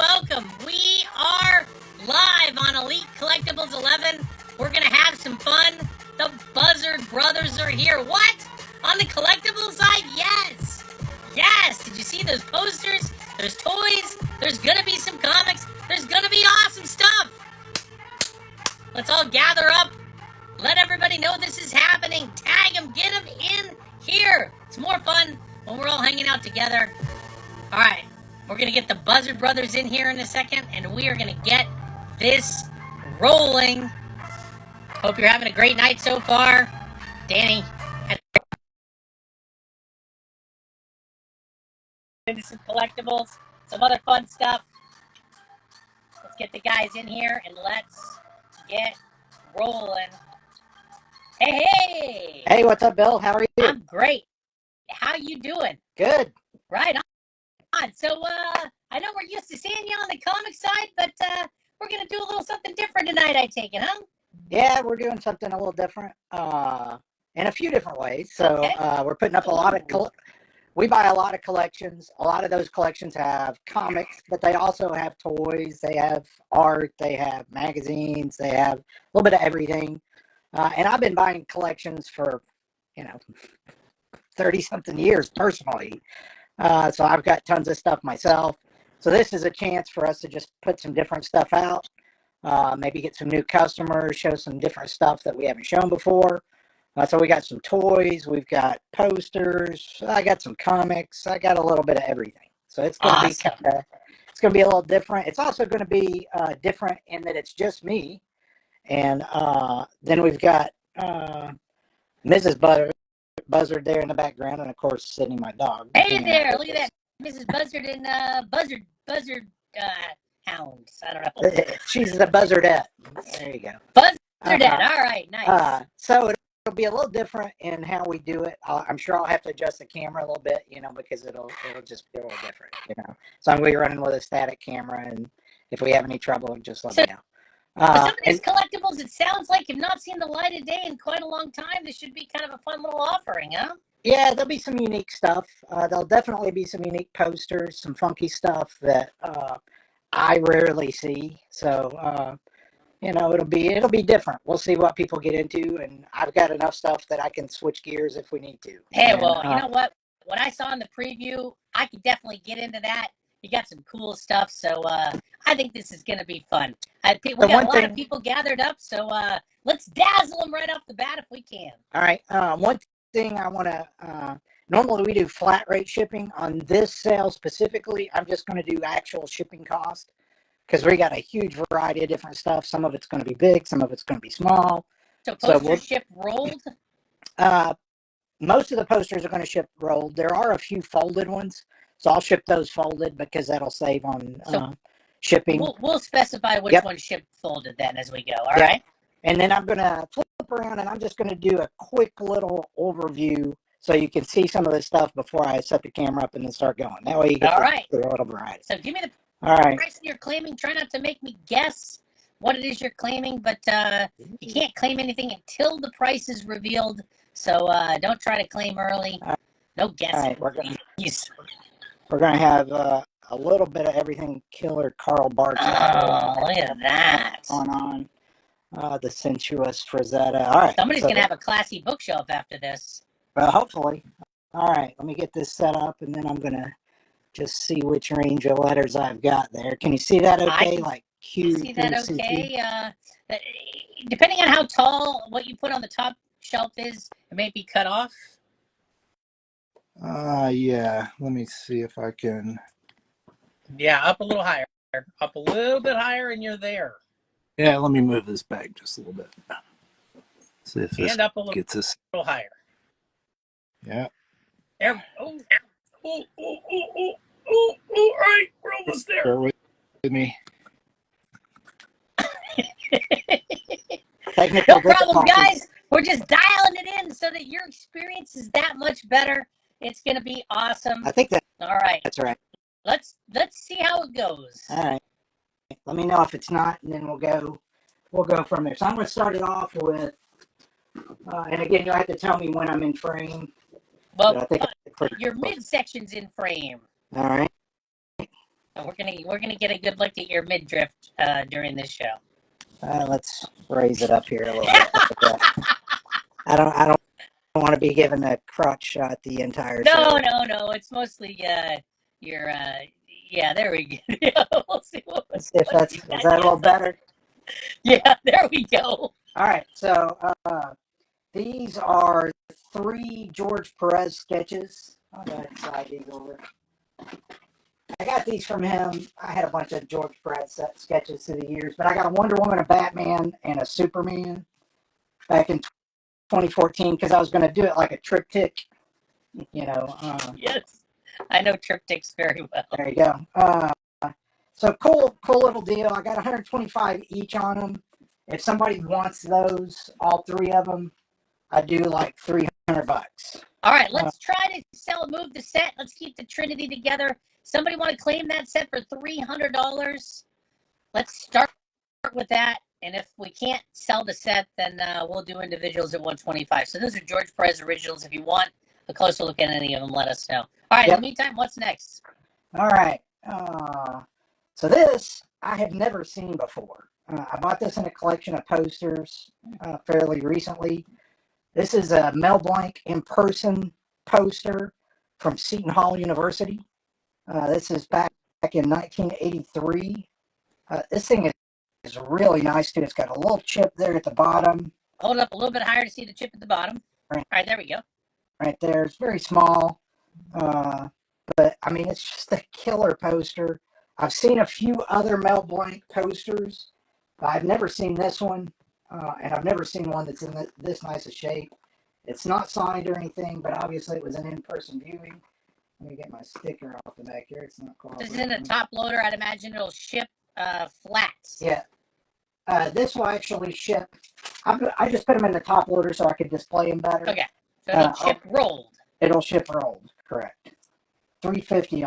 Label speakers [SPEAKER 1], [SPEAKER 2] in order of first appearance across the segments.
[SPEAKER 1] welcome. We are live on Elite Collectibles 11. We're going to have some fun. The Buzzard Brothers are here. What? On the collectibles side? Yes. Yes. Did you see those posters? There's toys. There's going to be some comics. There's going to be awesome stuff. Let's all gather up. Let everybody know this is happening. Tag them. Get them in here. It's more fun when we're all hanging out together. All right. We're going to get the Buzzard Brothers in here in a second, and we are going to get this rolling. Hope you're having a great night so far. Danny, into some collectibles, some other fun stuff. Let's get the guys in here, and let's get rolling. Hey, hey!
[SPEAKER 2] Hey, what's up, Bill? How are you?
[SPEAKER 1] I'm great. How you doing?
[SPEAKER 2] Good.
[SPEAKER 1] Right on. So, I know we're used to seeing you on the comic side, but we're going to do a little something different tonight, I take it, huh?
[SPEAKER 2] Yeah, we're doing something a little different in a few different ways. So
[SPEAKER 1] Okay.
[SPEAKER 2] we're putting up a lot of we buy a lot of collections. A lot of those collections have comics, but they also have toys. They have art. They have magazines. They have a little bit of everything. And I've been buying collections for, 30-something years personally. So I've got tons of stuff myself. So this is a chance for us to just put some different stuff out. Maybe get some new customers, show some different stuff that we haven't shown before. So we got some toys, we've got posters, I got some comics, I got a little bit of everything. So it's going to be it's going to be a little different. It's also going to be different in that it's just me, and then we've got Mrs. Buzzard there in the background, and of course Sydney, my dog.
[SPEAKER 1] Hey there, look at that, Mrs. Buzzard and Buzzard Hounds. I don't know.
[SPEAKER 2] She's the Buzzardette. There you go.
[SPEAKER 1] Buzzardette. All right, nice.
[SPEAKER 2] So it'll be a little different in how we do it. I'm sure I'll have to adjust the camera a little bit, because it'll just be a little different, So I'm going to be running with a static camera, and if we have any trouble, just let me know.
[SPEAKER 1] For some of these collectibles, it sounds like you've not seen the light of day in quite a long time. This should be kind of a fun little offering, huh?
[SPEAKER 2] Yeah, there'll be some unique stuff. There'll definitely be some unique posters, some funky stuff that I rarely see. So, it'll be different. We'll see what people get into, and I've got enough stuff that I can switch gears if we need to.
[SPEAKER 1] Hey, well, you know what? What I saw in the preview, I could definitely get into that. You got some cool stuff, so I think this is going to be fun. We got a lot of people gathered up, so let's dazzle them right off the bat if we can.
[SPEAKER 2] All right. One thing I want to, normally we do flat rate shipping. On this sale specifically, I'm just going to do actual shipping cost because we got a huge variety of different stuff. Some of it's going to be big, some of it's going to be small.
[SPEAKER 1] So posters ship rolled?
[SPEAKER 2] Most of the posters are going to ship rolled. There are a few folded ones. So I'll ship those folded because that'll save on shipping.
[SPEAKER 1] We'll specify which one shipped folded then as we go. All right.
[SPEAKER 2] And then I'm going to flip around and I'm just going to do a quick little overview so you can see some of this stuff before I set the camera up and then start going. That way you get a little variety.
[SPEAKER 1] So give me the
[SPEAKER 2] price
[SPEAKER 1] that you're claiming. Try not to make me guess what it is you're claiming, but you can't claim anything until the price is revealed. So don't try to claim early. No guessing.
[SPEAKER 2] All right, we're going to have a little bit of everything. Killer Carl Barks.
[SPEAKER 1] Oh, look at that.
[SPEAKER 2] Going on. The sensuous Frazetta. All right.
[SPEAKER 1] Somebody's going to have a classy bookshelf after this.
[SPEAKER 2] Well, hopefully. All right. Let me get this set up, and then I'm going to just see which range of letters I've got there. Can you see that okay? Like Q.
[SPEAKER 1] See that okay? Depending on how tall what you put on the top shelf is, it may be cut off.
[SPEAKER 3] Yeah, let me see if I can.
[SPEAKER 1] Yeah, up a little higher. Up a little bit higher and you're there.
[SPEAKER 3] Yeah, let me move this back just a little bit. See if this
[SPEAKER 1] up a
[SPEAKER 3] gets us
[SPEAKER 1] a little higher.
[SPEAKER 3] Yeah.
[SPEAKER 1] There. Oh, all right, we're almost there.
[SPEAKER 3] Bear with me.
[SPEAKER 1] No problem, guys. We're just dialing it in so that your experience is that much better. It's going to be awesome.
[SPEAKER 2] I think
[SPEAKER 1] all right.
[SPEAKER 2] That's right.
[SPEAKER 1] Let's see how it goes.
[SPEAKER 2] All right. Let me know if it's not, and then we'll go from there. So I'm going to start it off with, and again, you'll have to tell me when I'm in frame.
[SPEAKER 1] Well, your midsection's in frame.
[SPEAKER 2] All right.
[SPEAKER 1] We're gonna get a good look at your midriff during this show.
[SPEAKER 2] Let's raise it up here a little bit. I don't want to be given a crotch shot the entire show.
[SPEAKER 1] No. It's mostly your yeah. There we go. We'll see
[SPEAKER 2] Let's see if is that a little better?
[SPEAKER 1] Yeah, there we go.
[SPEAKER 2] All right, so these are 3 George Perez sketches. I'll go ahead and slide these over. I got these from him. I had a bunch of George Perez sketches through the years, but I got a Wonder Woman, a Batman, and a Superman back in 2014 because I was going to do it like a triptych, you know.
[SPEAKER 1] Yes, I know triptychs very well.
[SPEAKER 2] There you go. So cool little deal. I got 125 each on them. If somebody wants those, all 3 of them, I do like $300.
[SPEAKER 1] All right, let's try to move the set. Let's keep the Trinity together. Somebody want to claim that set for $300? Let's start with that. And if we can't sell the set, then we'll do individuals at $125. So those are George Perez originals. If you want a closer look at any of them, let us know. All right, In the meantime, what's next?
[SPEAKER 2] All right. So this I have never seen before. I bought this in a collection of posters fairly recently. This is a Mel Blanc in person poster from Seton Hall University. This is back in 1983. This thing is really nice too. It's got a little chip there at the bottom.
[SPEAKER 1] Hold it up a little bit higher to see the chip at the bottom.
[SPEAKER 2] Right.
[SPEAKER 1] All right, there we go.
[SPEAKER 2] Right there. It's very small. But I mean, it's just a killer poster. I've seen a few other Mel Blanc posters, but I've never seen this one. And I've never seen one that's in this nice a shape. It's not signed or anything, but obviously it was an in-person viewing. Let me get my sticker off the back here. It's not cooperating.
[SPEAKER 1] This is in a top loader. I'd imagine it'll ship flat.
[SPEAKER 2] Yeah. This will actually ship. I just put them in the top loader so I could display them better.
[SPEAKER 1] Okay. So it'll ship rolled.
[SPEAKER 2] It'll ship rolled, correct. $350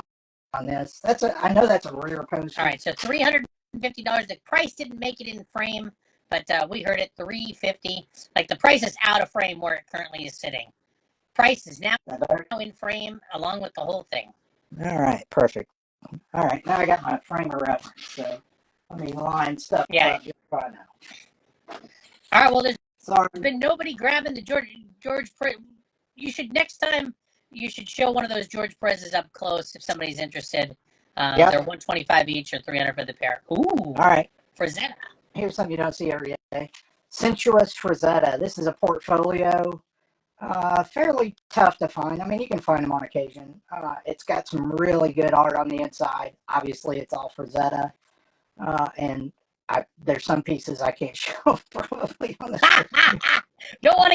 [SPEAKER 2] on this. I know that's a rare poster.
[SPEAKER 1] All right, so $350. The price didn't make it in frame, but we heard it $350. Like the price is out of frame where it currently is sitting. Price is now in frame along with the whole thing.
[SPEAKER 2] All right, perfect. All right, now I got my frame of reference. So let me line stuff up right now.
[SPEAKER 1] All right, well, there's been nobody grabbing the George Perez. Next time you should show one of those George Perez's up close if somebody's interested. They're $125 each or $300 for the pair. Ooh.
[SPEAKER 2] All right.
[SPEAKER 1] Frazetta.
[SPEAKER 2] Here's something you don't see every day. Sensuous Frazetta. This is a portfolio. Fairly tough to find. I mean, you can find them on occasion. It's got some really good art on the inside. Obviously, it's all Frazetta. And there's some pieces I can't show probably on the
[SPEAKER 1] Don't want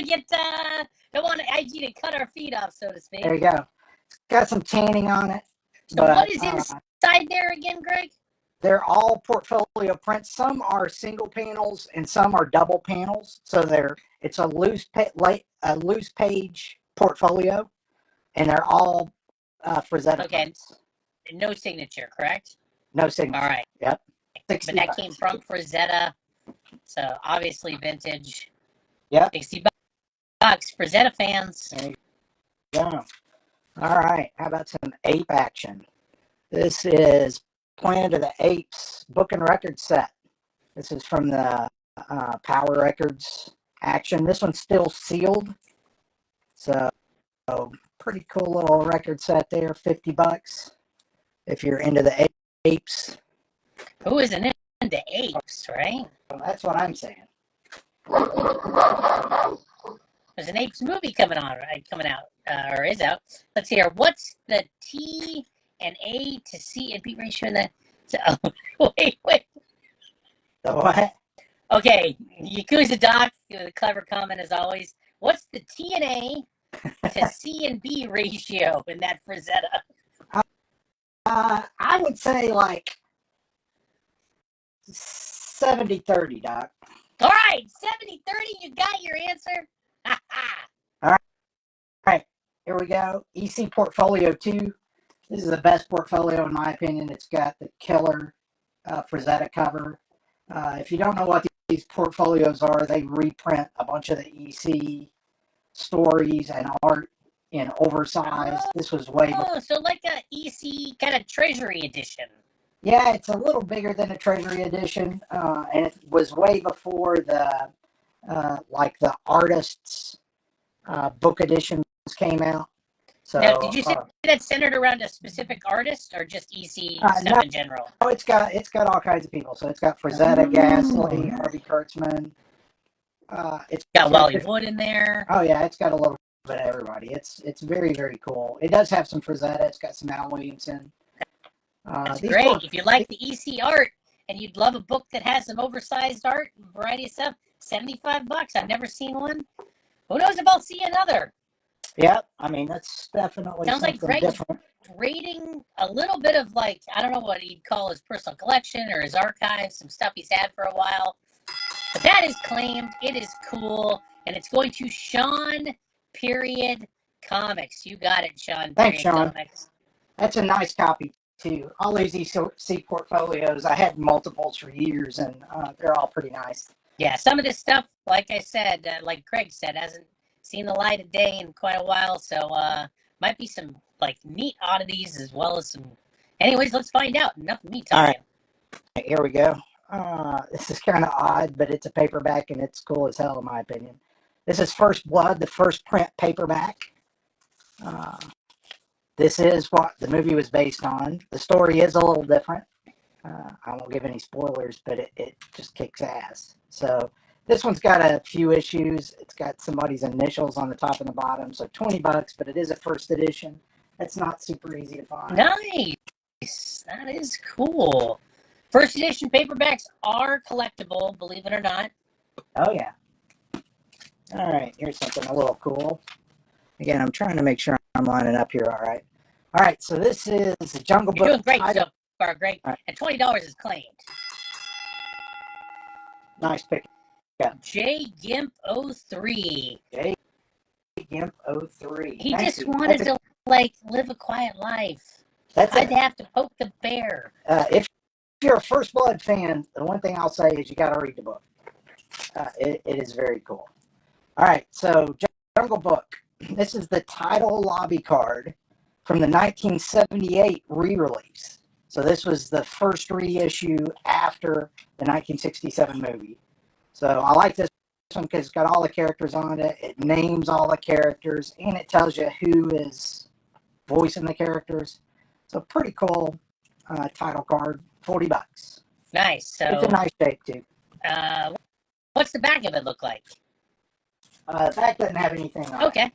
[SPEAKER 1] IG to cut our feet off, so to speak.
[SPEAKER 2] There you go. It's got some tanning on it.
[SPEAKER 1] So what is inside there again, Greg?
[SPEAKER 2] They're all portfolio prints. Some are single panels and some are double panels. So it's a loose page portfolio, and they're all Frazetta prints.
[SPEAKER 1] No signature, correct?
[SPEAKER 2] No signature.
[SPEAKER 1] All right.
[SPEAKER 2] Yep.
[SPEAKER 1] But that came from Frazetta, so obviously vintage.
[SPEAKER 2] Yep.
[SPEAKER 1] $60. Frazetta fans.
[SPEAKER 2] There you go. All right. How about some ape action? This is Planet of the Apes book and record set. This is from the Power Records action. This one's still sealed. So pretty cool little record set there. $50 if you're into the apes.
[SPEAKER 1] Who isn't into apes, right?
[SPEAKER 2] Well, that's what I'm saying.
[SPEAKER 1] There's an apes movie coming out, or is out. Let's hear. What's the T and A to C and B ratio in that? Wait.
[SPEAKER 2] The what?
[SPEAKER 1] Okay, Yakuza Doc, the clever comment as always. What's the T and A to C and B ratio in that Frazetta?
[SPEAKER 2] I would say like 70-30, Doc.
[SPEAKER 1] All right, 70-30, you got your answer.
[SPEAKER 2] All right, here we go. EC Portfolio 2. This is the best portfolio in my opinion. It's got the killer Frazetta cover. If you don't know what these portfolios are, they reprint a bunch of the EC stories and art in oversized. This was way before.
[SPEAKER 1] So like a EC kind of treasury edition.
[SPEAKER 2] Yeah, it's a little bigger than a Treasury edition, and it was way before the like the artists book editions came out.
[SPEAKER 1] Now, did
[SPEAKER 2] So
[SPEAKER 1] you say that's centered around a specific artist or just EC stuff
[SPEAKER 2] no,
[SPEAKER 1] in general?
[SPEAKER 2] it's got all kinds of people. So it's got Frazetta, Gasly, Harvey Kurtzman. It's
[SPEAKER 1] Got Wally Wood in there.
[SPEAKER 2] Oh yeah, it's got a little bit of everybody. It's very very cool. It does have some Frazetta. It's got some Al Williamson.
[SPEAKER 1] That's
[SPEAKER 2] These
[SPEAKER 1] great.
[SPEAKER 2] books,
[SPEAKER 1] If you like the EC art and you'd love a book that has some oversized art and variety of stuff, $75. I've never seen one. Who knows if I'll see another?
[SPEAKER 2] yeah, I mean that's definitely
[SPEAKER 1] Sounds like
[SPEAKER 2] something
[SPEAKER 1] Greg's
[SPEAKER 2] different.
[SPEAKER 1] rating a little bit of like, I don't know what he'd call his personal collection or his archive, some stuff he's had for a while. But that is claimed. It is cool. And it's going to Sean Period Comics. You got it, Sean.
[SPEAKER 2] Thanks,
[SPEAKER 1] Period
[SPEAKER 2] Sean.
[SPEAKER 1] Comics.
[SPEAKER 2] That's a nice copy too. All these EC portfolios, I had multiples for years, and they're all pretty nice.
[SPEAKER 1] Yeah, some of this stuff, like I said, like Craig said, hasn't seen the light of day in quite a while. So might be some like neat oddities as well as some. Anyways, let's find out. Enough of me talking.
[SPEAKER 2] All right, here we go. This is kind of odd, but it's a paperback, and it's cool as hell in my opinion. This is First Blood, the first print paperback. This is what the movie was based on. The story is a little different. I won't give any spoilers, but it just kicks ass. So this one's got a few issues. It's got somebody's initials on the top and the bottom. So $20, but it is a first edition. That's not super easy to find.
[SPEAKER 1] Nice. That is cool. First edition paperbacks are collectible, believe it or not.
[SPEAKER 2] Oh, yeah. All right, here's something a little cool. Again, I'm trying to make sure I'm lining up here all right. All right, so this is the Jungle Book.
[SPEAKER 1] You're doing great so far, Greg.
[SPEAKER 2] Right.
[SPEAKER 1] And $20 is claimed.
[SPEAKER 2] Nice pick.
[SPEAKER 1] J Gimp 03.
[SPEAKER 2] J Gimp 03.
[SPEAKER 1] He
[SPEAKER 2] Thank
[SPEAKER 1] just
[SPEAKER 2] you.
[SPEAKER 1] wanted to like live a quiet life.
[SPEAKER 2] That's
[SPEAKER 1] I'd
[SPEAKER 2] it.
[SPEAKER 1] have to poke the bear.
[SPEAKER 2] If you're a First Blood fan, the one thing I'll say is you got to read the book. It is very cool. All right, so Jungle Book. This is the title lobby card from the 1978 re-release. So this was the first reissue after the 1967 movie. So I like this one because it's got all the characters on it. It names all the characters, and it tells you who is voicing the characters. So pretty cool title card, $40.
[SPEAKER 1] Nice. So
[SPEAKER 2] It's a nice shape too.
[SPEAKER 1] what's the back of it look like?
[SPEAKER 2] The back doesn't have anything on it.
[SPEAKER 1] Okay.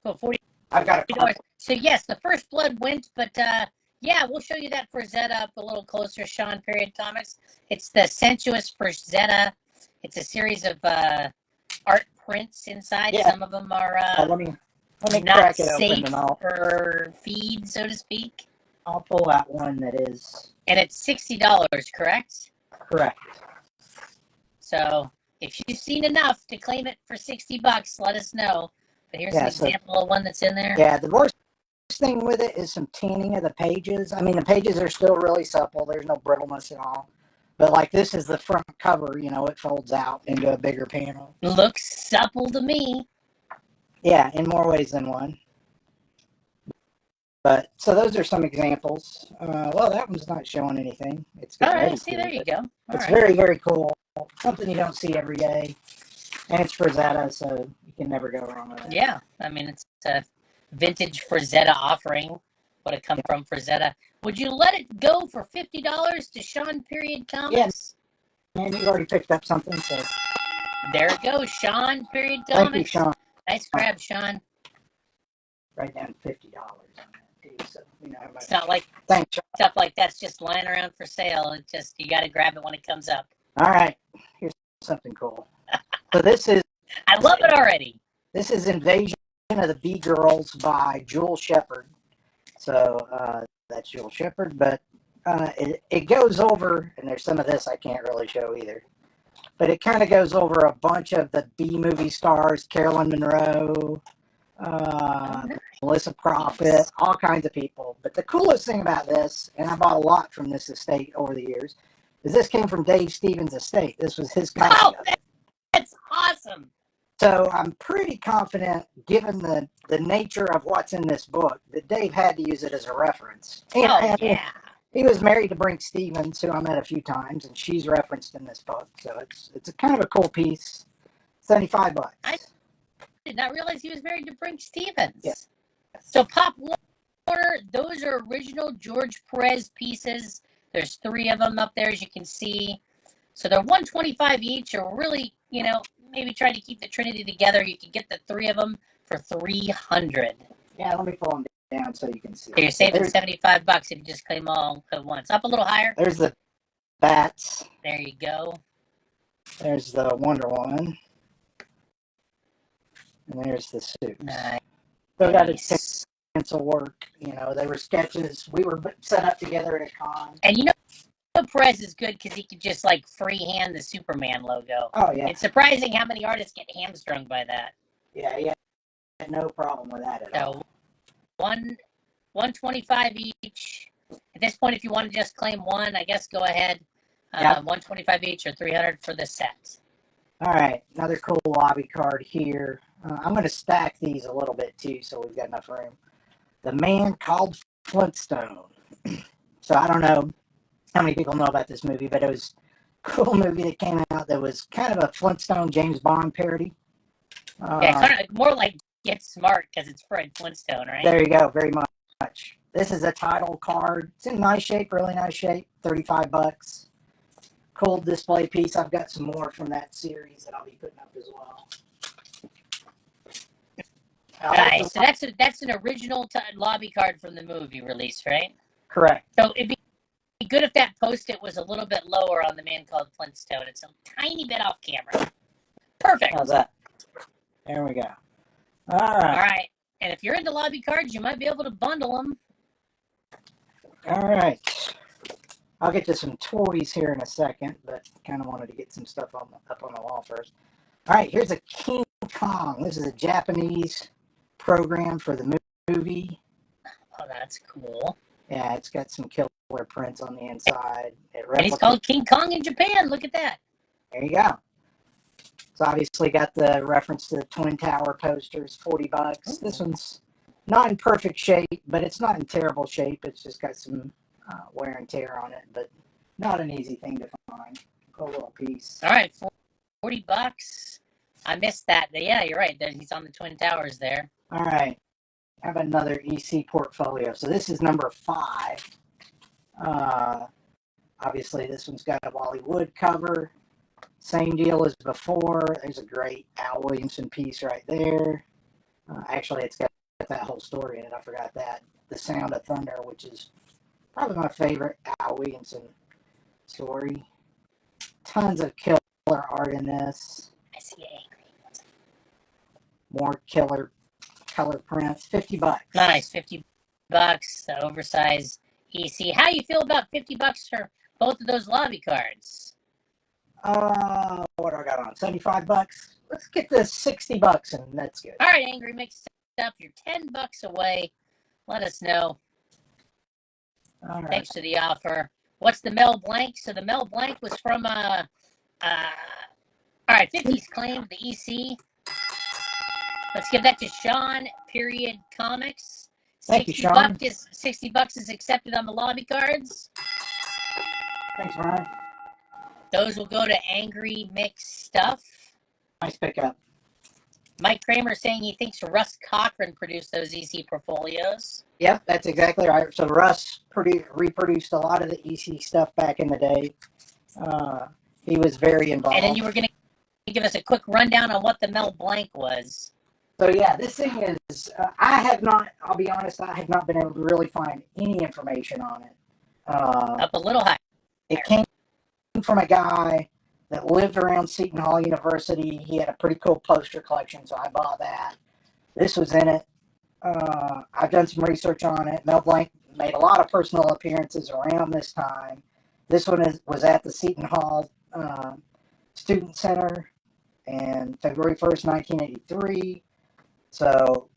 [SPEAKER 1] Cool. $40.
[SPEAKER 2] I've got a couple.
[SPEAKER 1] So yes, the First Blood went, but yeah, we'll show you that Frazetta up a little closer. Sean Period Comics. It's the Sensuous Frazetta. It's a series of art prints inside.
[SPEAKER 2] Yeah.
[SPEAKER 1] Some of them are
[SPEAKER 2] Let me
[SPEAKER 1] not
[SPEAKER 2] crack it open
[SPEAKER 1] safe
[SPEAKER 2] and
[SPEAKER 1] for feed, so to speak.
[SPEAKER 2] I'll pull out one that is
[SPEAKER 1] And it's $60, correct?
[SPEAKER 2] correct.
[SPEAKER 1] So if you've seen enough to claim it for $60, let us know. But here's
[SPEAKER 2] Yeah,
[SPEAKER 1] an
[SPEAKER 2] so-
[SPEAKER 1] example of one that's in there.
[SPEAKER 2] Yeah, the worst thing with it is some tanning of the pages. I mean, the pages are still really supple. There's no brittleness at all. But like this is the front cover, it folds out into a bigger panel.
[SPEAKER 1] Looks supple to me.
[SPEAKER 2] Yeah, in more ways than one. But so those are some examples. Well, that one's not showing anything. It's
[SPEAKER 1] All
[SPEAKER 2] getting ready
[SPEAKER 1] right, see,
[SPEAKER 2] to,
[SPEAKER 1] there you
[SPEAKER 2] but
[SPEAKER 1] go. All
[SPEAKER 2] It's
[SPEAKER 1] right.
[SPEAKER 2] very, very cool. Something you don't see every day. And it's Frazetta, so you can never go wrong with it.
[SPEAKER 1] Yeah, I mean, it's a vintage Frazetta offering. Would have come from Frazetta. Would you let it go for $50 to Sean Period Comics?
[SPEAKER 2] Man, you already picked up something, so
[SPEAKER 1] There it goes, Sean Period
[SPEAKER 2] thank you,
[SPEAKER 1] Comics.
[SPEAKER 2] Sean.
[SPEAKER 1] Nice grab, Sean.
[SPEAKER 2] Write down $50 on that, too, so we know how much.
[SPEAKER 1] It's not like
[SPEAKER 2] Thanks, Sean.
[SPEAKER 1] stuff like that's just lying around for sale. It's just you got to grab it when it comes up.
[SPEAKER 2] All right, here's something cool. So this is
[SPEAKER 1] I love it already.
[SPEAKER 2] Invasion of the Bee Girls by Jewel Shepard. So that's Jewel Shepard, but it goes over, and there's some of this I can't really show either, but it kind of goes over a bunch of the B movie stars, Carolyn Monroe, Melissa Prophet, all kinds of people. But the coolest thing about this, and I bought a lot from this estate over the years, is this came from Dave Stevens' estate. This was his copy
[SPEAKER 1] Oh,
[SPEAKER 2] of it.
[SPEAKER 1] that's awesome.
[SPEAKER 2] So I'm pretty confident, given the nature of what's in this book, that Dave had to use it as a reference. And,
[SPEAKER 1] Oh, yeah.
[SPEAKER 2] He was married to Brink Stevens, who I met a few times, and she's referenced in this book. So it's a kind of a cool piece. $75.
[SPEAKER 1] I did not realize he was married to Brink Stevens.
[SPEAKER 2] Yes.
[SPEAKER 1] So Pop Warner, those are original George Perez pieces. There's 3 of them up there, as you can see. So they're $125 each, or really, maybe try to keep the Trinity together. You can get the 3 of them for $300.
[SPEAKER 2] Yeah, let me pull them down so you can see.
[SPEAKER 1] So you're saving $75 if you just claim all at once. Up a little higher.
[SPEAKER 2] There's the bats.
[SPEAKER 1] There you go.
[SPEAKER 2] There's the Wonder Woman. And there's the suit.
[SPEAKER 1] Nice.
[SPEAKER 2] So got a pencil work. They were sketches. We were set up together at a con.
[SPEAKER 1] And Perez is good because he could just freehand the Superman logo.
[SPEAKER 2] Oh yeah.
[SPEAKER 1] It's surprising how many artists get hamstrung by that.
[SPEAKER 2] Yeah, had no problem with that at all.
[SPEAKER 1] $125 each. At this point, if you want to just claim one, I guess go ahead. $125 each or $300 for the set.
[SPEAKER 2] All right, another cool lobby card here. I'm going to stack these a little bit too, so we've got enough room. The Man Called Flintstone. So I don't know how many people know about this movie, but it was a cool movie that came out that was kind of a Flintstone James Bond parody.
[SPEAKER 1] Kind of more like Get Smart because it's Fred Flintstone, right?
[SPEAKER 2] There you go, very much. This is a title card. It's in nice shape, really nice shape. $35. Cool display piece. I've got some more from that series that I'll be putting up as well.
[SPEAKER 1] Nice. So that's an original lobby card from the movie release, right?
[SPEAKER 2] Correct.
[SPEAKER 1] So it'd be good if that post-it was a little bit lower on the Man Called Flintstone. It's a tiny bit off camera. Perfect.
[SPEAKER 2] How's that? There we go. All
[SPEAKER 1] All
[SPEAKER 2] right.
[SPEAKER 1] right. And if you're into lobby cards, you might be able to bundle them.
[SPEAKER 2] All right. I'll get to some toys here in a second, but kind of wanted to get some stuff up on the wall first. All right, here's a King Kong. This is a Japanese program for the movie.
[SPEAKER 1] Oh, that's cool.
[SPEAKER 2] Yeah, it's got some killer prints on the inside.
[SPEAKER 1] And he's called King Kong in Japan. Look at that.
[SPEAKER 2] There you go. It's obviously got the reference to the Twin Tower posters, $40. This one's not in perfect shape, but it's not in terrible shape. It's just got some wear and tear on it, but not an easy thing to find. Cool little piece.
[SPEAKER 1] All right, $40. I missed that. Yeah, you're right. He's on the Twin Towers there.
[SPEAKER 2] All right. I have another EC portfolio. So this is number 5. Obviously, this one's got a Wally Wood cover. Same deal as before. There's a great Al Williamson piece right there. Actually, it's got that whole story in it. I forgot that. The Sound of Thunder, which is probably my favorite Al Williamson story. Tons of killer art in this.
[SPEAKER 1] I see you angry.
[SPEAKER 2] More killer color prints. $50.
[SPEAKER 1] Nice, $50. The oversized EC. How do you feel about $50 for both of those lobby cards?
[SPEAKER 2] What do I got on? $75. Let's get this $60 and that's good.
[SPEAKER 1] All right, Angry Mix Stuff. You're $10 away. Let us know.
[SPEAKER 2] All right.
[SPEAKER 1] Thanks for the offer. What's the Mel Blanc? So the Mel Blanc was from all right, 50s claimed the EC. Let's give that to Sean, Period Comics.
[SPEAKER 2] Thank you, Sean.
[SPEAKER 1] $60 is accepted on the lobby cards.
[SPEAKER 2] Thanks, Ryan.
[SPEAKER 1] Those will go to Angry Mix Stuff.
[SPEAKER 2] Nice pickup.
[SPEAKER 1] Mike Kramer saying he thinks Russ Cochran produced those EC portfolios.
[SPEAKER 2] Yep, that's exactly right. So Russ reproduced a lot of the EC stuff back in the day. He was very involved.
[SPEAKER 1] And then you were going to give us a quick rundown on what the Mel Blanc was.
[SPEAKER 2] So yeah, this thing is, I'll be honest, I have not been able to really find any information on it.
[SPEAKER 1] Up a little higher.
[SPEAKER 2] It came from a guy that lived around Seton Hall University. He had a pretty cool poster collection, so I bought that. This was in it. I've done some research on it. Mel Blanc made a lot of personal appearances around this time. This one was at the Seton Hall Student Center and February 1st, 1983. So,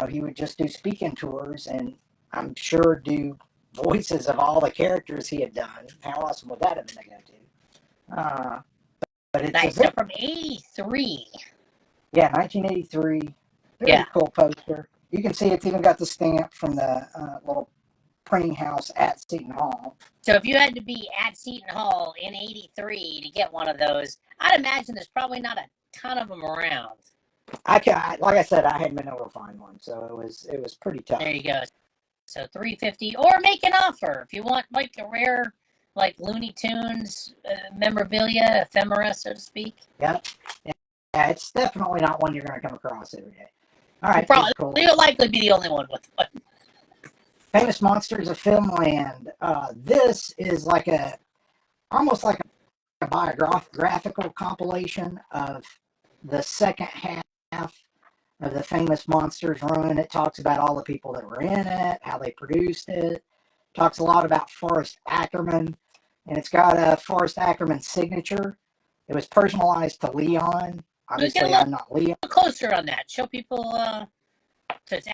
[SPEAKER 2] he would just do speaking tours and I'm sure do voices of all the characters he had done. How awesome would that have been to go to? But it's
[SPEAKER 1] nice. So from 83.
[SPEAKER 2] Yeah, 1983. Very cool poster. You can see it's even got the stamp from the little printing house at Seton Hall.
[SPEAKER 1] So if you had to be at Seton Hall in '83 to get one of those, I'd imagine there's probably not a ton of them around.
[SPEAKER 2] Like I said, I hadn't been able to find one, so it was pretty tough.
[SPEAKER 1] There you go. So $350, or make an offer if you want like a rare, like Looney Tunes memorabilia, ephemera, so to speak.
[SPEAKER 2] Yep. Yeah, it's definitely not one you're going to come across every day. All right.
[SPEAKER 1] You'll likely be the only one with one.
[SPEAKER 2] Famous Monsters of Filmland. This is like almost like a biographical compilation of the second half of the Famous Monsters run. It talks about all the people that were in it, how they produced it. Talks a lot about Forrest Ackerman, and it's got a Forrest Ackerman signature. It was personalized to Leon. Obviously, I'm not Leon.
[SPEAKER 1] Closer on that. Show people. So it's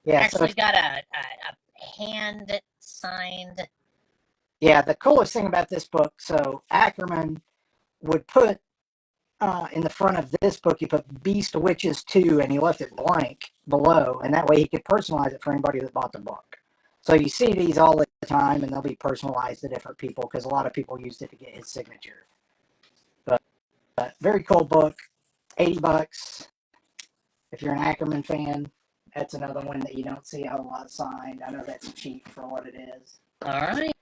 [SPEAKER 1] actually got a hand signed.
[SPEAKER 2] Yeah, the coolest thing about this book, so Ackerman would put in the front of this book, he put Beast Witches 2, and he left it blank below, and that way he could personalize it for anybody that bought the book. So you see these all the time, and they'll be personalized to different people because a lot of people used it to get his signature. But very cool book, $80. If you're an Ackerman fan, that's another one that you don't see a whole lot signed. I know that's cheap for what it is.
[SPEAKER 1] All right.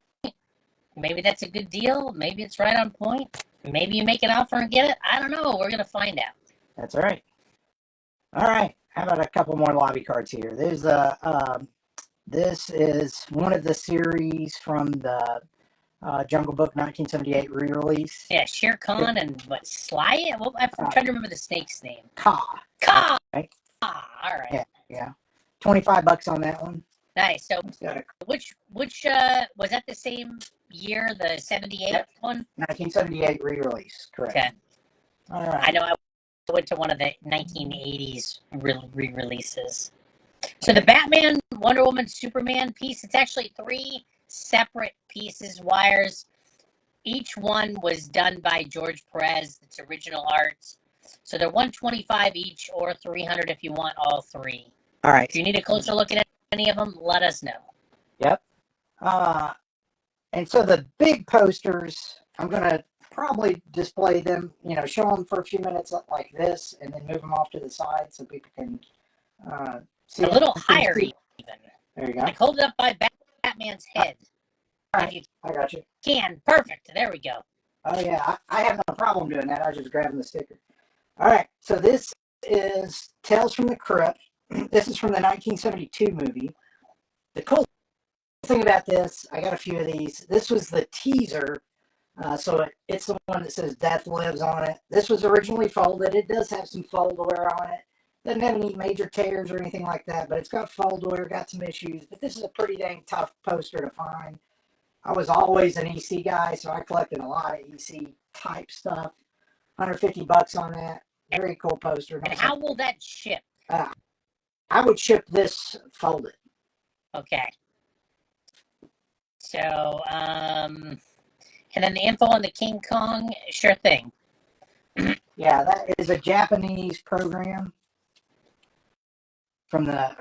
[SPEAKER 1] Maybe that's a good deal. Maybe it's right on point. Maybe you make an offer and get it. I don't know. We're going to find out.
[SPEAKER 2] That's all right. All right. How about a couple more lobby cards here? There's this is one of the series from the Jungle Book 1978 re-release.
[SPEAKER 1] Yeah, Shere Khan and what, Sly? Well, I'm trying to remember the snake's name.
[SPEAKER 2] Ka.
[SPEAKER 1] Right? All right.
[SPEAKER 2] Yeah. $25 on that one.
[SPEAKER 1] Nice. So, which was that the same year, the 78 one?
[SPEAKER 2] 1978 re-release, correct.
[SPEAKER 1] Okay.
[SPEAKER 2] All right.
[SPEAKER 1] I know I went to one of the 1980s re-releases. So the Batman, Wonder Woman, Superman piece, it's actually 3 separate pieces, wires. Each one was done by George Perez. It's original art. So they're $125 each, or $300 if you want all 3.
[SPEAKER 2] All right.
[SPEAKER 1] If you need a closer look at any of them, let us know.
[SPEAKER 2] Yep. And so the big posters, I'm going to probably display them, show them for a few minutes like this, and then move them off to the side so people can see.
[SPEAKER 1] A little higher even.
[SPEAKER 2] There you go.
[SPEAKER 1] Like hold it up by Batman's head.
[SPEAKER 2] All right. I got you.
[SPEAKER 1] Perfect. There we go.
[SPEAKER 2] Oh, yeah. I have no problem doing that. I was just grabbing the sticker. All right. So this is Tales from the Crypt. This is from the 1972 movie. The cool thing about this, I got a few of these. This was the teaser. So it's the one that says Death Lives on it. This was originally folded. It does have some fold wear on it. Doesn't have any major tears or anything like that, but it's got fold wear, got some issues. But this is a pretty dang tough poster to find. I was always an EC guy, so I collected a lot of EC type stuff. $150 on that. Very cool poster.
[SPEAKER 1] And how will that ship?
[SPEAKER 2] I would ship this folded.
[SPEAKER 1] Okay. So, and then the info on the King Kong, sure thing.
[SPEAKER 2] Yeah, that is a Japanese program from the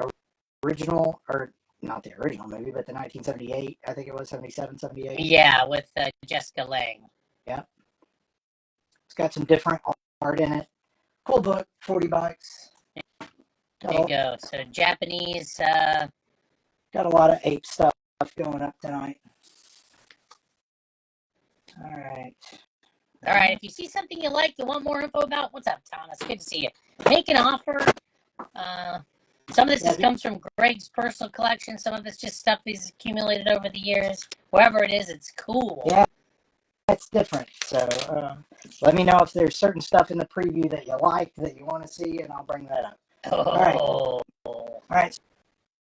[SPEAKER 2] original, or not the original movie, but the 1978, I think it was 77, 78.
[SPEAKER 1] Yeah, with Jessica Lange.
[SPEAKER 2] Yep. It's got some different art in it. Cool book, $40.
[SPEAKER 1] There you go. So Japanese.
[SPEAKER 2] Got a lot of ape stuff going up tonight. All right.
[SPEAKER 1] All right. If you see something you like, you want more info about, what's up, Thomas? Good to see you. Make an offer. Some of this comes from Greg's personal collection. Some of it's just stuff he's accumulated over the years. Wherever it is, it's cool.
[SPEAKER 2] Yeah, it's different. So let me know if there's certain stuff in the preview that you like, that you want to see, and I'll bring that up.
[SPEAKER 1] Oh.
[SPEAKER 2] All right.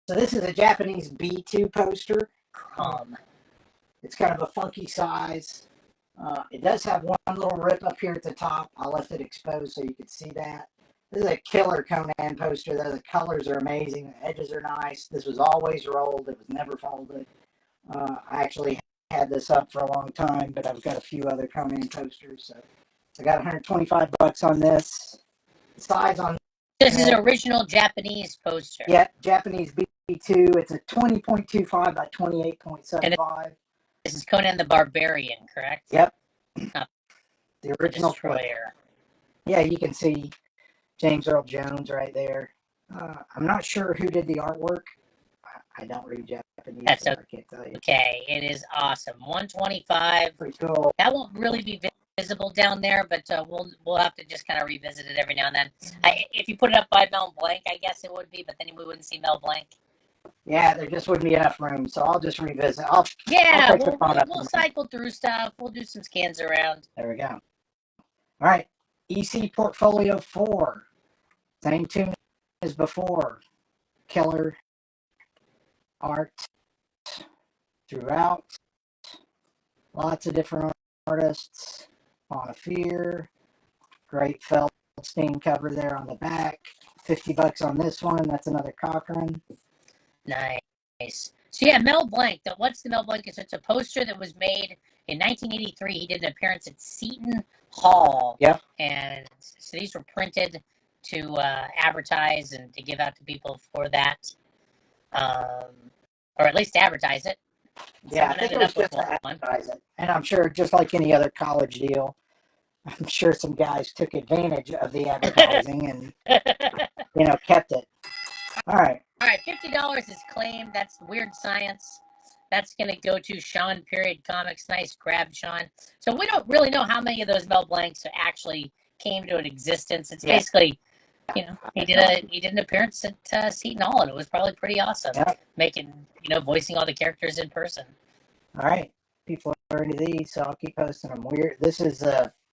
[SPEAKER 2] So this is a Japanese B2 poster. It's kind of a funky size. It does have one little rip up here at the top. I left it exposed so you could see that. This is a killer Conan poster. The colors are amazing. The edges are nice. This was always rolled. It was never folded. I actually had this up for a long time, but I've got a few other Conan posters. So I got $125 on this. The size on
[SPEAKER 1] This is an original Japanese poster.
[SPEAKER 2] Yeah, Japanese B2. It's a 20.25 by 28.75.
[SPEAKER 1] This is Conan the Barbarian, correct?
[SPEAKER 2] Yep.
[SPEAKER 1] Not
[SPEAKER 2] The original
[SPEAKER 1] Destroyer.
[SPEAKER 2] Yeah, you can see James Earl Jones right there. I'm not sure who did the artwork. I don't read Japanese.
[SPEAKER 1] That's
[SPEAKER 2] so I can't tell you.
[SPEAKER 1] Okay, it is awesome. 125.
[SPEAKER 2] Pretty cool.
[SPEAKER 1] That won't really be visible down there, but we'll have to just kind of revisit it every now and then. If you put it up by Mel Blanc, I guess it would be, but then we wouldn't see Mel Blanc.
[SPEAKER 2] Yeah, there just wouldn't be enough room, so I'll just revisit.
[SPEAKER 1] Yeah,
[SPEAKER 2] I'll
[SPEAKER 1] we'll cycle through stuff. We'll do some scans around.
[SPEAKER 2] There we go. All right, EC Portfolio 4. Same tune as before. Killer art throughout. Lots of different artists. On a Fear. Great Feldstein cover there on the back. $50 on this one. That's another Cochran.
[SPEAKER 1] Nice. So yeah, Mel Blanc. What's the Mel Blanc? It's a poster that was made in 1983. He did an appearance at Seton Hall.
[SPEAKER 2] Yep.
[SPEAKER 1] And so these were printed to advertise and to give out to people for that, or at least to advertise it.
[SPEAKER 2] Yeah, I think it was just to advertise it. And I'm sure, just like any other college deal, I'm sure some guys took advantage of the advertising and, kept it. All right,
[SPEAKER 1] $50 is claimed. That's Weird Science. That's going to go to Sean Period Comics. Nice grab, Sean. So we don't really know how many of those Mel Blancs actually came to an existence. It's basically, he did an appearance at Seton Hall, and it was probably pretty awesome.
[SPEAKER 2] Yep.
[SPEAKER 1] Voicing all the characters in person.
[SPEAKER 2] All right, people are into these, so I'll keep posting them. This is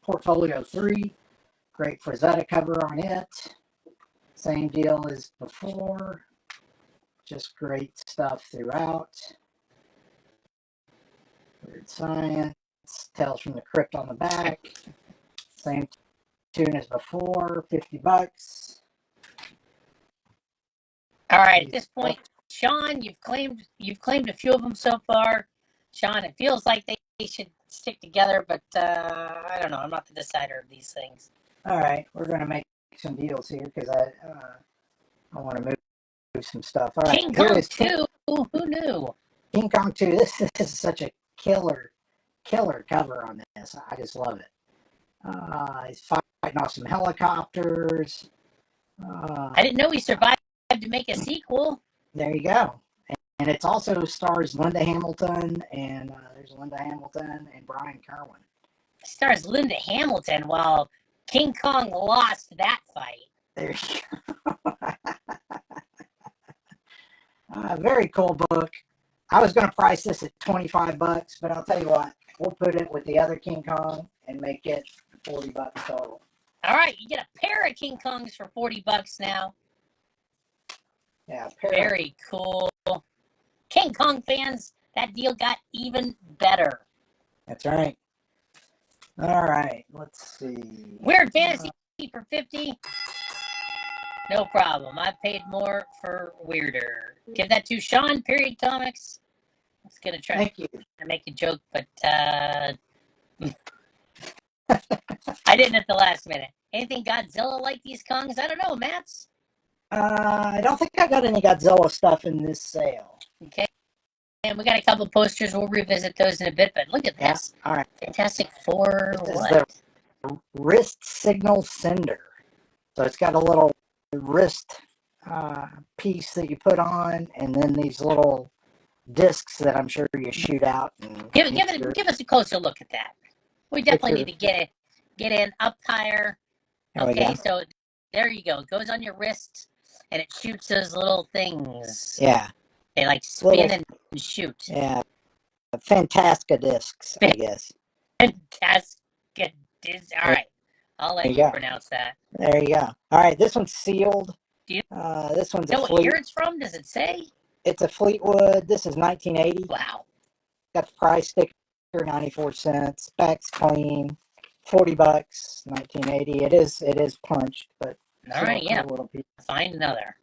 [SPEAKER 2] Portfolio 3. Great Frazetta cover on it. Same deal as before. Just great stuff throughout. Weird Science. Tales from the Crypt on the back. Same tune as before. $50.
[SPEAKER 1] All right, at this point, Sean, you've claimed a few of them so far. Sean, it feels like they should stick together, but I don't know. I'm not the decider of these things.
[SPEAKER 2] All right, we're going to make some deals here because I want to move some stuff. All right,
[SPEAKER 1] King Kong 2. Who knew?
[SPEAKER 2] King Kong 2. This is such a killer cover on this. I just love it. He's fighting off some helicopters.
[SPEAKER 1] I didn't know he survived to make a sequel.
[SPEAKER 2] There you go. And it also stars Linda Hamilton, and there's Linda Hamilton and Brian Kerwin.
[SPEAKER 1] It stars Linda Hamilton while King Kong lost that fight.
[SPEAKER 2] There you go. Very cool book. I was going to price this at $25, but I'll tell you what, we'll put it with the other King Kong and make it $40 total.
[SPEAKER 1] All right, you get a pair of King Kongs for $40 now.
[SPEAKER 2] Yeah,
[SPEAKER 1] very cool. King Kong fans, that deal got even better.
[SPEAKER 2] That's right. All right, let's see.
[SPEAKER 1] Weird Fantasy for $50. No problem. I paid more for Weirder. Give that to Sean Period Comics. I was gonna try to make a joke, but I didn't at the last minute. Anything Godzilla like these Kongs? I don't know, Mats.
[SPEAKER 2] I don't think I got any Godzilla stuff in this sale.
[SPEAKER 1] Okay. And we got a couple posters. We'll revisit those in a bit, but look at this.
[SPEAKER 2] Yeah. All right.
[SPEAKER 1] Fantastic Four.
[SPEAKER 2] This is the wrist signal sender. So it's got a little wrist piece that you put on, and then these little discs that I'm sure you shoot out. And
[SPEAKER 1] give us a closer look at that. We definitely need to get in up higher. Okay, so there you go. It goes on your wrist, and it shoots those little things.
[SPEAKER 2] Yeah.
[SPEAKER 1] They like spin and shoot.
[SPEAKER 2] Yeah. Fantastica discs, I guess.
[SPEAKER 1] Fantastica discs. All right. I'll let you pronounce that.
[SPEAKER 2] There you go. All right. This one's sealed. This one's
[SPEAKER 1] a Fleetwood. What year it's from? Does it say?
[SPEAKER 2] It's a Fleetwood. This is 1980.
[SPEAKER 1] Wow.
[SPEAKER 2] Got the price sticker, 94 cents. Back's clean. $40, 1980. It is punched, but
[SPEAKER 1] all right, yeah. Find another.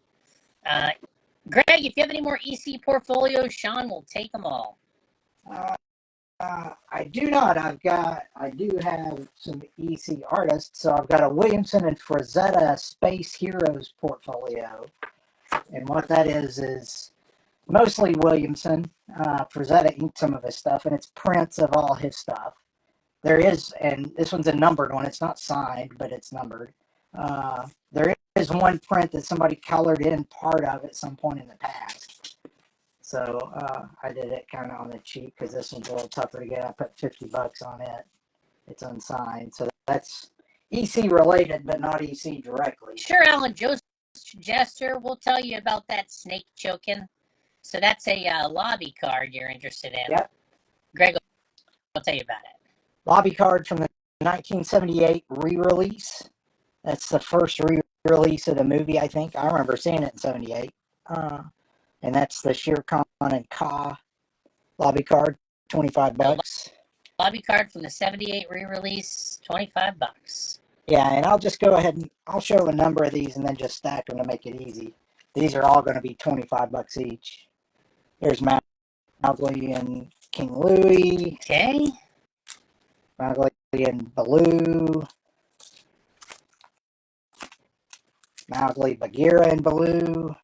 [SPEAKER 1] Greg, if you have any more EC portfolios, Sean will take them all.
[SPEAKER 2] I do not. I do have some EC artists. So I've got a Williamson and Frazetta Space Heroes portfolio. And what that is mostly Williamson. Frazetta inked some of his stuff, and it's prints of all his stuff. There is, and this one's a numbered one. It's not signed, but it's numbered. There is one print that somebody colored in part of at some point in the past. So I did it kind of on the cheap because this one's a little tougher to get. I put $50 on it. It's unsigned. So that's EC related, but not EC directly.
[SPEAKER 1] Sure, Alan. Joe's Jester will tell you about that snake choking. So that's a lobby card you're interested in.
[SPEAKER 2] Yep.
[SPEAKER 1] Greg will tell you about it.
[SPEAKER 2] Lobby card from the 1978 re-release. That's the first re-release of the movie, I think. I remember seeing it in 78. And that's the Shere Khan and Ka lobby card, $25.
[SPEAKER 1] Lobby card from the 78 re-release, $25.
[SPEAKER 2] Yeah, and I'll just go ahead and I'll show a number of these and then just stack them to make it easy. These are all going to be $25 each. There's Mowgli and King Louie.
[SPEAKER 1] Okay.
[SPEAKER 2] Mowgli and Baloo. Mowgli, Bagheera and Baloo.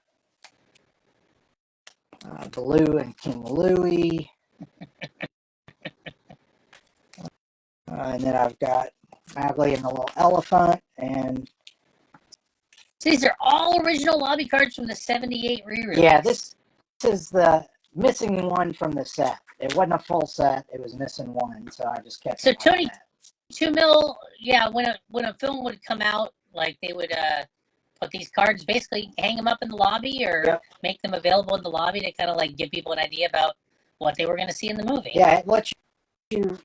[SPEAKER 2] Baloo and King Louie. And then I've got Mowgli and the little elephant. And
[SPEAKER 1] These are all original lobby cards from the 78 re-release.
[SPEAKER 2] yeah, this is the missing one from the set. It wasn't a full set. It was missing one, so I just kept
[SPEAKER 1] So
[SPEAKER 2] it like
[SPEAKER 1] Tony,
[SPEAKER 2] that.
[SPEAKER 1] 2 mil, yeah, when a film would come out, like they would put these cards, basically hang them up in the lobby or
[SPEAKER 2] Yep.
[SPEAKER 1] make them available in the lobby to kind of like give people an idea about what they were going to see in the movie.
[SPEAKER 2] Yeah, it lets you,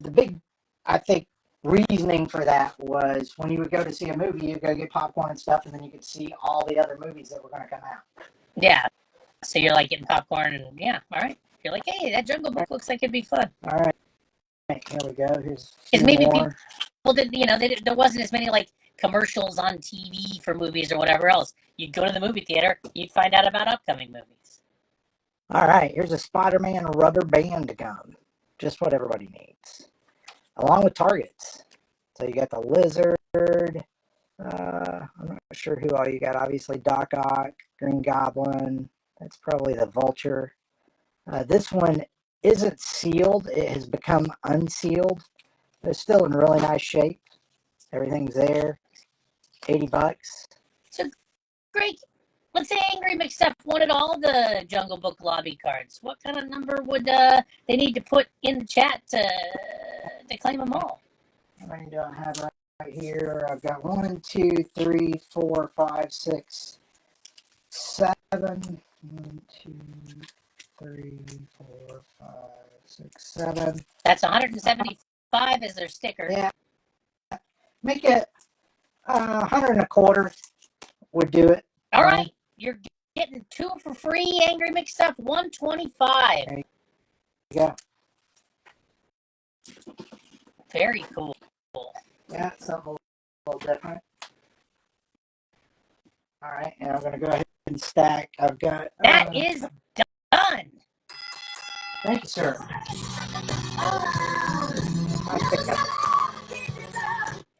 [SPEAKER 2] the big, I think, reasoning for that was when you would go to see a movie, you'd go get popcorn and stuff, and then you could see all the other movies that were going to come out.
[SPEAKER 1] Yeah. So you're like getting popcorn and yeah, all right. You're like, hey, that Jungle Book looks like it'd be fun.
[SPEAKER 2] All right, here we go. Here's
[SPEAKER 1] Because
[SPEAKER 2] a
[SPEAKER 1] maybe
[SPEAKER 2] few
[SPEAKER 1] people
[SPEAKER 2] more.
[SPEAKER 1] did, there wasn't as many like commercials on TV for movies or whatever else. You'd go to the movie theater, you'd find out about upcoming movies.
[SPEAKER 2] All right, here's a Spider-Man rubber band gum. Just what everybody needs. Along with targets. So you got the Lizard. I'm not sure who all you got. Obviously Doc Ock, Green Goblin. That's probably the Vulture. This one isn't sealed. It has become unsealed. But it's still in really nice shape. Everything's there. $80.
[SPEAKER 1] So, Greg, let's say Angry McStuff wanted all the Jungle Book lobby cards. What kind of number would they need to put in the chat to claim them all?
[SPEAKER 2] How many do I have right here? I've got 1, 2, 3, 4, 5, 6, 7. 1, 2, 3, 4, 5, 6, 7.
[SPEAKER 1] That's 175 as their sticker.
[SPEAKER 2] Yeah. Make it 100 and a quarter would do it.
[SPEAKER 1] All right, you're getting 2 for free. Angry McStuff, 125.
[SPEAKER 2] There you go.
[SPEAKER 1] Very cool.
[SPEAKER 2] Yeah, something a little different. All right, and I'm going to go ahead and stack. I've got...
[SPEAKER 1] That is done.
[SPEAKER 2] Thank you, sir. I picked up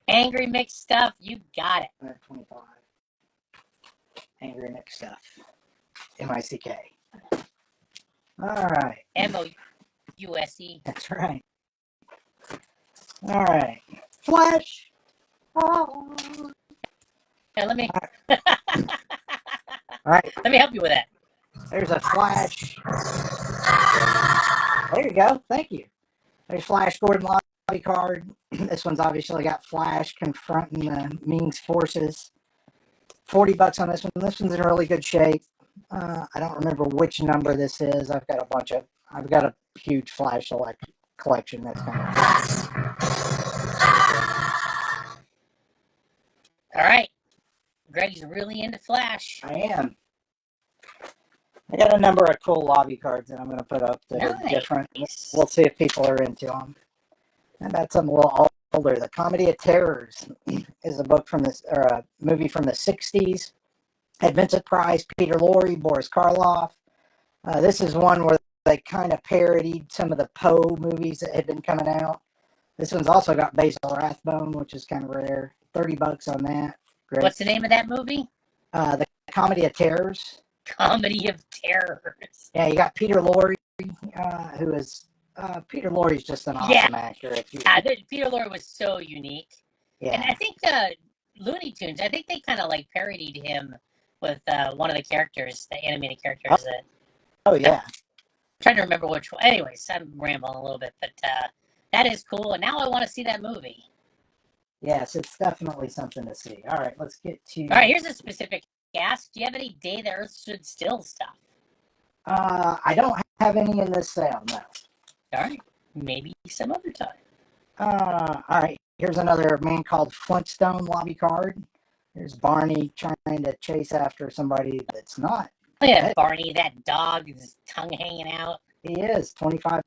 [SPEAKER 1] Angry McStuff, you got it.
[SPEAKER 2] 125. Angry Nick stuff. M-I-C-K. All right.
[SPEAKER 1] M-O-U-S-E.
[SPEAKER 2] That's right. All right. Flash. Oh.
[SPEAKER 1] Yeah, let me
[SPEAKER 2] All right.
[SPEAKER 1] let me help you with that.
[SPEAKER 2] There's a Flash. There you go. Thank you. There's Flash Gordon lobby card. This one's obviously got Flash confronting the Ming's forces. $40 on this one. This one's in really good shape. I don't remember which number this is. I've got a huge Flash collection that's kind of.
[SPEAKER 1] All right. Greg's really into Flash.
[SPEAKER 2] I am. I got a number of cool lobby cards that I'm going to put up that are
[SPEAKER 1] Nice.
[SPEAKER 2] different. We'll see if people are into them. And that's something a little older. The Comedy of Terrors is a book or a movie from the 60s. Had Vincent Price, Peter Lorre, Boris Karloff. This is one where they kind of parodied some of the Poe movies that had been coming out. This one's also got Basil Rathbone, which is kind of rare. $30 on that. Great.
[SPEAKER 1] What's the name of that movie?
[SPEAKER 2] The Comedy of Terrors.
[SPEAKER 1] Comedy of Terrors.
[SPEAKER 2] Yeah, you got Peter Lorre, who is Peter Lorre's just an awesome actor.
[SPEAKER 1] Peter Lorre was so unique.
[SPEAKER 2] Yeah.
[SPEAKER 1] And I think Looney Tunes, I think they kind of like parodied him with one of the characters, the animated characters.
[SPEAKER 2] Oh, yeah.
[SPEAKER 1] I'm trying to remember which one. Anyways, I'm rambling a little bit, but that is cool. And now I want to see that movie.
[SPEAKER 2] Yes, it's definitely something to see. All right, let's get to...
[SPEAKER 1] All right, here's a specific ask. Do you have any Day the Earth Stood Still stuff?
[SPEAKER 2] I don't have any in this sale, no.
[SPEAKER 1] All right, maybe some other time.
[SPEAKER 2] All right, here's another Man Called Flintstone lobby card. There's Barney trying to chase after somebody that's not.
[SPEAKER 1] Oh, yeah, Barney, that dog, his tongue hanging out.
[SPEAKER 2] He is, $25.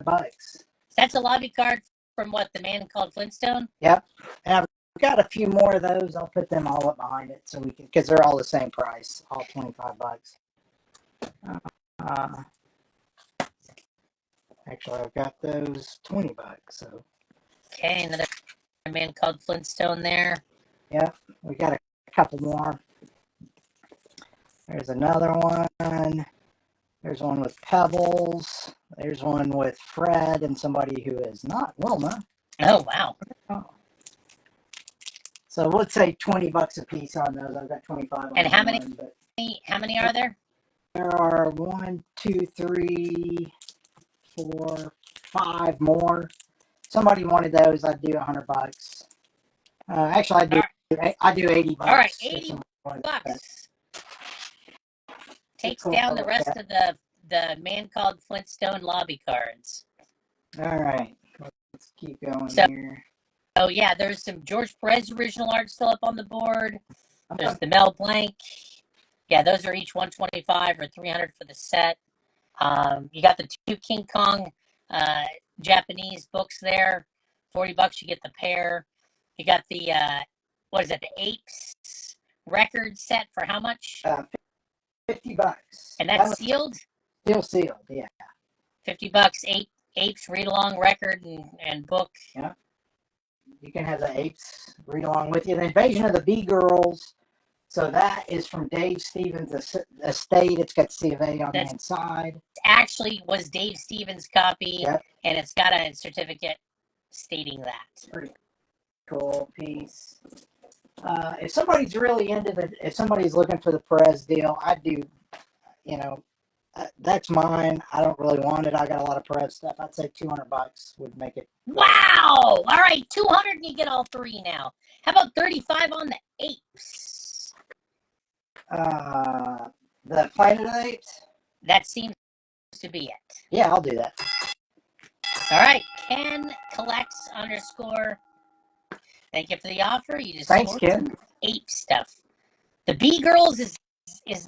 [SPEAKER 1] That's a lobby card from what, the Man Called Flintstone?
[SPEAKER 2] Yep. And I've got a few more of those. I'll put them all up behind it so we can, because they're all the same price, all $25. Actually, I've got those $20. So.
[SPEAKER 1] Okay, another Man Called Flintstone there.
[SPEAKER 2] Yep, we got a couple more. There's another one. There's one with Pebbles. There's one with Fred and somebody who is not Wilma.
[SPEAKER 1] Oh, wow.
[SPEAKER 2] Oh. So let's say $20 a piece on those. I've got 25 on
[SPEAKER 1] And how many?
[SPEAKER 2] one, but
[SPEAKER 1] How many are there?
[SPEAKER 2] there are 1, 2, 3, 4, 5 more. Somebody wanted those. I'd do $100. Actually, I do $80.
[SPEAKER 1] All right, $80 takes down the rest of the Man Called Flintstone lobby cards.
[SPEAKER 2] All right, let's keep going here.
[SPEAKER 1] Oh yeah, there's some George Perez original art still up on the board. There's the Mel Blanc. Yeah, those are each $125 or $300 for the set. You got the 2 King Kong Japanese books there. $40 you get the pair. You got the what is that? The Apes record set for how much?
[SPEAKER 2] $50.
[SPEAKER 1] And that's sealed?
[SPEAKER 2] Still sealed, yeah.
[SPEAKER 1] $50, Apes read-along record and book.
[SPEAKER 2] Yeah. You can have the Apes read along with you. The Invasion of the B-Girls. So that is from Dave Stevens' estate. It's got C of A on the inside.
[SPEAKER 1] Actually was Dave Stevens' copy,
[SPEAKER 2] yep.
[SPEAKER 1] And it's got a certificate stating that.
[SPEAKER 2] Pretty cool piece. If somebody's really if somebody's looking for the Perez deal, I do, that's mine. I don't really want it. I got a lot of Perez stuff. I'd say $200 would make it.
[SPEAKER 1] Wow! All right, $200 and you get all 3 now. How about $35 on the Apes?
[SPEAKER 2] The Planet of the Apes?
[SPEAKER 1] That seems to be it.
[SPEAKER 2] Yeah, I'll do that.
[SPEAKER 1] All right, Ken collects _ Thank you for the offer. You just
[SPEAKER 2] Thanks, Ken.
[SPEAKER 1] Ape stuff. The B-Girls is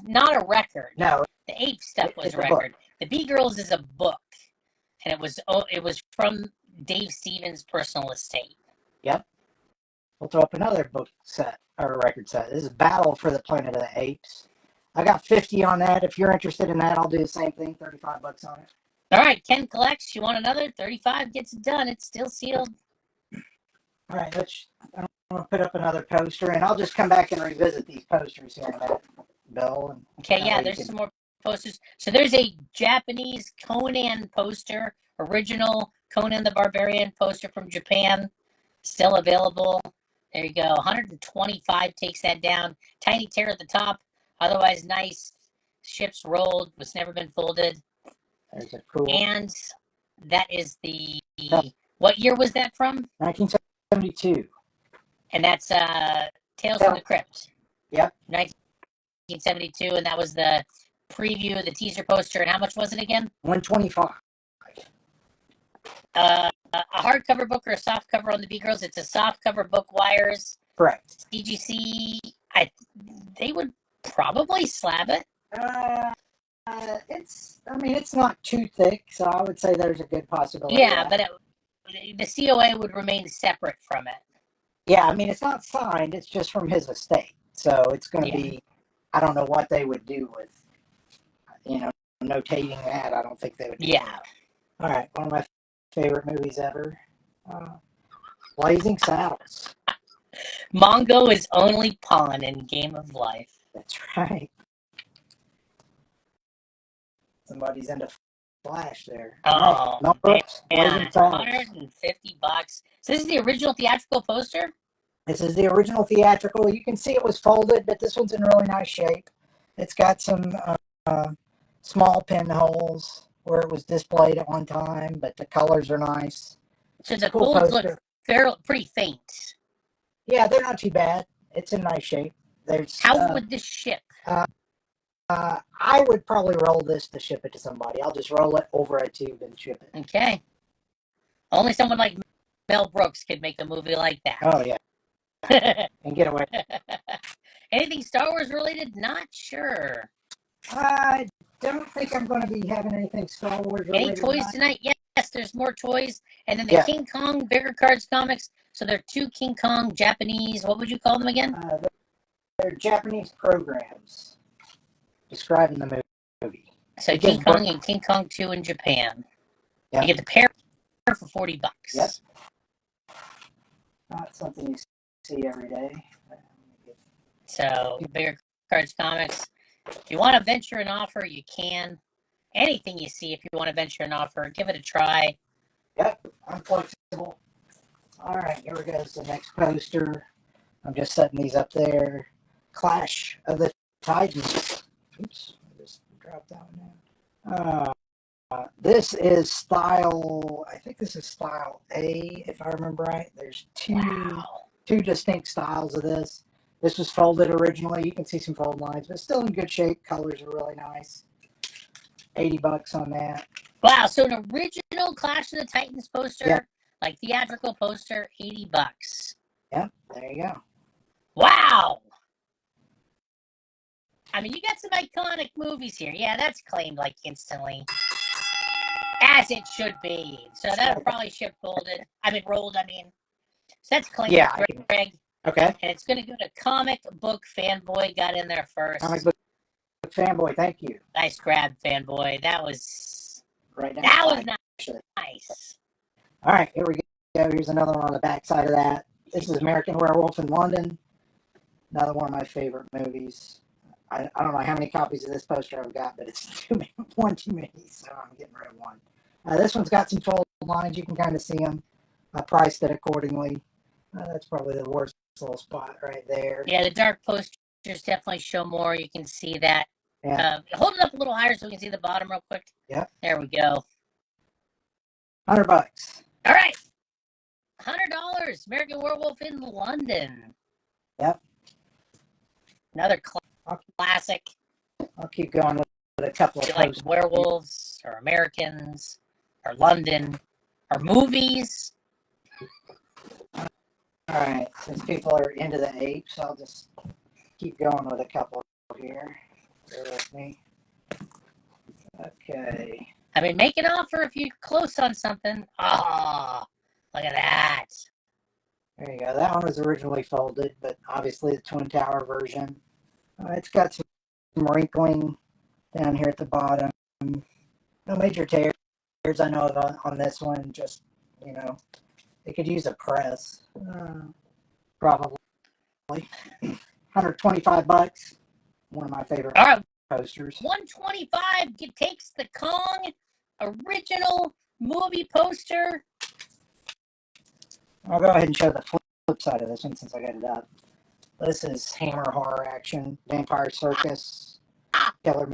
[SPEAKER 1] not a record.
[SPEAKER 2] No.
[SPEAKER 1] The Ape stuff was a record. The B-Girls is a book, and it was from Dave Stevens' personal estate.
[SPEAKER 2] Yep. We'll throw up another book set or record set. This is Battle for the Planet of the Apes. I got 50 on that. If you're interested in that, I'll do the same thing. $35 on it.
[SPEAKER 1] All right, Ken collects. You want another? 35 gets it done. It's still sealed.
[SPEAKER 2] All right, I'm going to put up another poster, and I'll just come back and revisit these posters here in a minute, Bill.
[SPEAKER 1] Okay, yeah, there's some more posters. So there's a Japanese Conan poster, original Conan the Barbarian poster from Japan, still available. There you go. 125 takes that down. Tiny tear at the top. Otherwise nice. Ships rolled. Was never been folded.
[SPEAKER 2] There's a cool.
[SPEAKER 1] And that is the... What year was that from?
[SPEAKER 2] 1972.
[SPEAKER 1] And that's Tales from the Crypt.
[SPEAKER 2] Yep.
[SPEAKER 1] 1972, and that was the preview, the teaser poster. And how much was it again?
[SPEAKER 2] $125.
[SPEAKER 1] A hardcover book or a soft cover on the B-Girls? It's a soft cover book, wires.
[SPEAKER 2] Correct.
[SPEAKER 1] CGC, they would probably slab it.
[SPEAKER 2] It's not too thick, so I would say there's a good possibility.
[SPEAKER 1] Yeah, but the COA would remain separate from it.
[SPEAKER 2] Yeah, it's not signed. It's just from his estate. So it's going to be, I don't know what they would do with, notating that. I don't think they would do
[SPEAKER 1] Yeah.
[SPEAKER 2] that. All right, one of my favorite movies ever. Blazing Saddles.
[SPEAKER 1] Mongo is only pawn in Game of Life.
[SPEAKER 2] That's right. Somebody's into Flash there.
[SPEAKER 1] Oh,
[SPEAKER 2] Mel Brooks,
[SPEAKER 1] man.
[SPEAKER 2] Blazing Saddles.
[SPEAKER 1] $150. So this is the original theatrical poster?
[SPEAKER 2] This is the original theatrical. You can see it was folded, but this one's in really nice shape. It's got some small pinholes where it was displayed at one time, but the colors are nice.
[SPEAKER 1] So the
[SPEAKER 2] Cool
[SPEAKER 1] folds
[SPEAKER 2] poster.
[SPEAKER 1] look pretty faint.
[SPEAKER 2] Yeah, they're not too bad. It's in nice shape. There's
[SPEAKER 1] How would this ship?
[SPEAKER 2] I would probably roll this to ship it to somebody. I'll just roll it over a tube and ship it.
[SPEAKER 1] Okay. Only someone like Mel Brooks could make a movie like that.
[SPEAKER 2] Oh yeah, and get away.
[SPEAKER 1] Anything Star Wars related? Not sure.
[SPEAKER 2] I don't think I'm going to be having anything Star Wars related.
[SPEAKER 1] Any toys tonight? Yes, there's more toys. And then the King Kong Bigger Cards comics. So there are 2 King Kong Japanese, what would you call them again?
[SPEAKER 2] They're Japanese programs describing the movie.
[SPEAKER 1] So King Kong and King Kong 2 in Japan.
[SPEAKER 2] Yep.
[SPEAKER 1] You get the pair for $40.
[SPEAKER 2] Yep. Not something you see every day.
[SPEAKER 1] So Bigger Cards comics. If you want to venture an offer, you can. Anything you see, if you want to venture an offer, give it a try.
[SPEAKER 2] Yep, I'm flexible. All right, here we go. The next poster. I'm just setting these up there. Clash of the Titans. Oops, I just dropped that one down. This is style, I think this is style A, if I remember right. There's two distinct styles of this. This was folded originally. You can see some fold lines, but still in good shape. Colors are really nice. $80 on that.
[SPEAKER 1] Wow, so an original Clash of the Titans poster,
[SPEAKER 2] Yep.
[SPEAKER 1] like theatrical poster, $80.
[SPEAKER 2] Yep, there you go.
[SPEAKER 1] Wow! I mean, you got some iconic movies here. Yeah, that's claimed like instantly. As it should be. So that'll probably ship rolled. So that's claimed,
[SPEAKER 2] Yeah,
[SPEAKER 1] Greg.
[SPEAKER 2] Okay.
[SPEAKER 1] And it's going to go to Comic Book Fanboy. Got in there first.
[SPEAKER 2] Comic Book Fanboy, thank you.
[SPEAKER 1] Nice grab, Fanboy. That was
[SPEAKER 2] Right now.
[SPEAKER 1] that was nice.
[SPEAKER 2] All right, here we go. Here's another one on the back side of that. This is American Werewolf in London. Another one of my favorite movies. I don't know how many copies of this poster I've got, but it's one too many, so I'm getting rid of one. This one's got some fold lines. You can kind of see them. I priced it accordingly. That's probably the worst little spot right there.
[SPEAKER 1] Yeah, the dark posters definitely show more. You can see that.
[SPEAKER 2] Yeah.
[SPEAKER 1] Hold it up a little higher so we can see the bottom real quick.
[SPEAKER 2] Yep.
[SPEAKER 1] There we go.
[SPEAKER 2] $100.
[SPEAKER 1] All right. $100. American Werewolf in London.
[SPEAKER 2] Yep.
[SPEAKER 1] Another classic.
[SPEAKER 2] I'll keep going with a couple of
[SPEAKER 1] like werewolves or Americans or London or movies.
[SPEAKER 2] All right. Since people are into the apes, I'll just keep going with a couple here. Bear with me. Okay.
[SPEAKER 1] I mean, make an offer if you're close on something. Oh, look at that.
[SPEAKER 2] There you go. That one was originally folded, but obviously the Twin Tower version. It's got some wrinkling down here at the bottom. No major tears I know of on this one. Just, it could use a press. Probably. $125. One of my favorite posters.
[SPEAKER 1] $125 takes the Kong original movie poster.
[SPEAKER 2] I'll go ahead and show the flip side of this one since I got it up. This is Hammer Horror Action, Vampire Circus, killer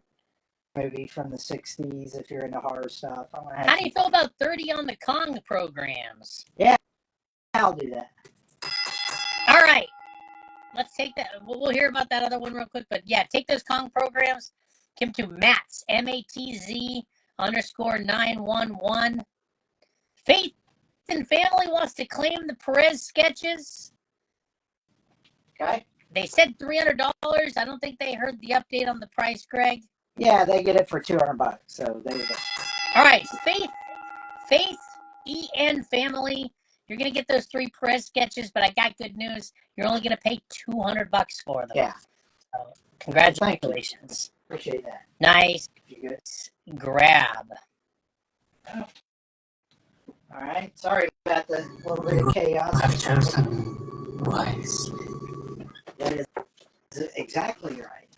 [SPEAKER 2] movie from the 60s if you're into horror stuff.
[SPEAKER 1] How do you feel about 30 on the Kong programs?
[SPEAKER 2] Yeah, I'll do that.
[SPEAKER 1] All right. Let's take that. We'll hear about that other one real quick. But yeah, take those Kong programs. Give them to Matz, MATZ_911. Faith and Family wants to claim the Perez sketches.
[SPEAKER 2] Okay.
[SPEAKER 1] They said $300. I don't think they heard the update on the price, Greg.
[SPEAKER 2] Yeah, they get it for $200. So there you go.
[SPEAKER 1] All right, Faith, EN Family. You're gonna get those 3 Perez sketches, but I got good news. You're only gonna pay $200 for them.
[SPEAKER 2] Yeah.
[SPEAKER 1] So, congratulations.
[SPEAKER 2] Appreciate that.
[SPEAKER 1] Nice.
[SPEAKER 2] you could.
[SPEAKER 1] Grab.
[SPEAKER 2] All right. Sorry about the little bit of chaos.
[SPEAKER 4] I've chosen wisely.
[SPEAKER 2] That is exactly right.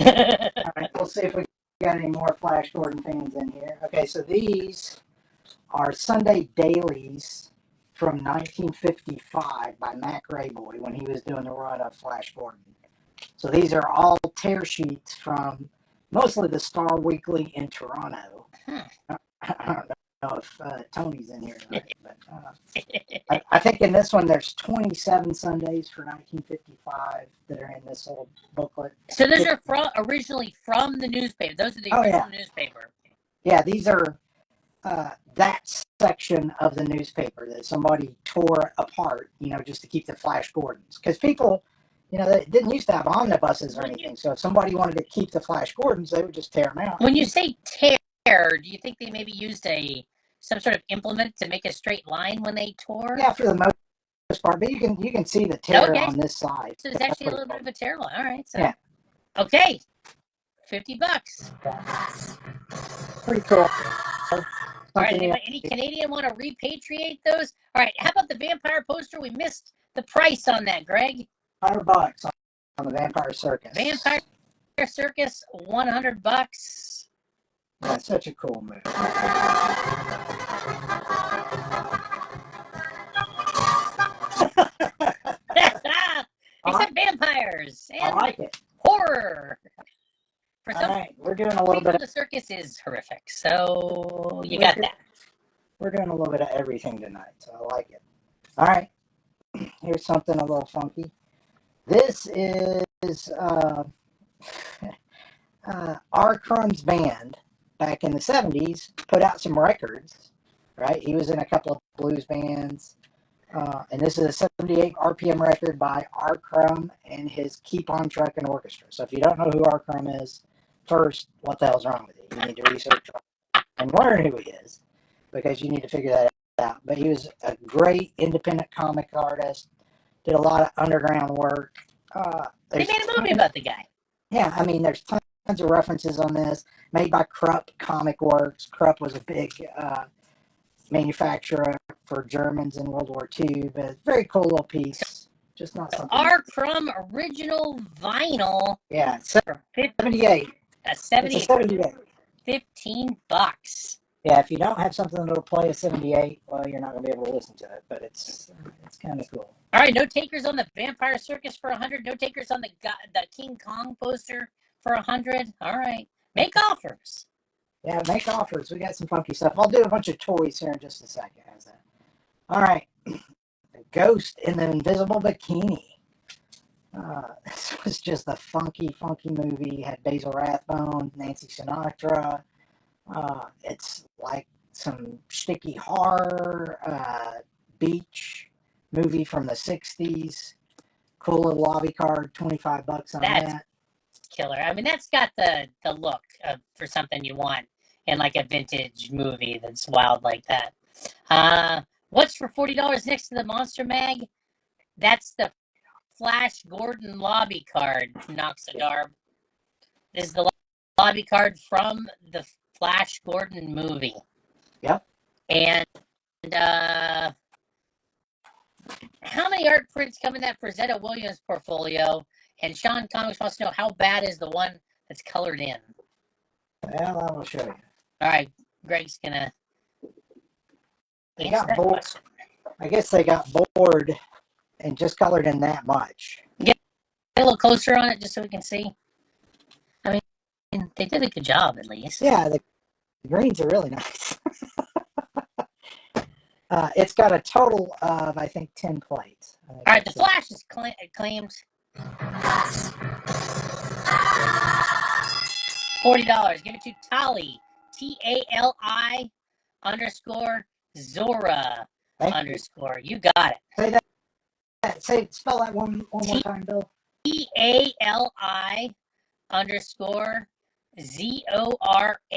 [SPEAKER 2] All right. We'll see if we got any more Flash Gordon fans in here. Okay, so these are Sunday dailies from 1955 by Mac Rayboy when he was doing the run of Flash Gordon. So these are all tear sheets from mostly the Star Weekly in Toronto. I don't know if Tony's in here tonight, but I think in this one there's 27 Sundays for 1955 that are in this little booklet.
[SPEAKER 1] So those are originally from the newspaper. Those are the original newspaper.
[SPEAKER 2] Yeah, these are that section of the newspaper that somebody tore apart, just to keep the Flash Gordons. Because people, they didn't used to have omnibuses or anything. So if somebody wanted to keep the Flash Gordons, they would just tear them out.
[SPEAKER 1] When you say tear, do you think they maybe used some sort of implement to make a straight line when they tore?
[SPEAKER 2] Yeah, for the most part. But you can see the tear on this side.
[SPEAKER 1] So there's actually a little bit of a tear line. All right. So.
[SPEAKER 2] Yeah.
[SPEAKER 1] Okay. $50.
[SPEAKER 2] Pretty cool.
[SPEAKER 1] All right, any Canadian want to repatriate those? All right, how about the vampire poster? We missed the price on that, Greg.
[SPEAKER 2] $100 on the Vampire Circus.
[SPEAKER 1] Vampire Circus, $100.
[SPEAKER 2] That's such a cool movie.
[SPEAKER 1] Except vampires and
[SPEAKER 2] I like it.
[SPEAKER 1] horror. For some
[SPEAKER 2] all right, we're doing a little bit.
[SPEAKER 1] The circus is horrific, so you got that.
[SPEAKER 2] We're doing a little bit of everything tonight, so I like it. All right, here's something a little funky. This is R. Crumb's band back in the 70s put out some records, right? He was in a couple of blues bands. And this is a 78 RPM record by R. Crumb and his Keep On Truckin' Orchestra. So if you don't know who R. Crumb is, first, what the hell's wrong with you? You need to research and learn who he is, because you need to figure that out. But he was a great independent comic artist, did a lot of underground work.
[SPEAKER 1] They made a movie about the guy.
[SPEAKER 2] Yeah, I mean, there's tons of references on this, made by Krupp Comic Works. Krupp was a big manufacturer for Germans in World War II, but very cool little piece. Just not something.
[SPEAKER 1] R. Crumb original vinyl.
[SPEAKER 2] Yeah, 78.
[SPEAKER 1] A 78. $15.
[SPEAKER 2] Yeah, if you don't have something that'll play a 78, well, you're not going to be able to listen to it, but it's kind of cool.
[SPEAKER 1] All right, no takers on the Vampire Circus for 100. No takers on the King Kong poster for 100. All right, make offers.
[SPEAKER 2] Yeah, make offers. We got some funky stuff. I'll do a bunch of toys here in just a second. How's that? All right. The Ghost in the Invisible Bikini. This was just a funky movie. It had Basil Rathbone, Nancy Sinatra. It's like some sticky horror beach movie from the 60s. Cool little lobby card, $25 on that.
[SPEAKER 1] Killer. I mean, that's got the look for something you want in like a vintage movie that's wild like that. What's for $40 next to the Monster Mag? That's the Flash Gordon lobby card, Noxadarb. This is the lobby card from the Flash Gordon movie.
[SPEAKER 2] Yep.
[SPEAKER 1] And how many art prints come in that Frazetta Williams portfolio? And Sean Comics wants to know, how bad is the one that's colored in?
[SPEAKER 2] Well, I will show you.
[SPEAKER 1] All right, Greg's gonna.
[SPEAKER 2] They got bored. I guess they got bored and just colored in that much.
[SPEAKER 1] Get a little closer on it just so we can see. I mean, they did a good job at least.
[SPEAKER 2] Yeah, the greens are really nice. It's got a total of, I think, 10 plates.
[SPEAKER 1] All right, the Flash is claimed $40. Give it to Tali, TALI _Zora _. You got it.
[SPEAKER 2] Say that. Spell that one more time, Bill.
[SPEAKER 1] TALI _ZORA _.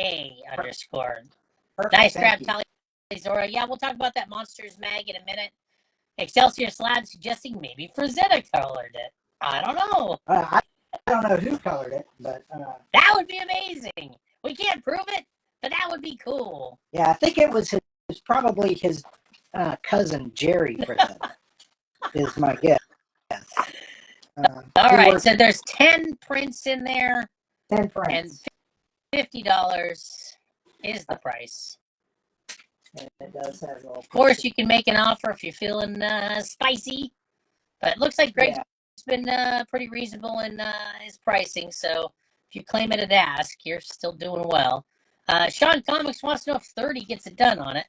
[SPEAKER 2] Perfect,
[SPEAKER 1] Nice grab, Tali Zora. Yeah, we'll talk about that Monsters mag in a minute. Excelsior Slab suggesting maybe Frazetta colored it. I don't know.
[SPEAKER 2] I don't know who colored it, but
[SPEAKER 1] that would be amazing. We can't prove it, but that would be cool.
[SPEAKER 2] Yeah, I think it was probably his cousin Jerry Fredetta, is my guess.
[SPEAKER 1] All right, so there's 10 prints in there,
[SPEAKER 2] 10 prints.
[SPEAKER 1] and $50 is the price.
[SPEAKER 2] And it does have a little.
[SPEAKER 1] Of course, you can make an offer if you're feeling spicy, but it looks like Greg's been pretty reasonable in his pricing, so if you claim it at ask, you're still doing well. Sean Comics wants to know if 30 gets it done on it.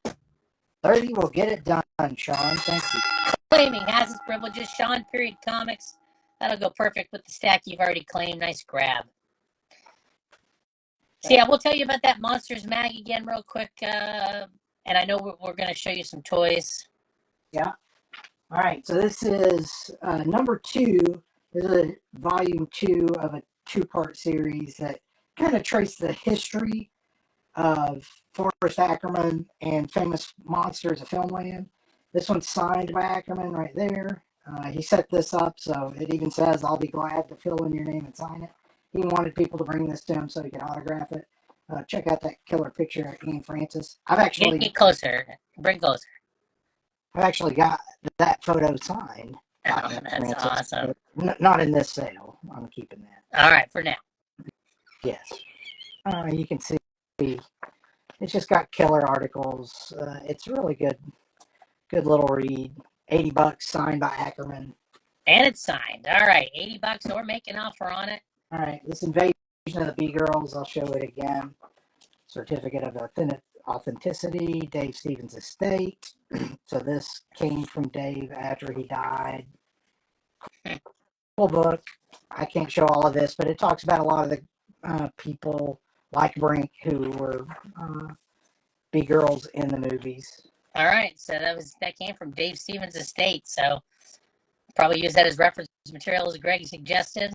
[SPEAKER 2] 30 will get it done, Sean. Thank you.
[SPEAKER 1] Claiming has his privileges. Sean period Comics. That'll go perfect with the stack you've already claimed. Nice grab. So yeah, we'll tell you about that Monsters Mag again real quick. And I know we're going to show you some toys.
[SPEAKER 2] Yeah. All right. So this is number 2. This is a volume 2 of a 2-part series that kind of trace the history of Forrest Ackerman and Famous Monsters of Filmland. This one's signed by Ackerman right there. He set this up, so it even says, "I'll be glad to fill in your name and sign it." He wanted people to bring this to him so he could autograph it. Check out that killer picture of Ian Francis.
[SPEAKER 1] Get closer. Bring closer.
[SPEAKER 2] I've actually got that photo signed.
[SPEAKER 1] Oh, that's awesome.
[SPEAKER 2] Not in this sale. I'm keeping that.
[SPEAKER 1] All right, for now.
[SPEAKER 2] Yes. You can see it's just got killer articles. It's really good little read. $80 signed by Ackerman.
[SPEAKER 1] And it's signed. All right, $80. So we're making an offer on it.
[SPEAKER 2] All right, this Invasion of the B-Girls, I'll show it again. Certificate of Authenticity, Dave Stevens' estate. So this came from Dave after he died. Full book. I can't show all of this, but it talks about a lot of the people like Brink who were B-Girls in the movies.
[SPEAKER 1] All right, so that came from Dave Stevens' estate. So probably use that as reference material as Greg suggested.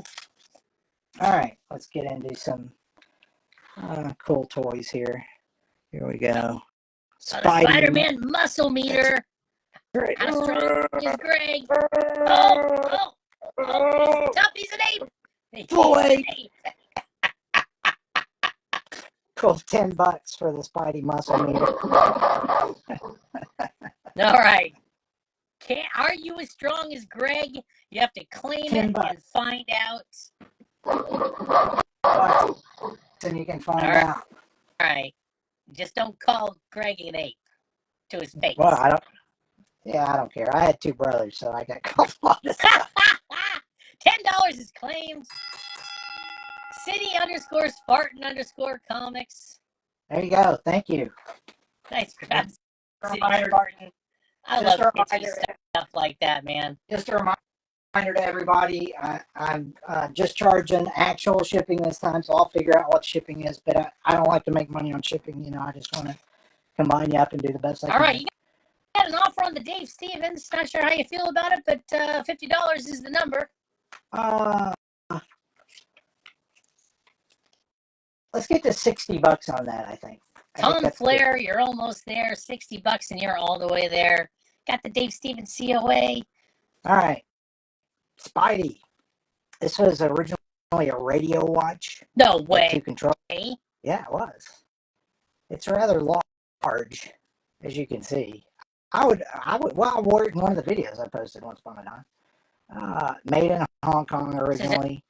[SPEAKER 2] All right, let's get into some cool toys here. Here we go.
[SPEAKER 1] Spider-Man muscle meter. How strong is Greg? Oh, he's tough. He's an ape.
[SPEAKER 2] Full ape. Cool, $10 for the Spidey muscle meter.
[SPEAKER 1] All right. Are you as strong as Greg? You have to claim it and find out.
[SPEAKER 2] And you can find out.
[SPEAKER 1] All right. Just don't call Greg an ape to his face.
[SPEAKER 2] Well, I don't care. I had 2 brothers, so I got called a lot of stuff.
[SPEAKER 1] $10 is claimed. City_Spartan_comics.
[SPEAKER 2] There you go. Thank you.
[SPEAKER 1] Nice grab. City Spartan. I love stuff like that, man.
[SPEAKER 2] Just a reminder to everybody, I'm just charging actual shipping this time, so I'll figure out what shipping is, but I don't like to make money on shipping. I just want to combine you up and do the best I can.
[SPEAKER 1] All right, you got an offer on the Dave Stevens. Not sure how you feel about it, but $50 is the number.
[SPEAKER 2] Let's get to $60 on that, I think.
[SPEAKER 1] Tom Flair, you're almost there. $60 and you're all the way there. Got the Dave Stevens COA.
[SPEAKER 2] All right. Spidey. This was originally a radio watch.
[SPEAKER 1] No way.
[SPEAKER 2] To control. Yeah, it was. It's rather large, as you can see. I wore it in one of the videos I posted once upon a time. Made in Hong Kong originally.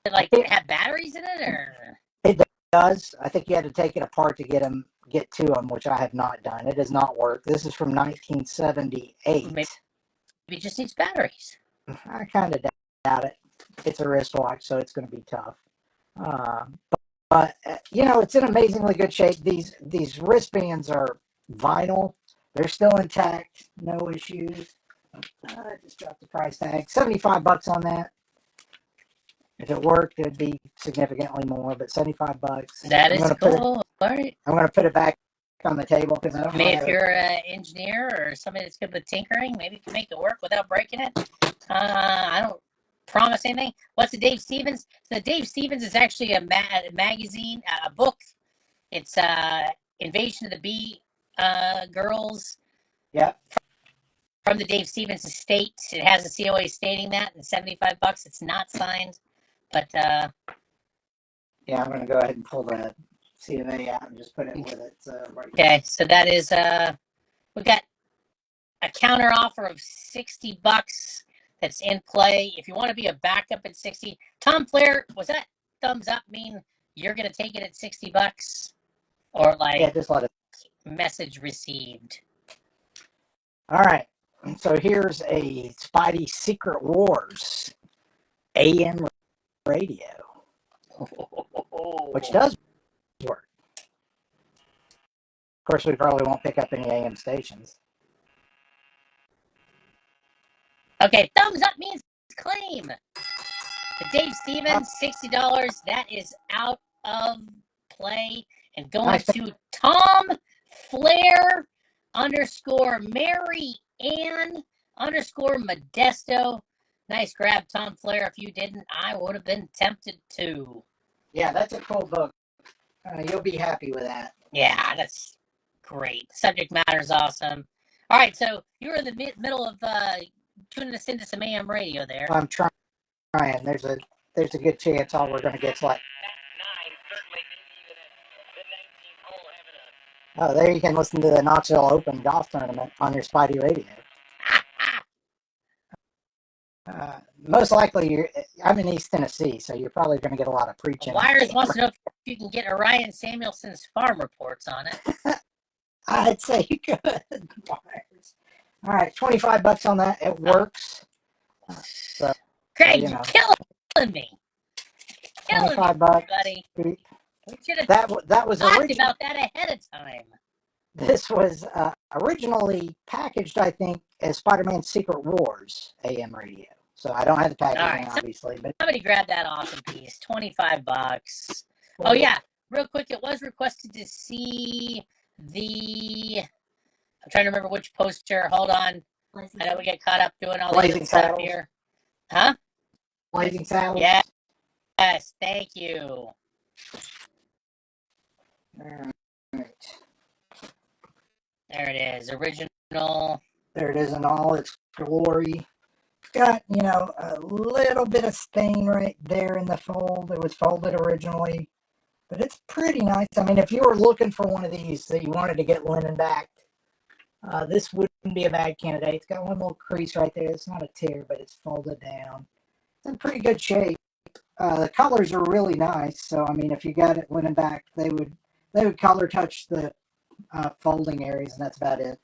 [SPEAKER 1] Does it have batteries in it, or?
[SPEAKER 2] It does. I think you had to take it apart to get to them, which I have not done. It does not work. This is from 1978. Maybe
[SPEAKER 1] it just needs batteries.
[SPEAKER 2] I kind of doubt it. It's a wristwatch, so it's going to be tough. But it's in amazingly good shape. These wristbands are vinyl. They're still intact. No issues. I just dropped the price tag. $75 on that. If it worked, it'd be significantly more, but $75.
[SPEAKER 1] That is cool. All right.
[SPEAKER 2] I'm going to put it back on the table because I don't know.
[SPEAKER 1] If you're an engineer or somebody that's good with tinkering, maybe you can make it work without breaking it. I don't promise anything. What's the Dave Stevens? The Dave Stevens is actually a magazine, a book. It's Invasion of the Bee Girls.
[SPEAKER 2] Yeah.
[SPEAKER 1] From the Dave Stevens estate. It has a COA stating that, and $75. It's not signed. But
[SPEAKER 2] yeah, I'm going to go ahead and pull the C of A out and just put it with it. So right
[SPEAKER 1] Okay, so that is we got a counter offer of $60 that's in play. If you want to be a backup at 60, Tom Flair, was that thumbs up mean you're gonna take it at $60? Or like
[SPEAKER 2] yeah, just let it.
[SPEAKER 1] message received?
[SPEAKER 2] All right. So here's a Spidey Secret Wars AM radio, which does work. Of course, we probably won't pick up any AM stations.
[SPEAKER 1] Okay, thumbs up means claim. The Dave Stevens, $60. That is out of play. And going
[SPEAKER 2] Nice.
[SPEAKER 1] to Tom Flair _ Mary Ann _ Modesto. Nice grab, Tom Flair. If you didn't, I would have been tempted to.
[SPEAKER 2] Yeah, that's a cool book. You'll be happy with that.
[SPEAKER 1] Yeah, that's great. Subject matter is awesome. All right, so you were in the middle of tuning us into some AM radio there.
[SPEAKER 2] I'm trying. There's a good chance all we're going to get is like. Oh, there you can listen to the Knoxville Open golf tournament on your Spidey radio. Most likely, I'm in East Tennessee, so you're probably going to get a lot of preaching.
[SPEAKER 1] Wires wants to know if you can get Orion Samuelson's farm reports on it.
[SPEAKER 2] I'd say you could. Wires. All right, $25 on that. It works. So,
[SPEAKER 1] Craig,
[SPEAKER 2] you
[SPEAKER 1] you're
[SPEAKER 2] know.
[SPEAKER 1] killing me. Killing me,
[SPEAKER 2] $25.
[SPEAKER 1] buddy. We should have
[SPEAKER 2] That was
[SPEAKER 1] talked
[SPEAKER 2] original.
[SPEAKER 1] about that ahead of time.
[SPEAKER 2] This was originally packaged, I think, as Spider-Man Secret Wars AM radio. So I don't have the packaging,
[SPEAKER 1] All right, so-
[SPEAKER 2] obviously, but
[SPEAKER 1] Somebody grab that awesome piece. $25. Oh yeah, real quick, it was requested to see the. I'm trying to remember which poster. Hold on. I know we get caught up doing all
[SPEAKER 2] Blazing
[SPEAKER 1] this stuff
[SPEAKER 2] Saddles.
[SPEAKER 1] here. Huh?
[SPEAKER 2] Blazing Saddles.
[SPEAKER 1] Yeah. Yes, thank you.
[SPEAKER 2] All right.
[SPEAKER 1] There it is. Original.
[SPEAKER 2] There it is in all its glory. It's got, a little bit of stain right there in the fold. It was folded originally, but it's pretty nice. I mean, if you were looking for one of these that you wanted to get linen backed, this wouldn't be a bad candidate. It's got one little crease right there. It's not a tear, but it's folded down. It's in pretty good shape. The colors are really nice. So, I mean, if you got it linen backed, they would color touch the folding areas, and that's about it.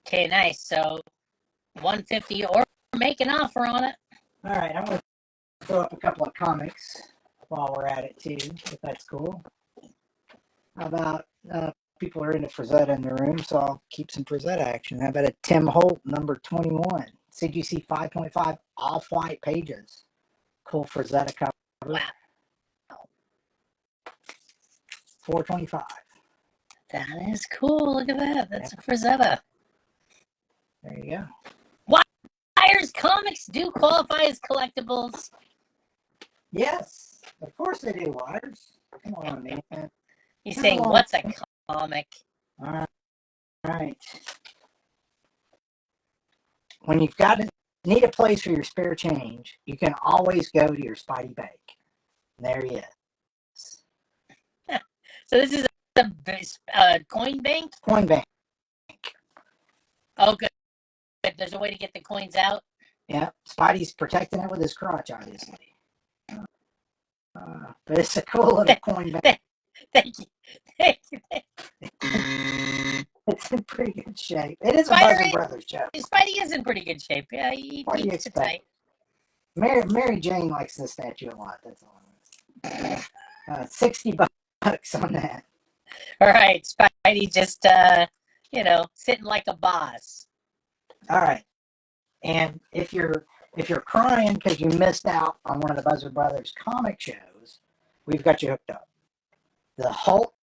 [SPEAKER 1] Okay, nice. So, $150 or make an offer on it.
[SPEAKER 2] All right, I'm going to throw up a couple of comics while we're at it, too, if that's cool. How about people are into Frazetta in the room, so I'll keep some Frazetta action. How about a Tim Holt, number 21? CGC 5.5 off-white pages. Cool Frazetta cover.
[SPEAKER 1] Wow.
[SPEAKER 2] $4.25.
[SPEAKER 1] That is cool. Look at that. That's a Frazetta.
[SPEAKER 2] There you go.
[SPEAKER 1] Wires comics do qualify as collectibles.
[SPEAKER 2] Yes, of course they do, Wires. Come on, man.
[SPEAKER 1] He's saying, what's a comic?
[SPEAKER 2] All right. When you've need a place for your spare change, you can always go to your Spidey Bank. And there he is.
[SPEAKER 1] So this is a coin bank?
[SPEAKER 2] Coin Bank.
[SPEAKER 1] Oh, good. There's a way to get the coins out?
[SPEAKER 2] Yeah, Spidey's protecting it with his crotch, obviously. But it's a cool little coin bank.
[SPEAKER 1] Thank you. Thank you.
[SPEAKER 2] It's in pretty good shape. It is a
[SPEAKER 1] Spider-
[SPEAKER 2] Buzzer Brothers joke.
[SPEAKER 1] Spidey is in pretty good shape. Yeah, he
[SPEAKER 2] What do you
[SPEAKER 1] keeps it
[SPEAKER 2] expect?
[SPEAKER 1] tight.
[SPEAKER 2] Mary Jane likes this statue a lot. That's all. $60 on that.
[SPEAKER 1] All right, Spidey just, sitting like a boss.
[SPEAKER 2] All right. And if you're crying because you missed out on one of the Buzzer Brothers comic shows, we've got you hooked up. The Hulk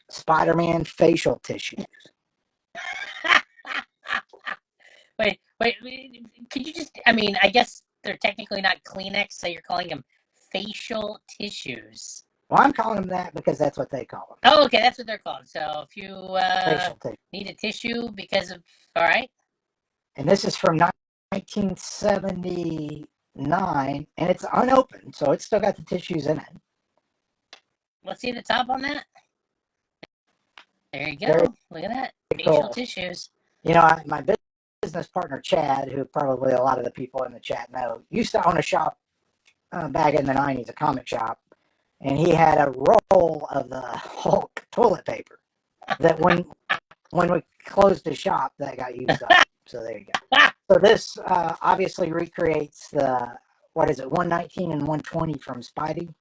[SPEAKER 2] Spider-Man facial tissues.
[SPEAKER 1] Wait, could you just, I guess they're technically not Kleenex, so you're calling them facial tissues.
[SPEAKER 2] Well, I'm calling them that because that's what they call them.
[SPEAKER 1] Oh, okay, that's what they're called. So if you
[SPEAKER 2] Facial tissue.
[SPEAKER 1] need a tissue because of, all right.
[SPEAKER 2] And this is from 1979, and it's unopened, so it's still got the tissues in it.
[SPEAKER 1] Let's see the top on that. There you go.
[SPEAKER 2] Very
[SPEAKER 1] Look at that.
[SPEAKER 2] cool.
[SPEAKER 1] Facial tissues.
[SPEAKER 2] You know, my business partner, Chad, who probably a lot of the people in the chat know, used to own a shop back in the 90s, a comic shop, and he had a roll of the Hulk toilet paper that when we closed the shop, that got used up. So there you go. So this obviously recreates the, 119 and 120 from Spidey,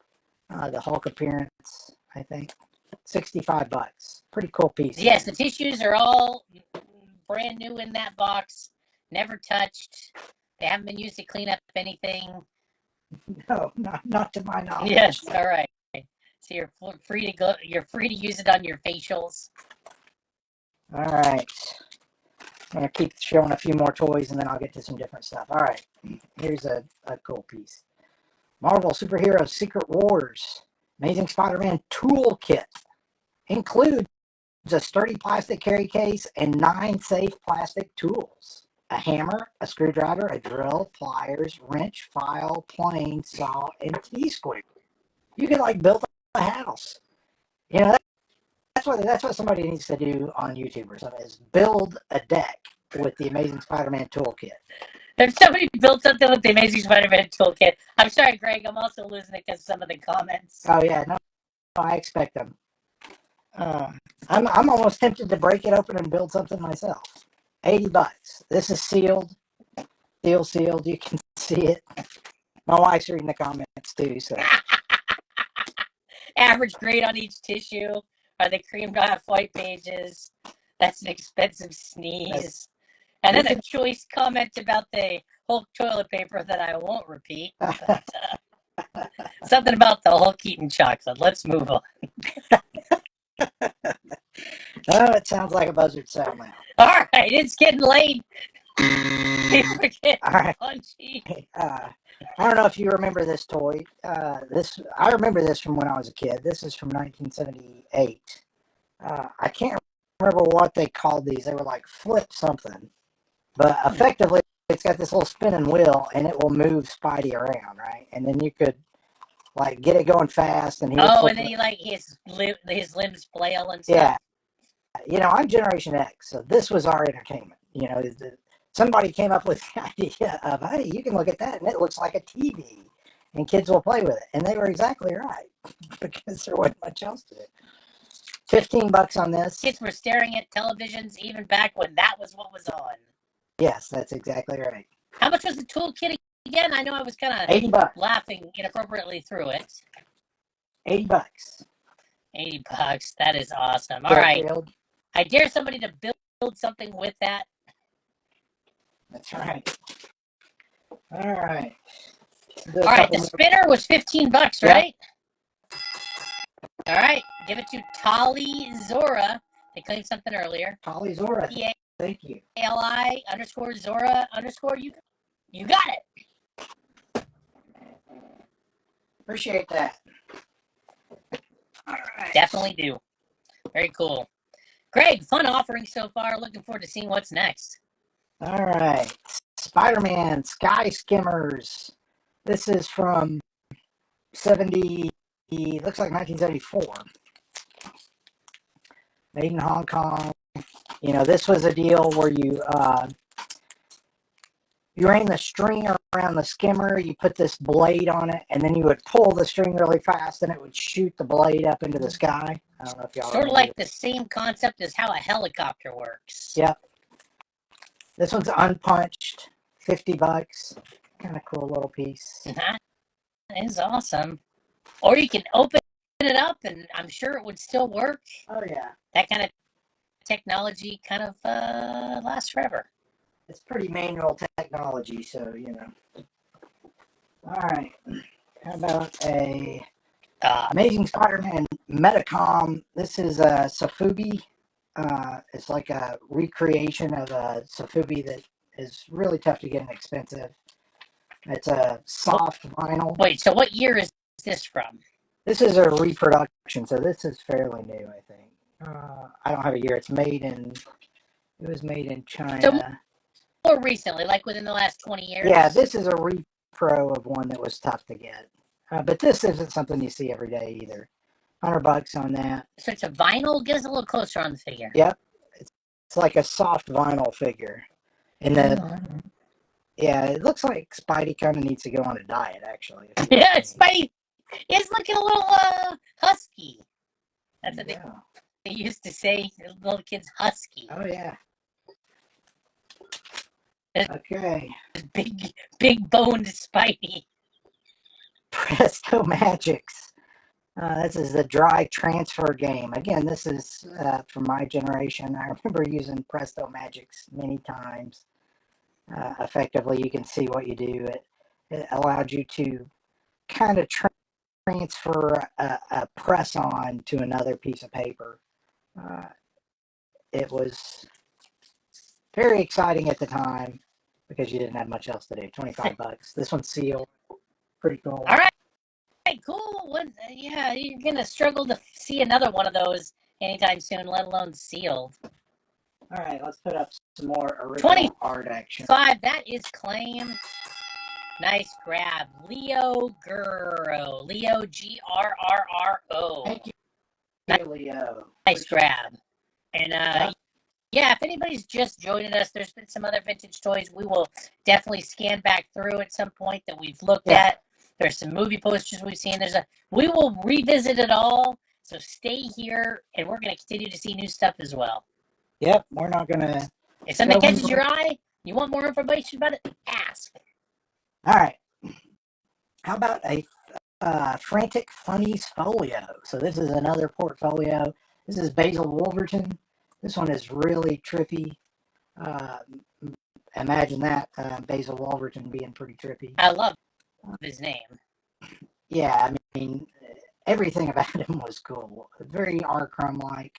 [SPEAKER 2] the Hulk appearance, I think. $65. Pretty cool piece.
[SPEAKER 1] Yes, the tissues are all brand new in that box, never touched. They haven't been used to clean up anything.
[SPEAKER 2] No, not to my knowledge.
[SPEAKER 1] Yes, all right. So you're free to go. You're free to use it on your facials.
[SPEAKER 2] All right. I'm going to keep showing a few more toys and then I'll get to some different stuff. All right. Here's a cool piece. Marvel Superhero Secret Wars Amazing Spider-Man Toolkit includes a sturdy plastic carry case and 9 safe plastic tools. A hammer, a screwdriver, a drill, pliers, wrench, file, plane, saw, and T-square. You could like build a house. You know, that's what somebody needs to do on YouTube or something, is build a deck with the Amazing Spider-Man Toolkit.
[SPEAKER 1] If somebody built something with the Amazing Spider-Man Toolkit, I'm sorry, Greg, I'm also losing it because some of the comments.
[SPEAKER 2] Oh yeah, no, I expect them. I'm almost tempted to break it open and build something myself. $80. This is sealed. Sealed. You can see it. My wife's reading the comments too, so.
[SPEAKER 1] Average grade on each tissue are the cream dot white pages. That's an expensive sneeze. And then a choice comment about the Hulk toilet paper that I won't repeat. But, something about the Hulk eating chocolate. Let's move on.
[SPEAKER 2] Oh, it sounds like a buzzard sound now.
[SPEAKER 1] All right, it's getting late. People are getting
[SPEAKER 2] All right.
[SPEAKER 1] punchy.
[SPEAKER 2] I don't know if you remember this toy. I remember this from when I was a kid. This is from 1978. I can't remember what they called these. They were like flip something. But effectively, it's got this little spinning wheel, and it will move Spidey around, right? And then you could like get it going fast, and
[SPEAKER 1] and then he like his limbs flail and stuff.
[SPEAKER 2] Yeah. You know, I'm Generation X, so this was our entertainment. You know, somebody came up with the idea of, hey, you can look at that, and it looks like a TV, and kids will play with it. And they were exactly right, because there wasn't much else to it. $15 on this.
[SPEAKER 1] Kids were staring at televisions even back when that was what was on.
[SPEAKER 2] Yes, that's exactly right.
[SPEAKER 1] How much was the toolkit again? I know I was kind of
[SPEAKER 2] $80.
[SPEAKER 1] laughing inappropriately through it.
[SPEAKER 2] $80.
[SPEAKER 1] $80. That is awesome. All right.
[SPEAKER 2] Fairfield.
[SPEAKER 1] I dare somebody to build something with that.
[SPEAKER 2] That's right. All right.
[SPEAKER 1] All right. The spinner was $15, right? All right. Give it to Tali Zora. They claimed something earlier.
[SPEAKER 2] Tali Zora. Thank you.
[SPEAKER 1] ALI_Zora_ you got it.
[SPEAKER 2] Appreciate that. All right.
[SPEAKER 1] Definitely do. Very cool. Greg, fun offering so far. Looking forward to seeing what's next.
[SPEAKER 2] All right. Spider-Man Sky Skimmers. This is from looks like 1974. Made in Hong Kong. You know, this was a deal where you ran the string around the skimmer, you put this blade on it, and then you would pull the string really fast and it would shoot the blade up into the sky. I don't know if y'all
[SPEAKER 1] sort of like the same concept as how a helicopter works.
[SPEAKER 2] Yep. This one's unpunched, $50. Kind of cool little piece.
[SPEAKER 1] That is awesome. Or you can open it up and I'm sure it would still work.
[SPEAKER 2] Oh yeah.
[SPEAKER 1] That kind of technology kind of lasts forever.
[SPEAKER 2] It's pretty manual technology, so you know. All right. How about a Amazing Spider-Man Metacom? This is a Sofubi. It's like a recreation of a Sofubi that is really tough to get and expensive. It's a soft vinyl.
[SPEAKER 1] Wait, so what year is this from?
[SPEAKER 2] This is a reproduction, so this is fairly new, I think. I don't have a year. It was made in China.
[SPEAKER 1] So more recently, like within the last 20 years?
[SPEAKER 2] Yeah, this is a repro of one that was tough to get. But this isn't something you see every day either. $100 on that.
[SPEAKER 1] So it's a vinyl. Get us a little closer on the figure.
[SPEAKER 2] Yep. It's like a soft vinyl figure. And then, yeah, it looks like Spidey kind of needs to go on a diet, actually.
[SPEAKER 1] Yeah, Spidey is looking a little husky. That's what
[SPEAKER 2] Yeah.
[SPEAKER 1] they used to say. The little kid's husky.
[SPEAKER 2] Oh, yeah. Okay.
[SPEAKER 1] Big boned Spidey.
[SPEAKER 2] Presto Magics. This is the dry transfer game. Again, this is from my generation. I remember using Presto Magics many times. Effectively, you can see what you do. It allowed you to kind of transfer a press on to another piece of paper. It was very exciting at the time because you didn't have much else to do. $25. This one's sealed. Pretty cool.
[SPEAKER 1] All right. Cool. Yeah, you're gonna struggle to see another one of those anytime soon, let alone sealed.
[SPEAKER 2] All right, let's put up some more original art action.
[SPEAKER 1] 5. That is claimed. Nice grab, Leo Gurro. Leo Grrro.
[SPEAKER 2] Thank you, Leo.
[SPEAKER 1] Nice grab. And yeah, if anybody's just joining us, there's been some other vintage toys we will definitely scan back through at some point that we've looked at. There's some movie posters we've seen. We will revisit it all. So stay here, and we're going to continue to see new stuff as well.
[SPEAKER 2] Yep, we're not going to...
[SPEAKER 1] If something catches your eye, you want more information about it, ask.
[SPEAKER 2] All right. How about a Frantic Funnies folio? So this is another portfolio. This is Basil Wolverton. This one is really trippy. Imagine that, Basil Wolverton being pretty trippy.
[SPEAKER 1] I love his name.
[SPEAKER 2] Yeah, I mean, everything about him was cool. Very R-Crumb-like.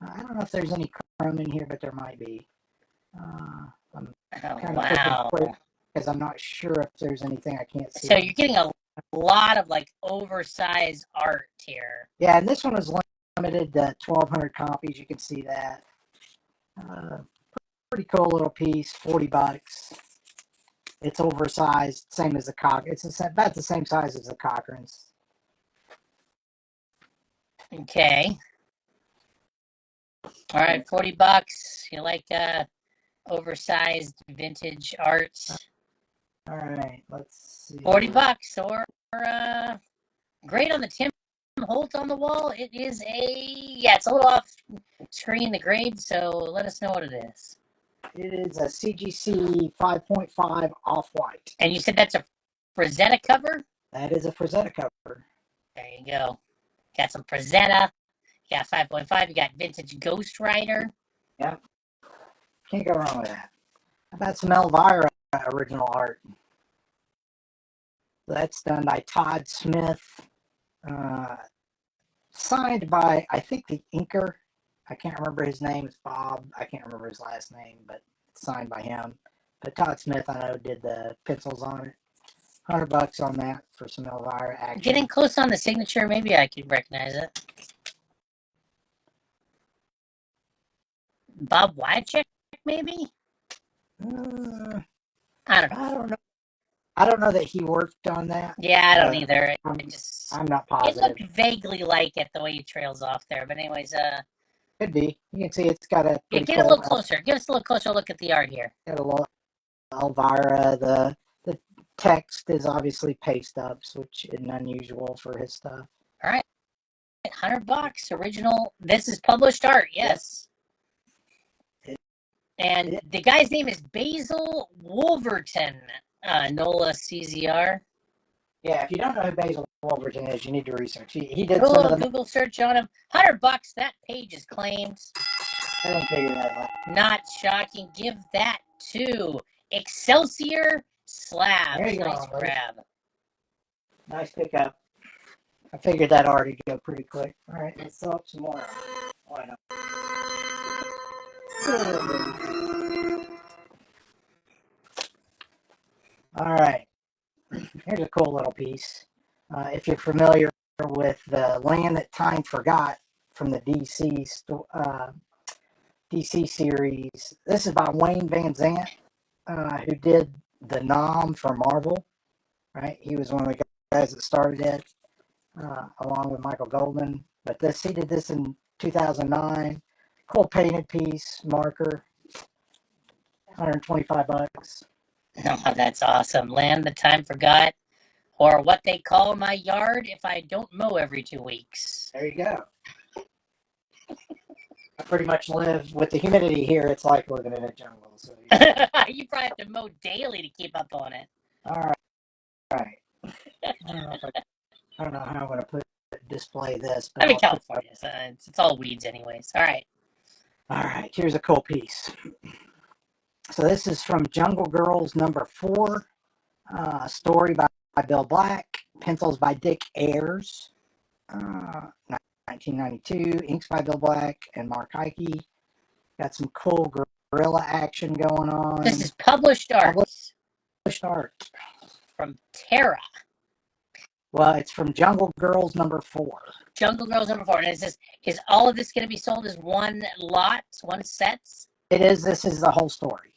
[SPEAKER 2] I don't know if there's any Crumb in here, but there might be. I'm kind of quick because I'm not sure if there's anything I can't see.
[SPEAKER 1] So you're getting a lot of like oversized art here.
[SPEAKER 2] Yeah, and this one was limited to 1,200 copies. You can see that. Pretty cool little piece. $40. It's oversized, same as the Cochran. It's about the same size as the Cochrans.
[SPEAKER 1] Okay. All right, $40. You like oversized vintage arts?
[SPEAKER 2] All right, let's see.
[SPEAKER 1] $40 or great on the Tim Holt on the wall. It is it's a little off screen, the grade, so let us know what it is.
[SPEAKER 2] It is a CGC 5.5 off-white.
[SPEAKER 1] And you said that's a Frazetta cover?
[SPEAKER 2] That is a Frazetta cover.
[SPEAKER 1] There you go. Got some Frazetta. You got 5.5. You got vintage Ghost Rider.
[SPEAKER 2] Yep. Can't go wrong with that. How about some Elvira original art? That's done by Todd Smith. Signed by, I think, the inker. I can't remember his name. It's Bob. I can't remember his last name, but it's signed by him. But Todd Smith, I know, did the pencils on it. $100 on that for some Elvira action.
[SPEAKER 1] Getting close on the signature, maybe I could recognize it. Bob Wycheck, maybe?
[SPEAKER 2] I
[SPEAKER 1] I don't know.
[SPEAKER 2] don't know. I don't know that he worked on that.
[SPEAKER 1] Yeah, I don't either.
[SPEAKER 2] I'm not
[SPEAKER 1] It
[SPEAKER 2] positive.
[SPEAKER 1] looked vaguely like it the way he trails off there. But anyways,
[SPEAKER 2] Could be. You can see it's got a
[SPEAKER 1] get a little closer. Give us a little closer look at the art here.
[SPEAKER 2] Got a little Elvira. The text is obviously paste ups, which isn't unusual for his stuff.
[SPEAKER 1] All right, $100 original. This is published art. Yes. And the guy's name is Basil Wolverton. NOLA CZR.
[SPEAKER 2] Yeah, if you don't know who Basil Wolverton is, you need to research. He did
[SPEAKER 1] Cool
[SPEAKER 2] some of the.
[SPEAKER 1] Google search on him. $100. That page is claimed.
[SPEAKER 2] I didn't figure that out.
[SPEAKER 1] Not shocking. Give that to Excelsior Slabs.
[SPEAKER 2] There you go,
[SPEAKER 1] Nice
[SPEAKER 2] buddy.
[SPEAKER 1] grab.
[SPEAKER 2] Nice pickup. I figured that already go pretty quick. All right, let's throw up some more. Why not? All right. Here's a cool little piece. If you're familiar with The Land That Time Forgot from the DC series, this is by Wayne Van Zant, who did the Nom for Marvel. Right, he was one of the guys that started it, along with Michael Goldman. But he did this in 2009. Cool painted piece, marker, $125.
[SPEAKER 1] Oh, that's awesome. Land the time forgot, or what they call my yard if I don't mow every 2 weeks.
[SPEAKER 2] There you go. I pretty much live with the humidity here. It's like living in a jungle. So
[SPEAKER 1] You probably have to mow daily to keep up on it.
[SPEAKER 2] all right, all right. I don't know how I'm going to display this. But
[SPEAKER 1] I'm in California, so it's all weeds anyways. All right.
[SPEAKER 2] All right, here's a cool piece. So this is from Jungle Girls #4. Story by Bill Black. Pencils by Dick Ayers. 1992. Inks by Bill Black and Mark Hickey. Got some cool guerrilla action going on.
[SPEAKER 1] This is published art
[SPEAKER 2] Published art.
[SPEAKER 1] from Terra.
[SPEAKER 2] Well, it's from Jungle Girls #4.
[SPEAKER 1] Jungle Girls #4. And it says, is all of this going to be sold as one lot, one sets?
[SPEAKER 2] It is. This is the whole story.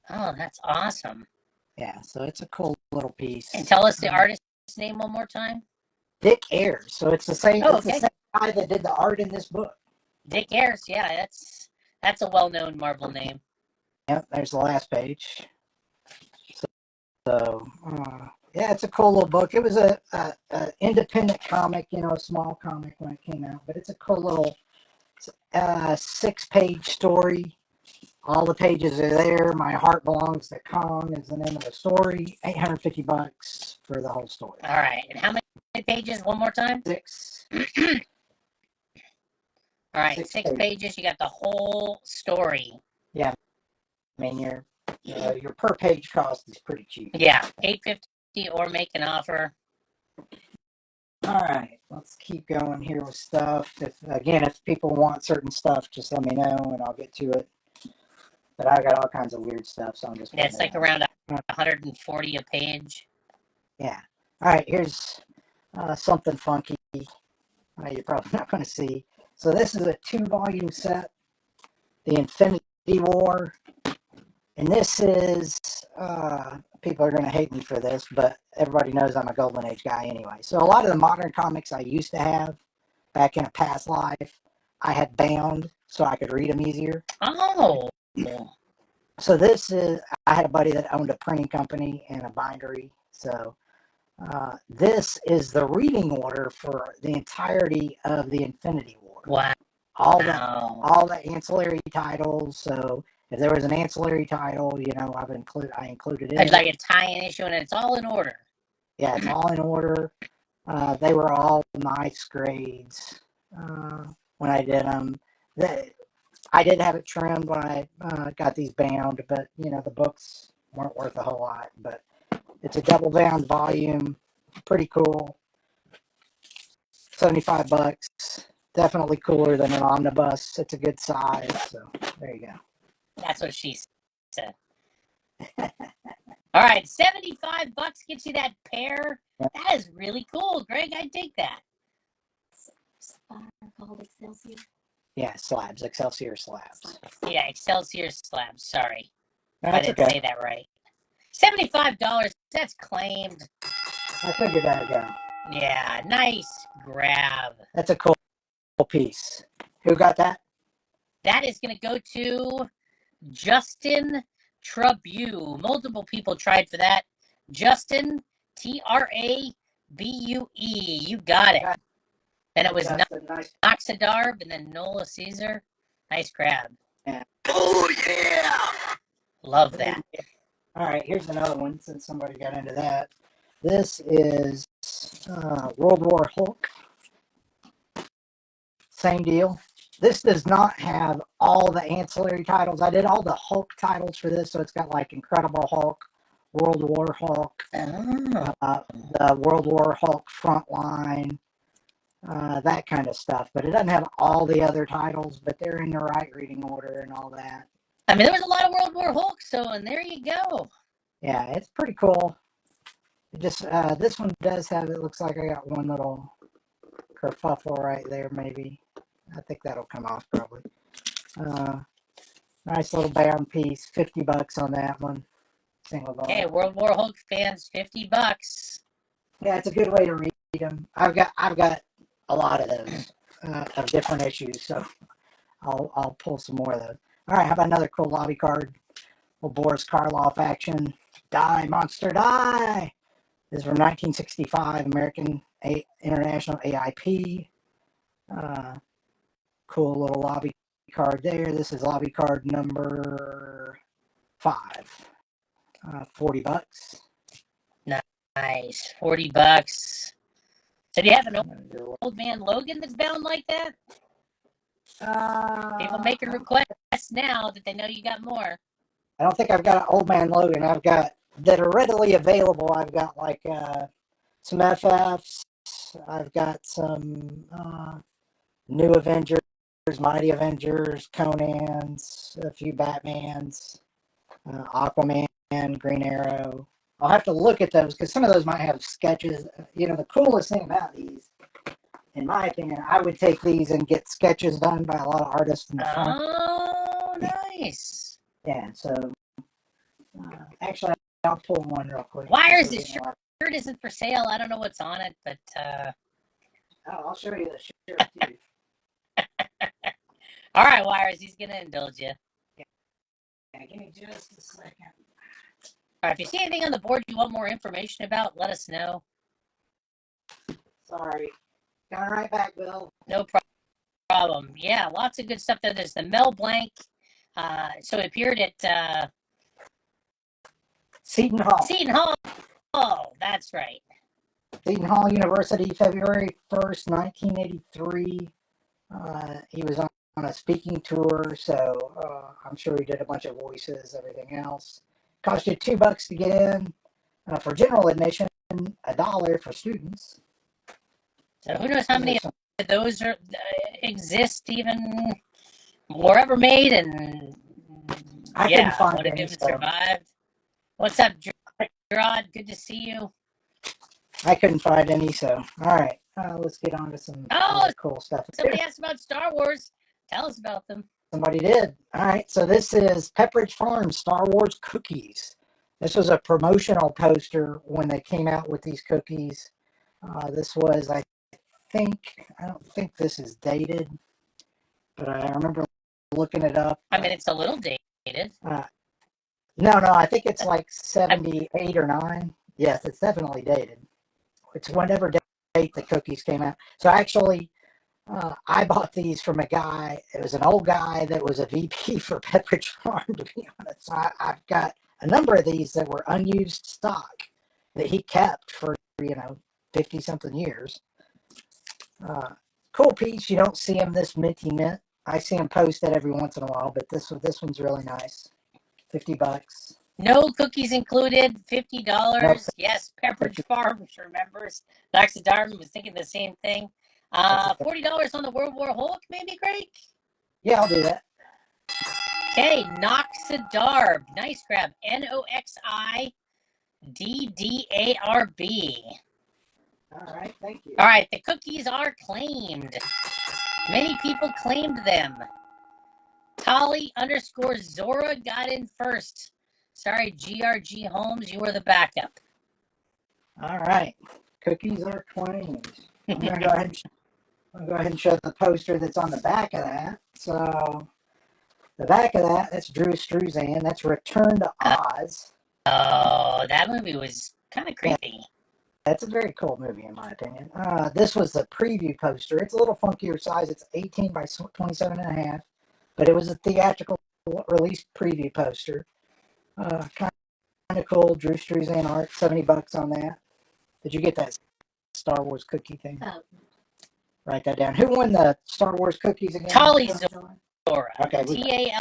[SPEAKER 1] Oh, that's awesome.
[SPEAKER 2] Yeah, so it's a cool little piece.
[SPEAKER 1] And tell us the artist's name one more time.
[SPEAKER 2] Dick Ayers. So it's the same.
[SPEAKER 1] Oh,
[SPEAKER 2] It's the
[SPEAKER 1] okay.
[SPEAKER 2] same guy that did the art in this book.
[SPEAKER 1] Dick Ayers. Yeah, that's a well-known Marvel name.
[SPEAKER 2] Yep, there's the last page. So, yeah, it's a cool little book. It was a independent comic, a small comic when it came out, but it's a cool little 6-page story. All the pages are there. My Heart Belongs to Kong is the name of the story. $850 for the whole story.
[SPEAKER 1] All right. And how many pages? One more time.
[SPEAKER 2] 6.
[SPEAKER 1] All right.
[SPEAKER 2] 6
[SPEAKER 1] 6 pages. You got the whole story.
[SPEAKER 2] I mean, your per page cost is pretty cheap.
[SPEAKER 1] Yeah. $850 or make an offer.
[SPEAKER 2] All right, let's keep going here with stuff. If people want certain stuff, just let me know and I'll get to it. But I got all kinds of weird stuff, so I'm just.
[SPEAKER 1] Yeah, it's like around 140 a page.
[SPEAKER 2] Yeah. All right, here's something funky. You're probably not going to see. So this is a 2-volume set, The Infinity War, and this is. People are going to hate me for this, but everybody knows I'm a Golden Age guy anyway. So a lot of the modern comics I used to have back in a past life, I had bound so I could read them easier.
[SPEAKER 1] Oh.
[SPEAKER 2] So this is, I had a buddy that owned a printing company and a bindery. So this is the reading order for the entirety of the Infinity War.
[SPEAKER 1] Wow.
[SPEAKER 2] All the ancillary titles. So if there was an ancillary title, I included it.
[SPEAKER 1] It's like a tie-in issue, and it's all in order.
[SPEAKER 2] Yeah, it's all in order. They were all nice grades when I did them. I did have it trimmed when I got these bound, but the books weren't worth a whole lot. But it's a double bound volume, pretty cool. $75. Definitely cooler than an omnibus. It's a good size, so there you go.
[SPEAKER 1] That's what she said. All right, $75 gets you that pair. That is really cool, Greg. I dig that.
[SPEAKER 5] Called Excelsior.
[SPEAKER 2] Yeah, slabs, Excelsior slabs.
[SPEAKER 1] Yeah, Excelsior slabs. Sorry, I
[SPEAKER 2] That's
[SPEAKER 1] didn't
[SPEAKER 2] okay.
[SPEAKER 1] say that right. $75. That's claimed.
[SPEAKER 2] I figured that'd go.
[SPEAKER 1] Yeah, nice grab.
[SPEAKER 2] That's a cool piece. Who got that?
[SPEAKER 1] That is going to go to Justin Trabue. Multiple people tried for that. Justin, Trabue. You got it. Then it was
[SPEAKER 2] That's a nice.
[SPEAKER 1] Noxadarb and then Nola Caesar. Nice grab.
[SPEAKER 2] Yeah.
[SPEAKER 3] Oh yeah!
[SPEAKER 1] Love that.
[SPEAKER 2] All right, here's another one since somebody got into that. This is World War Hulk. Same deal. This does not have all the ancillary titles. I did all the Hulk titles for this, so it's got like Incredible Hulk, World War Hulk,
[SPEAKER 1] Oh.
[SPEAKER 2] the World War Hulk Frontline, that kind of stuff. But it doesn't have all the other titles, but they're in the right reading order and all that.
[SPEAKER 1] I mean, there was a lot of World War Hulk, so, and there you go.
[SPEAKER 2] Yeah, it's pretty cool. It just this one does have, it looks like I got one little kerfuffle right there, maybe. I think that'll come off probably. Nice little bound piece, $50 on that one. Single volume.
[SPEAKER 1] Okay, World War Hulk fans, $50.
[SPEAKER 2] Yeah, it's a good way to read them. I've got a lot of those. of different issues. So I'll pull some more of those. All right, how about another cool lobby card? Little Boris Karloff action. Die, monster, die! This is from 1965, American International AIP. Cool little lobby card there. This is lobby card number 5. $40.
[SPEAKER 1] Nice. $40. So do you have an old man Logan that's bound like that? People making requests now that they know you got more.
[SPEAKER 2] I don't think I've got an old man Logan. I've got that are readily available. I've got like some FFs. I've got some new Avengers, Mighty Avengers, Conans, a few Batmans, Aquaman, Green Arrow. I'll have to look at those because some of those might have sketches. You know, the coolest thing about these, in my opinion, I would take these and get sketches done by a lot of artists in the front.
[SPEAKER 1] Oh, nice.
[SPEAKER 2] Yeah, so actually, I'll pull one real quick.
[SPEAKER 1] Wires, this shirt isn't for sale. I don't know what's on it, but
[SPEAKER 2] I'll show you the shirt too.
[SPEAKER 1] all right, Wires, he's gonna indulge you.
[SPEAKER 2] Yeah, give me just a second.
[SPEAKER 1] All right, if you see anything on the board you want more information about, let us know.
[SPEAKER 2] Sorry. Coming right back, Bill.
[SPEAKER 1] No problem. Yeah, lots of good stuff there. There's the Mel Blanc. So it appeared at
[SPEAKER 2] Seton Hall.
[SPEAKER 1] Seton Hall. Oh, that's right.
[SPEAKER 2] Seton Hall University, February 1st, 1983. He was on a speaking tour, so I'm sure he did a bunch of voices, everything else. Cost you $2 to get in. For general admission, $1 for students.
[SPEAKER 1] So who knows how many of those exist even were ever made, and
[SPEAKER 2] I couldn't find
[SPEAKER 1] what if
[SPEAKER 2] any,
[SPEAKER 1] it
[SPEAKER 2] so
[SPEAKER 1] survived? What's up, Gerard? Good to see you.
[SPEAKER 2] I couldn't find any, so all right. Let's get on to some other cool stuff.
[SPEAKER 1] Somebody asked about Star Wars. Tell us about them.
[SPEAKER 2] Somebody did. All right, so this is Pepperidge Farm Star Wars cookies. This was a promotional poster when they came out with these cookies. This was, I don't think this is dated, but I remember looking it up.
[SPEAKER 1] I mean, it's a little dated.
[SPEAKER 2] No, I think it's like 78 or 9. Yes, it's definitely dated. It's whatever date the cookies came out. So actually, I bought these from a guy. It was an old guy that was a VP for Pepperidge Farm, to be honest. So I've got a number of these that were unused stock that he kept for, 50-something years. Cool piece. You don't see him this minty mint. I see him posted every once in a while, but this one's really nice. $50.
[SPEAKER 1] No cookies included. $50.
[SPEAKER 2] No.
[SPEAKER 1] Yes, Pepperidge Farms remembers. Dr. Darwin was thinking the same thing. $40 on the World War Hulk, maybe, Greg?
[SPEAKER 2] Yeah, I'll do that.
[SPEAKER 1] Okay, Noxidarb. Nice grab. Noxidarb.
[SPEAKER 2] All right, thank you.
[SPEAKER 1] All right, the cookies are claimed. Many people claimed them. Tolly_Zora got in first. Sorry, GRG Holmes, you were the backup.
[SPEAKER 2] All right, cookies are claimed. I'm going to go ahead and show the poster that's on the back of that. So the back of that's Drew Struzan. That's Return to Oz.
[SPEAKER 1] Oh, that movie was kind of creepy.
[SPEAKER 2] That's a very cool movie, in my opinion. This was the preview poster. It's a little funkier size. It's 18 by 27 and a half, but it was a theatrical release preview poster. Kind of cool. Drew Struzan art. $70 on that. Did you get that Star Wars cookie thing?
[SPEAKER 1] Oh.
[SPEAKER 2] Write that down. Who won the Star Wars cookies again?
[SPEAKER 1] Tolly_Zora.
[SPEAKER 2] Okay.
[SPEAKER 1] TALI_ZORA_.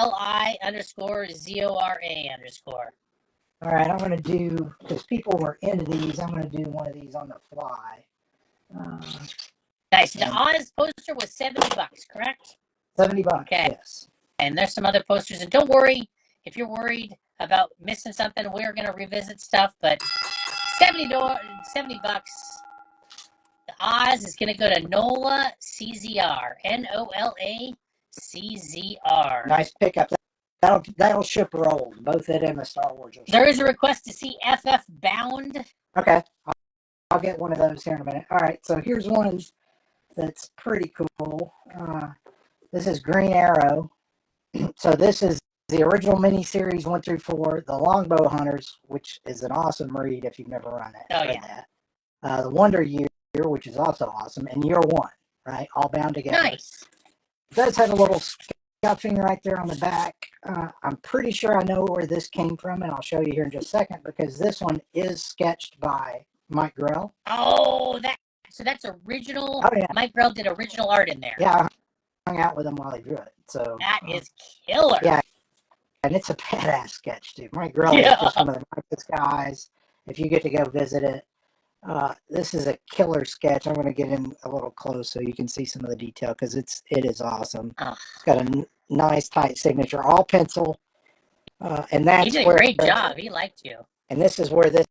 [SPEAKER 2] All right, I'm going to do, because people were into these, I'm going to do one of these on the fly.
[SPEAKER 1] Nice. The Oz poster was $70, correct?
[SPEAKER 2] $70,
[SPEAKER 1] okay.
[SPEAKER 2] Yes.
[SPEAKER 1] And there's some other posters. And don't worry, if you're worried about missing something, we're going to revisit stuff. But $70. The Oz is going to go to NOLA CZR. NOLA CZR.
[SPEAKER 2] Nice pickup. That'll ship rolled. Both it and the Star Wars.
[SPEAKER 1] There is a request to see FF Bound.
[SPEAKER 2] Okay. I'll get one of those here in a minute. All right. So here's one that's pretty cool. This is Green Arrow. So this is the original miniseries 1 through 4, The Longbow Hunters, which is an awesome read if you've never read that. The Wonder Year, which is also awesome, and Year One, right? All bound together.
[SPEAKER 1] Nice.
[SPEAKER 2] It does have a little scuffing right there on the back. I'm pretty sure I know where this came from, and I'll show you here in just a second, because this one is sketched by Mike Grell.
[SPEAKER 1] Oh, so that's original.
[SPEAKER 2] Oh, yeah.
[SPEAKER 1] Mike Grell did original art in there.
[SPEAKER 2] Yeah, I hung out with him while he drew it. So
[SPEAKER 1] That is killer.
[SPEAKER 2] Yeah, and it's a badass sketch, dude. Mike Grell is just one of the nicest guys. If you get to go visit it, this is a killer sketch. I'm going to get in a little close so you can see some of the detail, because it is awesome. It's got a nice tight signature, all pencil, and that's
[SPEAKER 1] He did a great job. He liked you.
[SPEAKER 2] And this is where this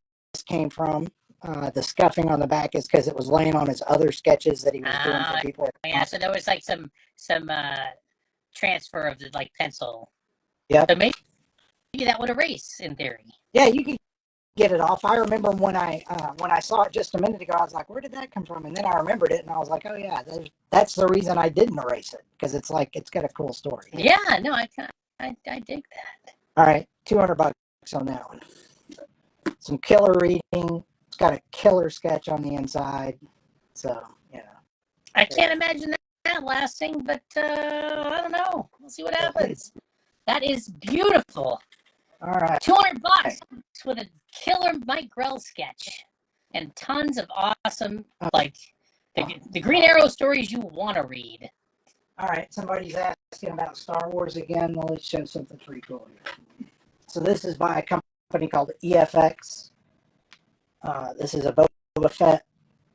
[SPEAKER 2] came from. The scuffing on the back is because it was laying on his other sketches that he was doing for people.
[SPEAKER 1] Yeah, so there was like some transfer of the like pencil.
[SPEAKER 2] Yeah.
[SPEAKER 1] So maybe that would erase in theory.
[SPEAKER 2] Yeah, you can get it off. I remember when I saw it just a minute ago, I was like, where did that come from? And then I remembered it, and I was like, oh yeah, that's the reason I didn't erase it, because it's like it's got a cool story.
[SPEAKER 1] Yeah, no, I dig that.
[SPEAKER 2] All right, $200 on that one. Some killer reading. It's got a killer sketch on the inside. So, you know.
[SPEAKER 1] I can't imagine that lasting, but I don't know. We'll see what happens. That is beautiful.
[SPEAKER 2] All right.
[SPEAKER 1] $200 with a killer Mike Grell sketch and tons of awesome, like the Green Arrow stories you want to read.
[SPEAKER 2] All right. Somebody's asking about Star Wars again. Well, let's show something pretty cool here. So this is by a company called EFX. This is a Boba Fett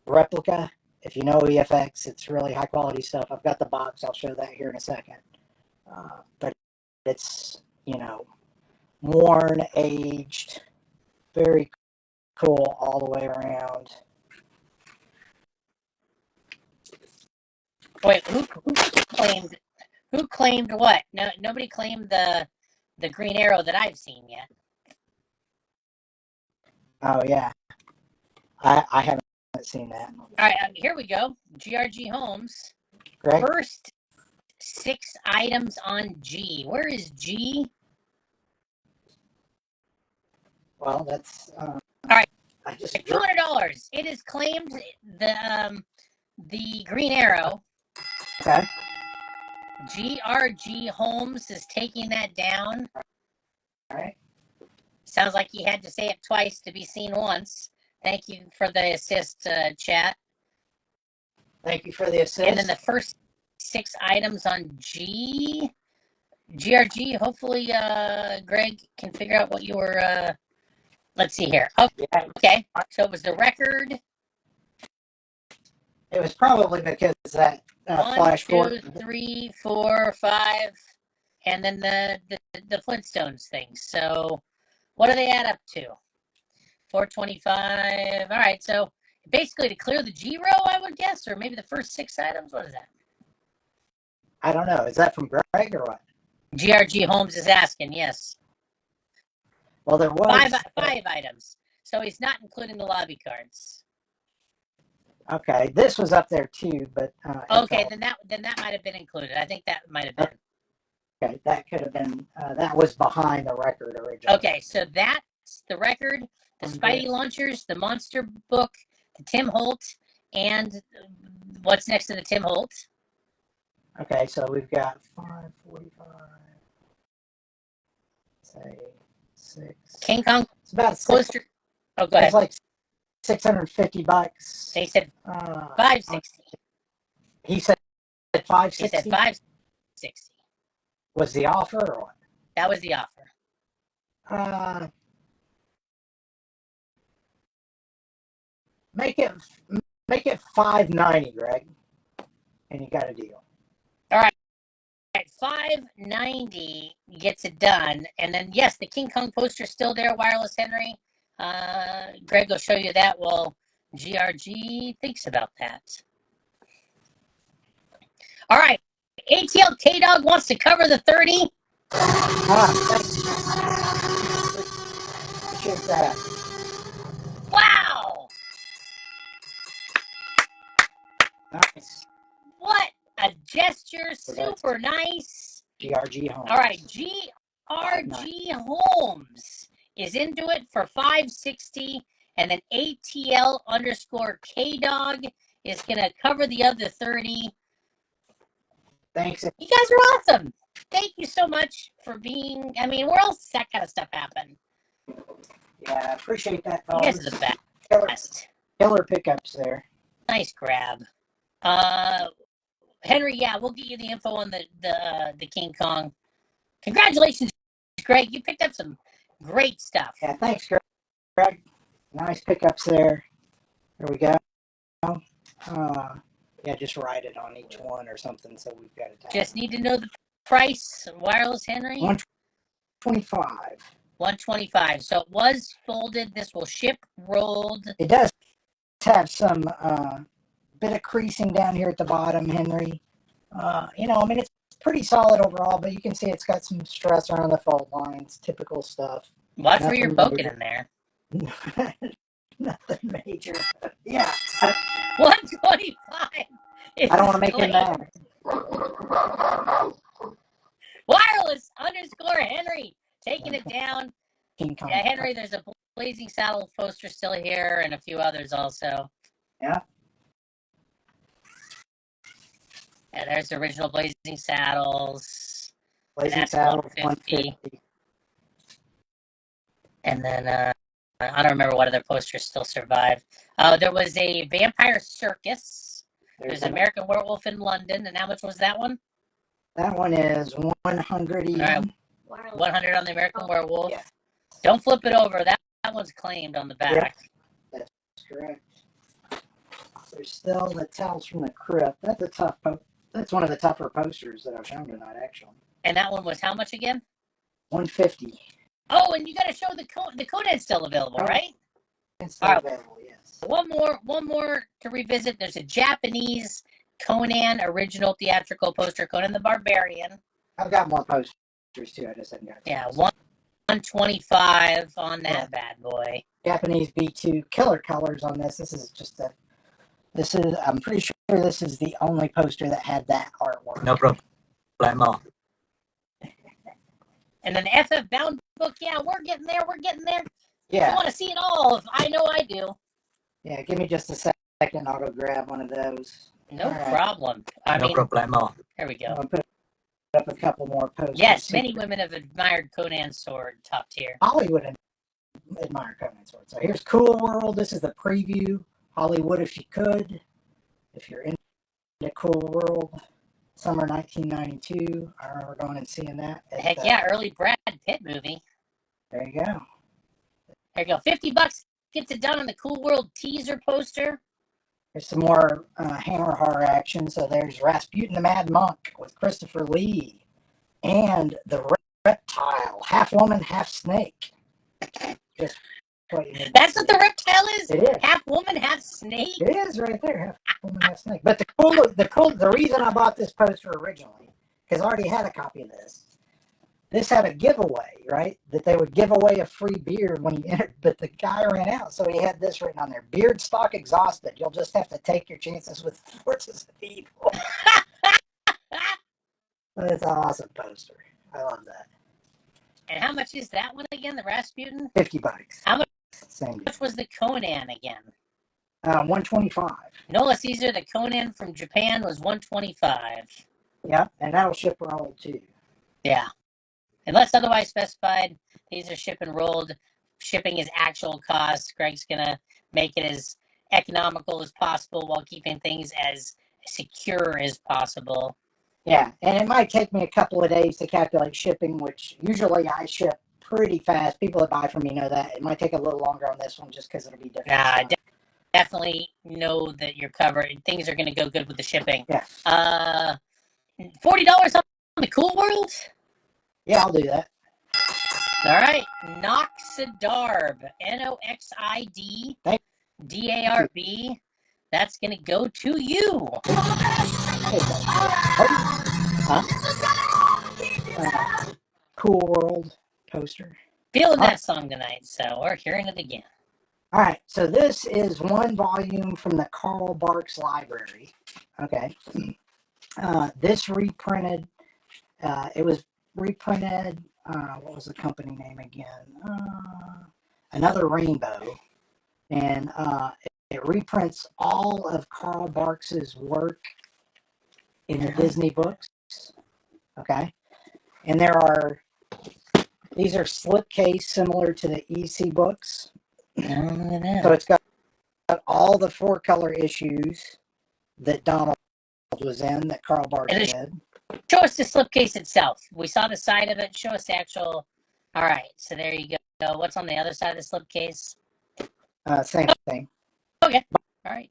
[SPEAKER 2] replica. If you know EFX, it's really high quality stuff. I've got the box. I'll show that here in a second. But it's, you know, worn, aged, very cool all the way around.
[SPEAKER 1] Wait, who claimed what? No, nobody claimed the Green Arrow that I've seen yet.
[SPEAKER 2] Oh yeah, I haven't seen that.
[SPEAKER 1] All right, here we go. GRG Holmes.
[SPEAKER 2] Greg?
[SPEAKER 1] First 6 items on G. Where is G?
[SPEAKER 2] Well, that's
[SPEAKER 1] all right.
[SPEAKER 2] I just
[SPEAKER 1] $200. It is claimed the Green Arrow.
[SPEAKER 2] Okay.
[SPEAKER 1] GRG Holmes is taking that down.
[SPEAKER 2] All right.
[SPEAKER 1] Sounds like he had to say it twice to be seen once. Thank you for the assist, chat.
[SPEAKER 2] Thank you for the assist.
[SPEAKER 1] And then the first 6 items on G. GRG, hopefully Greg can figure out what you were... let's see here. Okay. So it was the record.
[SPEAKER 2] It was probably because that
[SPEAKER 1] 1,
[SPEAKER 2] flash
[SPEAKER 1] 2,
[SPEAKER 2] forward.
[SPEAKER 1] 3, 4, 5, and then the Flintstones thing. So what do they add up to? 425. All right. So basically to clear the G row, I would guess, or maybe the first 6 items. What is that?
[SPEAKER 2] I don't know. Is that from Greg or what?
[SPEAKER 1] GRG Holmes is asking. Yes.
[SPEAKER 2] Well, there was
[SPEAKER 1] 5 items. So he's not including the lobby cards.
[SPEAKER 2] Okay, this was up there too, but
[SPEAKER 1] okay, then that might have been included. I think that might have been.
[SPEAKER 2] Okay, that could have been. That was behind the record originally.
[SPEAKER 1] Okay, so that's the record, the Spidey launchers, the monster book, the Tim Holt, and what's next to the Tim Holt?
[SPEAKER 2] Okay, so we've got 545. Say 6.
[SPEAKER 1] King Kong.
[SPEAKER 2] It's about
[SPEAKER 1] poster. Oh, go ahead.
[SPEAKER 2] It's like $650.
[SPEAKER 1] They said 560.
[SPEAKER 2] He said 560.
[SPEAKER 1] He said 560.
[SPEAKER 2] Was the offer or what?
[SPEAKER 1] That was the offer.
[SPEAKER 2] Make it 590, Greg, and you got a deal.
[SPEAKER 1] All right. At 590 gets it done, and then yes, the King Kong poster's still there. Wireless Henry. Greg will show you that while GRG thinks about that. All right. ATL K-Dog wants to cover the 30.
[SPEAKER 2] Thanks. Appreciate that.
[SPEAKER 1] Wow.
[SPEAKER 2] Nice.
[SPEAKER 1] gesture.
[SPEAKER 2] So that's
[SPEAKER 1] Super nice.
[SPEAKER 2] GRG Homes.
[SPEAKER 1] All right, GRG Homes is into it for $560, and then ATL underscore KDog is gonna cover the other 30.
[SPEAKER 2] Thanks.
[SPEAKER 1] You guys are awesome. Thank you so much for being. I mean, where else does that kind of stuff happen?
[SPEAKER 2] Yeah, I appreciate that,
[SPEAKER 1] You guys are
[SPEAKER 2] fellas.
[SPEAKER 1] the
[SPEAKER 2] Killer,
[SPEAKER 1] best.
[SPEAKER 2] killer pickups there.
[SPEAKER 1] Nice grab. Henry, yeah, we'll get you the info on the King Kong. Congratulations, Greg. You picked up some great stuff.
[SPEAKER 2] Yeah, thanks, Greg. Nice pickups there. There we go. Yeah, just write it on each one or something so we've got it down.
[SPEAKER 1] Just need to know the price. Wireless, Henry?
[SPEAKER 2] 125.
[SPEAKER 1] 125. So it was folded. This will ship rolled.
[SPEAKER 2] It does have some bit of creasing down here at the bottom, Henry. I mean, it's pretty solid overall, but you can see it's got some stress around the fault lines, typical stuff.
[SPEAKER 1] Watch where you're
[SPEAKER 2] Nothing
[SPEAKER 1] poking in there.
[SPEAKER 2] Nothing major. Yeah.
[SPEAKER 1] 125.
[SPEAKER 2] I don't want to make him mad.
[SPEAKER 1] Wireless underscore Henry taking it down.
[SPEAKER 2] King Kong.
[SPEAKER 1] Yeah, Henry, there's a Blazing Saddles poster still here and a few others also.
[SPEAKER 2] Yeah.
[SPEAKER 1] Yeah, there's the original Blazing Saddles.
[SPEAKER 2] Blazing
[SPEAKER 1] That's
[SPEAKER 2] Saddles,
[SPEAKER 1] 150.
[SPEAKER 2] 150.
[SPEAKER 1] And then I don't remember what other posters still survive. There was a Vampire Circus. There's American Werewolf in London. And how much was that one?
[SPEAKER 2] That one is 100 even.
[SPEAKER 1] All right. 100 on the American Werewolf.
[SPEAKER 2] Yeah.
[SPEAKER 1] Don't flip it over. That one's claimed on the back.
[SPEAKER 2] That's correct. There's still the Tales from the Crypt. That's a tough that's one of the tougher posters that I've shown tonight, actually.
[SPEAKER 1] And that one was how much again?
[SPEAKER 2] 150.
[SPEAKER 1] Oh, and you got to show the Conan's still available, right?
[SPEAKER 2] It's still
[SPEAKER 1] All right.
[SPEAKER 2] available, yes.
[SPEAKER 1] One more to revisit. There's a Japanese Conan original theatrical poster, Conan the Barbarian.
[SPEAKER 2] I've got more posters too. I just haven't got.
[SPEAKER 1] Yeah, 125 on that bad boy.
[SPEAKER 2] Japanese B2 killer colors on this. I'm pretty sure this is the only poster that had that artwork.
[SPEAKER 4] No problemo.
[SPEAKER 1] And then the FF Bound book, yeah, we're getting there. I
[SPEAKER 2] Yeah.
[SPEAKER 1] want to see it all. I know I do.
[SPEAKER 2] Yeah, give me just a second. I'll go grab one of those.
[SPEAKER 1] No
[SPEAKER 2] All right.
[SPEAKER 1] problem.
[SPEAKER 4] No problemo.
[SPEAKER 1] There we go.
[SPEAKER 2] I'll put up a couple more posters.
[SPEAKER 1] Yes, many women have admired Conan's sword, top tier.
[SPEAKER 2] Hollywood admire Conan Sword. So here's Cool World. This is the preview. Hollywood, if you could. If you're into Cool World. Summer 1992. I remember going and seeing that.
[SPEAKER 1] Heck yeah, early Brad Pitt movie.
[SPEAKER 2] There you go.
[SPEAKER 1] There you go. $50 gets it done on the Cool World teaser poster.
[SPEAKER 2] There's some more Hammer horror action. So there's Rasputin the Mad Monk with Christopher Lee. And the Reptile. Half woman, half snake. Just what you need.
[SPEAKER 1] That's what the reptile is?
[SPEAKER 2] It is.
[SPEAKER 1] Half woman, half snake?
[SPEAKER 2] It is right there. Half woman, half snake. But the reason I bought this poster originally, because I already had a copy of this. This had a giveaway, right? That they would give away a free beard when you entered, but the guy ran out, so he had this written on there. Beard stock exhausted. You'll just have to take your chances with forces of evil. That's an awesome poster. I love that.
[SPEAKER 1] And how much is that one again, the Rasputin?
[SPEAKER 2] $50.
[SPEAKER 1] How much
[SPEAKER 2] Same deal.
[SPEAKER 1] was the Conan again?
[SPEAKER 2] 125.
[SPEAKER 1] Nola Caesar, the Conan from Japan, was 125.
[SPEAKER 2] Yeah, and that'll ship roll too.
[SPEAKER 1] Yeah. Unless otherwise specified, these are ship and rolled. Shipping is actual cost. Greg's going to make it as economical as possible while keeping things as secure as possible.
[SPEAKER 2] Yeah, and it might take me a couple of days to calculate shipping, which usually I ship pretty fast. People that buy from me know that. It might take a little longer on this one just because it'll be different.
[SPEAKER 1] Definitely know that you're covered. Things are going to go good with the shipping.
[SPEAKER 2] Yeah.
[SPEAKER 1] $40 on the Cool World?
[SPEAKER 2] Yeah, I'll do that.
[SPEAKER 1] All right. Noxidarb. Noxid DARB. That's going to go to you.
[SPEAKER 2] Cool World poster.
[SPEAKER 1] Feeling that song tonight, so we're hearing it again.
[SPEAKER 2] All right, so this is one volume from the Carl Barks Library. Okay. This reprinted. It was reprinted. What was the company name again? Another Rainbow, and it reprints all of Carl Barks's work in the Disney books. Okay, and these are slipcase similar to the EC books. So it's got all the 4-color issues that Donald was in, that Carl Barks did.
[SPEAKER 1] Show us the slipcase itself. We saw the side of it. Show us the actual. All right, so there you go. What's on the other side of the slipcase?
[SPEAKER 2] Same thing.
[SPEAKER 1] Okay. All right.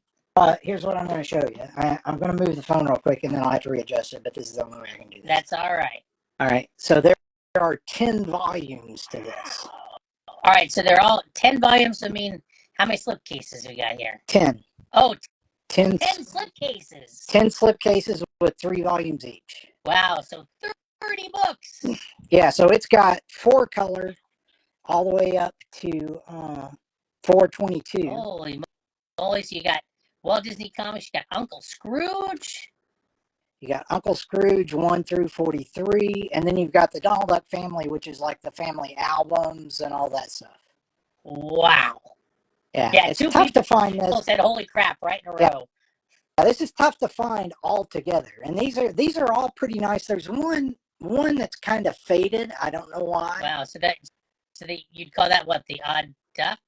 [SPEAKER 2] Here's what I'm going to show you. I'm going to move the phone real quick, and then I'll have to readjust it, but this is the only way I can do this.
[SPEAKER 1] That's all right.
[SPEAKER 2] All right. So there are 10 volumes to this.
[SPEAKER 1] All right. So they're all 10 volumes. I mean, how many slipcases we got here?
[SPEAKER 2] 10.
[SPEAKER 1] Oh,
[SPEAKER 2] 10
[SPEAKER 1] slipcases.
[SPEAKER 2] 10 slipcases with 3 volumes each.
[SPEAKER 1] Wow. So 30 books.
[SPEAKER 2] Yeah. So it's got 4-color all the way up to 422.
[SPEAKER 1] Holy moly. So you got Walt Disney Comics. You got Uncle Scrooge.
[SPEAKER 2] You got Uncle Scrooge 1 through 43. And then you've got the Donald Duck Family, which is like the family albums and all that stuff.
[SPEAKER 1] Wow.
[SPEAKER 2] Yeah, it's tough to find this.
[SPEAKER 1] People said, "Holy crap!" right in a row.
[SPEAKER 2] Yeah, this is tough to find all together, and these are all pretty nice. There's one that's kind of faded. I don't know why.
[SPEAKER 1] Wow. So you'd call that what, the Odd Duck?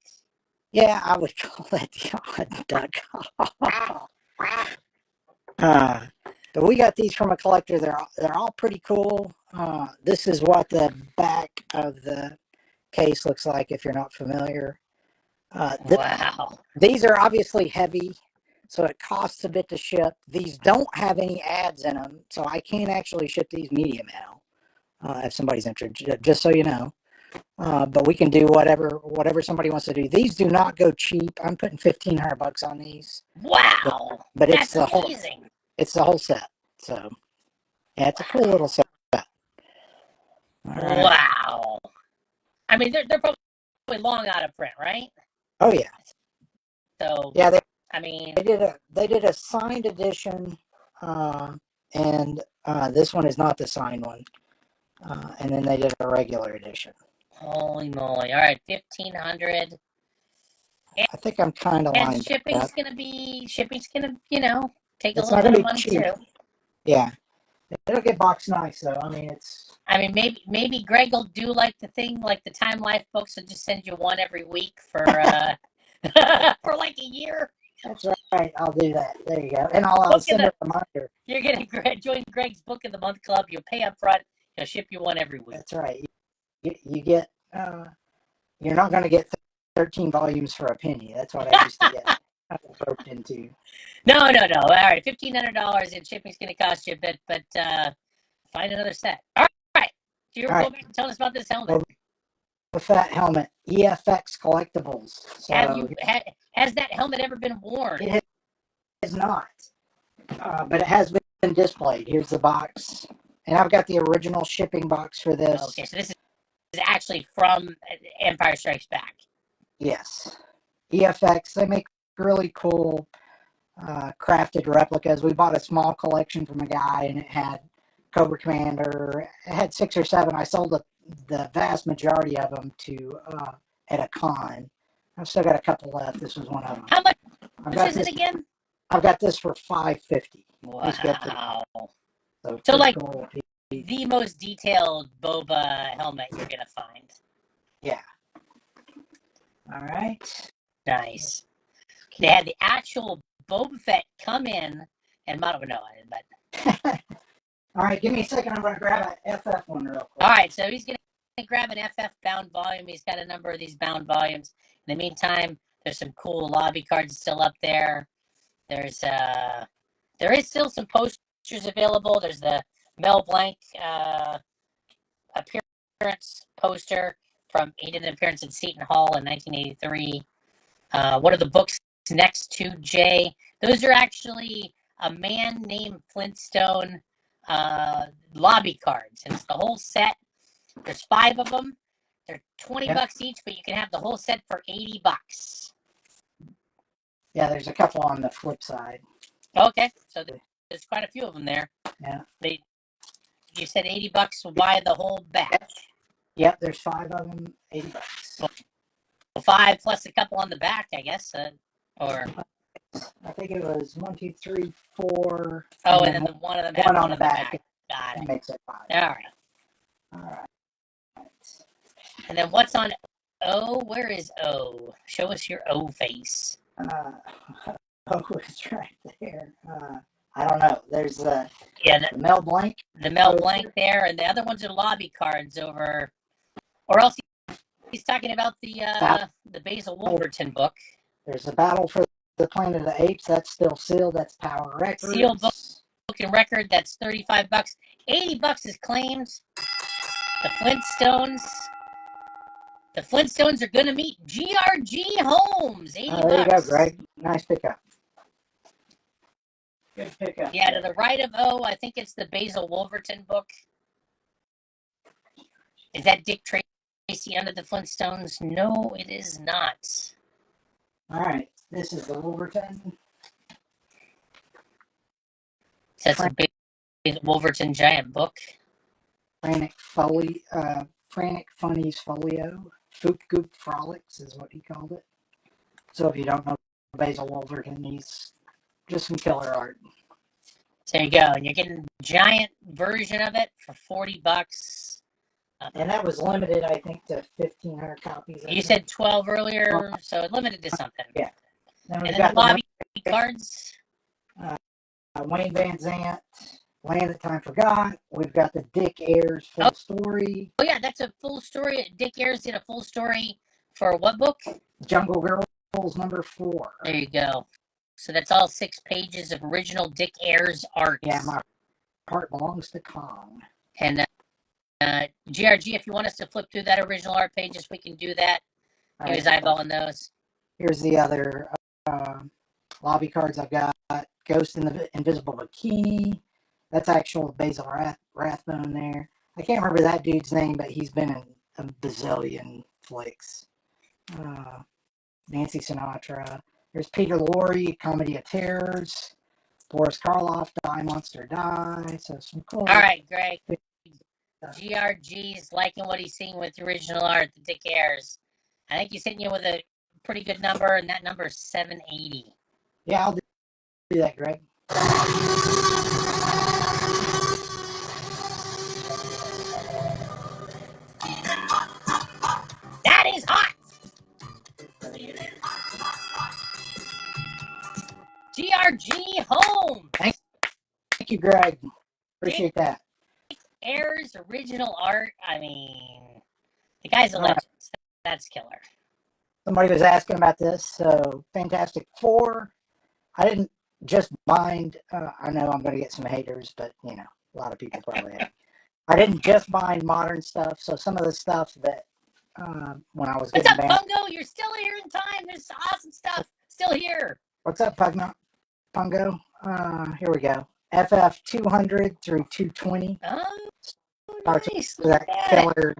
[SPEAKER 2] Yeah, I would call that the Odd Duck. But we got these from a collector. They're all pretty cool. This is what the back of the case looks like if you're not familiar.
[SPEAKER 1] Wow.
[SPEAKER 2] These are obviously heavy, so it costs a bit to ship. These don't have any ads in them, so I can't actually ship these media mail if somebody's interested, just so you know. But we can do whatever somebody wants to do. These do not go cheap. I'm putting $1,500 on these.
[SPEAKER 1] Wow.
[SPEAKER 2] But
[SPEAKER 1] That's
[SPEAKER 2] it's the
[SPEAKER 1] amazing.
[SPEAKER 2] It's the whole set. So yeah, it's a cool little set. All right.
[SPEAKER 1] Wow. I mean, they're probably long out of print, right?
[SPEAKER 2] Oh yeah.
[SPEAKER 1] So
[SPEAKER 2] yeah, they did a signed edition, and this one is not the signed one. And then they did a regular edition.
[SPEAKER 1] Holy moly! All right, 1,500.
[SPEAKER 2] I think I'm kind of lined
[SPEAKER 1] up. Shipping's gonna take a little bit of money too.
[SPEAKER 2] Yeah, it'll get boxed nice though. I mean,
[SPEAKER 1] maybe Greg will do like the Time Life books and just send you one every week for for like a year.
[SPEAKER 2] That's right. I'll do that. There you go. And I'll send a reminder.
[SPEAKER 1] You're gonna join Greg's Book of the Month Club. You'll pay up front. He'll ship you one every week.
[SPEAKER 2] That's right. You get. You're not going to get 13 volumes for a penny. That's what I used to get roped into.
[SPEAKER 1] No. All right, $1,500 and shipping's going to cost you a bit, but find another set. All right. Do you go back and tell us about this helmet?
[SPEAKER 2] With that helmet, EFX Collectibles. So
[SPEAKER 1] has that helmet ever been worn?
[SPEAKER 2] It has not, but it has been displayed. Here's the box, and I've got the original shipping box for this.
[SPEAKER 1] Okay, so this is actually from Empire Strikes Back.
[SPEAKER 2] Yes, EFX. They make really cool crafted replicas. We bought a small collection from a guy, and it had Cobra Commander. It had 6 or 7. I sold the vast majority of them to at a con. I've still got a couple left. This was one of them.
[SPEAKER 1] How much is it again?
[SPEAKER 2] I've got this for $550.
[SPEAKER 1] Wow.
[SPEAKER 2] So
[SPEAKER 1] like
[SPEAKER 2] cool.
[SPEAKER 1] The most detailed Boba helmet you're gonna find.
[SPEAKER 2] Yeah. All right.
[SPEAKER 1] Nice. They had the actual Boba Fett come in, and I don't know, but.
[SPEAKER 2] All right, give me a second. I'm going to grab an FF one real quick.
[SPEAKER 1] All right, so he's going to grab an FF bound volume. He's got a number of these bound volumes. In the meantime, there's some cool lobby cards still up there. There is still some posters available. There's the Mel Blanc appearance poster he did an appearance at Seton Hall in 1983. What are the books next to Jay? Those are actually a man named Flintstone lobby cards, and it's the whole set. There's 5 of them. They're $20 each, but you can have the whole set for $80.
[SPEAKER 2] Yeah, there's a couple on the flip side.
[SPEAKER 1] Okay, so There's quite a few of them there.
[SPEAKER 2] Yeah.
[SPEAKER 1] You said $80 will buy the whole batch.
[SPEAKER 2] Yep, there's 5 of them, $80.
[SPEAKER 1] Well, 5 plus a couple on the back, I guess. Or
[SPEAKER 2] I think it was 1, 2, 3, 4.
[SPEAKER 1] and then one of them has
[SPEAKER 2] one on the back.
[SPEAKER 1] Got
[SPEAKER 2] That
[SPEAKER 1] it.
[SPEAKER 2] makes it 5.
[SPEAKER 1] All right.
[SPEAKER 2] All right.
[SPEAKER 1] And then what's on O? Where is O? Show us your O face.
[SPEAKER 2] Oh, it's right there. I don't know. There's the
[SPEAKER 1] Yeah,
[SPEAKER 2] Mel Blanc.
[SPEAKER 1] the Mel
[SPEAKER 2] poster.
[SPEAKER 1] Blanc there, and the other ones are lobby cards over. Or else he's talking about the Basil Wolverton book.
[SPEAKER 2] There's the Battle for the Planet of the Apes. That's still sealed. That's Power Records.
[SPEAKER 1] Sealed book and record. That's $35. $80 is claimed. The Flintstones. The Flintstones are going to meet GRG Holmes. $80.
[SPEAKER 2] There you go, Greg. Nice pickup. Good pickup.
[SPEAKER 1] Yeah, to the right of O, I think it's the Basil Wolverton book. Is that Dick Tracy under the Flintstones? No, it is not.
[SPEAKER 2] All right. This is the Wolverton.
[SPEAKER 1] So that's a Basil Wolverton giant book.
[SPEAKER 2] Frantic Funnies Folio. Foop Goop Frolics is what he called it. So if you don't know Basil Wolverton, he's just some killer art.
[SPEAKER 1] There you go. And you're getting a giant version of it for $40.
[SPEAKER 2] And that was limited, I think, to 1,500 copies.
[SPEAKER 1] You said 12 earlier, so it limited to something.
[SPEAKER 2] Yeah. Then
[SPEAKER 1] And
[SPEAKER 2] we've
[SPEAKER 1] then
[SPEAKER 2] got
[SPEAKER 1] the lobby cards.
[SPEAKER 2] Wayne Van Zant, Land That Time Forgot. We've got the Dick Ayers full story.
[SPEAKER 1] Oh, yeah, that's a full story. Dick Ayers did a full story for what book?
[SPEAKER 2] Jungle Girls number 4.
[SPEAKER 1] There you go. So that's all 6 pages of original Dick Ayers art.
[SPEAKER 2] Yeah, My Heart Belongs to Kong.
[SPEAKER 1] And GRG, if you want us to flip through that original art pages, we can do that.
[SPEAKER 2] All
[SPEAKER 1] He was
[SPEAKER 2] right.
[SPEAKER 1] eyeballing those.
[SPEAKER 2] Here's the other lobby cards I've got. Ghost in the Invisible Bikini. That's actual Basil Rathbone there. I can't remember that dude's name, but he's been in a bazillion flicks. Nancy Sinatra. There's Peter Lorre, Comedy of Terrors. Boris Karloff, Die Monster Die. So some cool.
[SPEAKER 1] All right, Greg. GRG's liking what he's seeing with the original art, the Dick Ayers. I think he's hitting you with a pretty good number, and that number is 780.
[SPEAKER 2] Yeah, I'll do that, Greg.
[SPEAKER 1] That is hot! GRG Home!
[SPEAKER 2] Thank you, Greg. Appreciate that.
[SPEAKER 1] Ayers original art. I mean, the guy's a
[SPEAKER 2] All right.
[SPEAKER 1] legend. That's killer.
[SPEAKER 2] Somebody was asking about this. So, Fantastic Four. I didn't just bind. I know I'm going to get some haters, but you know, a lot of people probably have. I didn't just bind modern stuff. So some of the stuff that when I was
[SPEAKER 1] What's
[SPEAKER 2] getting
[SPEAKER 1] up,
[SPEAKER 2] banned.
[SPEAKER 1] Pungo? You're still here in time. There's awesome stuff still here.
[SPEAKER 2] What's up, Pungo? Here we go. FF 200 through 220.
[SPEAKER 1] Oh,
[SPEAKER 2] Parts
[SPEAKER 1] nice.
[SPEAKER 2] of that
[SPEAKER 1] Look at it.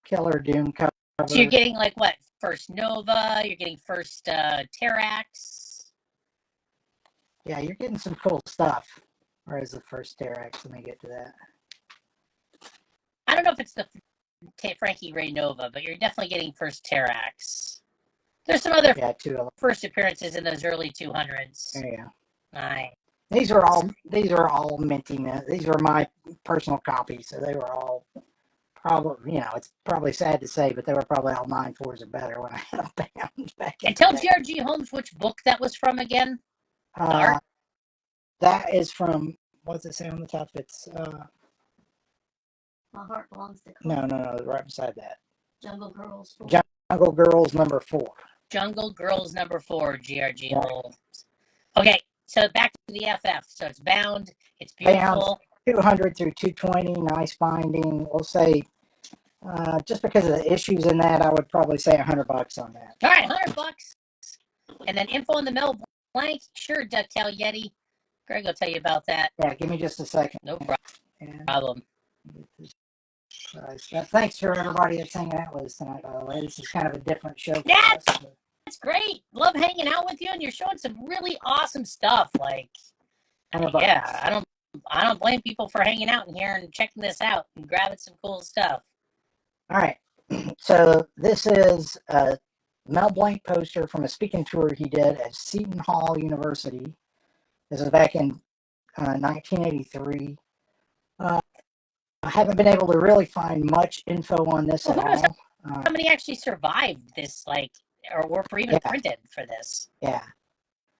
[SPEAKER 2] killer Doom cover.
[SPEAKER 1] So you're getting like what? First Nova. You're getting first Terrax.
[SPEAKER 2] Yeah, you're getting some cool stuff. Where is the first Terrax? Let me get to that.
[SPEAKER 1] I don't know if it's the Frankie Ray Nova, but you're definitely getting first Terrax. There's some other
[SPEAKER 2] Yeah, 211.
[SPEAKER 1] first appearances in those early 200s.
[SPEAKER 2] There you go.
[SPEAKER 1] Nice.
[SPEAKER 2] These are all minting. These were my personal copies, so they were all probably, you know, it's probably sad to say, but they were probably all 9.4s or better when I had them bound back in
[SPEAKER 1] And tell
[SPEAKER 2] the day.
[SPEAKER 1] GRG Holmes which book that was from again. art?
[SPEAKER 2] That is from, what's it say on the top? It's
[SPEAKER 5] My Heart Belongs to
[SPEAKER 2] no, right beside that.
[SPEAKER 5] Jungle Girls.
[SPEAKER 2] Jungle Girls number 4.
[SPEAKER 1] Jungle Girls number 4, GRG
[SPEAKER 2] Yeah.
[SPEAKER 1] Holmes. Okay, so back to the FF. So it's bound. It's beautiful.
[SPEAKER 2] 200 through 220, nice binding. We'll say, just because of the issues in that, I would probably say $100 on that.
[SPEAKER 1] All right, $100. And then info on the Mel Blanc. Sure, Ducktail Yeti. Greg will tell you about that.
[SPEAKER 2] Yeah, give me just a second.
[SPEAKER 1] No
[SPEAKER 2] And
[SPEAKER 1] problem.
[SPEAKER 2] thanks for everybody that's hanging out with us tonight, by the way. This is kind of a different show for
[SPEAKER 1] Yeah.
[SPEAKER 2] us.
[SPEAKER 1] That's great. Love hanging out with you, and you're showing some really awesome stuff. Like,
[SPEAKER 2] $100.
[SPEAKER 1] Yeah, I don't blame people for hanging out in here and checking this out and grabbing some cool stuff.
[SPEAKER 2] All right. So this is a Mel Blanc poster from a speaking tour he did at Seton Hall University. This is back in 1983. I haven't been able to really find much info on this at all.
[SPEAKER 1] Somebody actually survived this, like, or were even printed for this.
[SPEAKER 2] Yeah.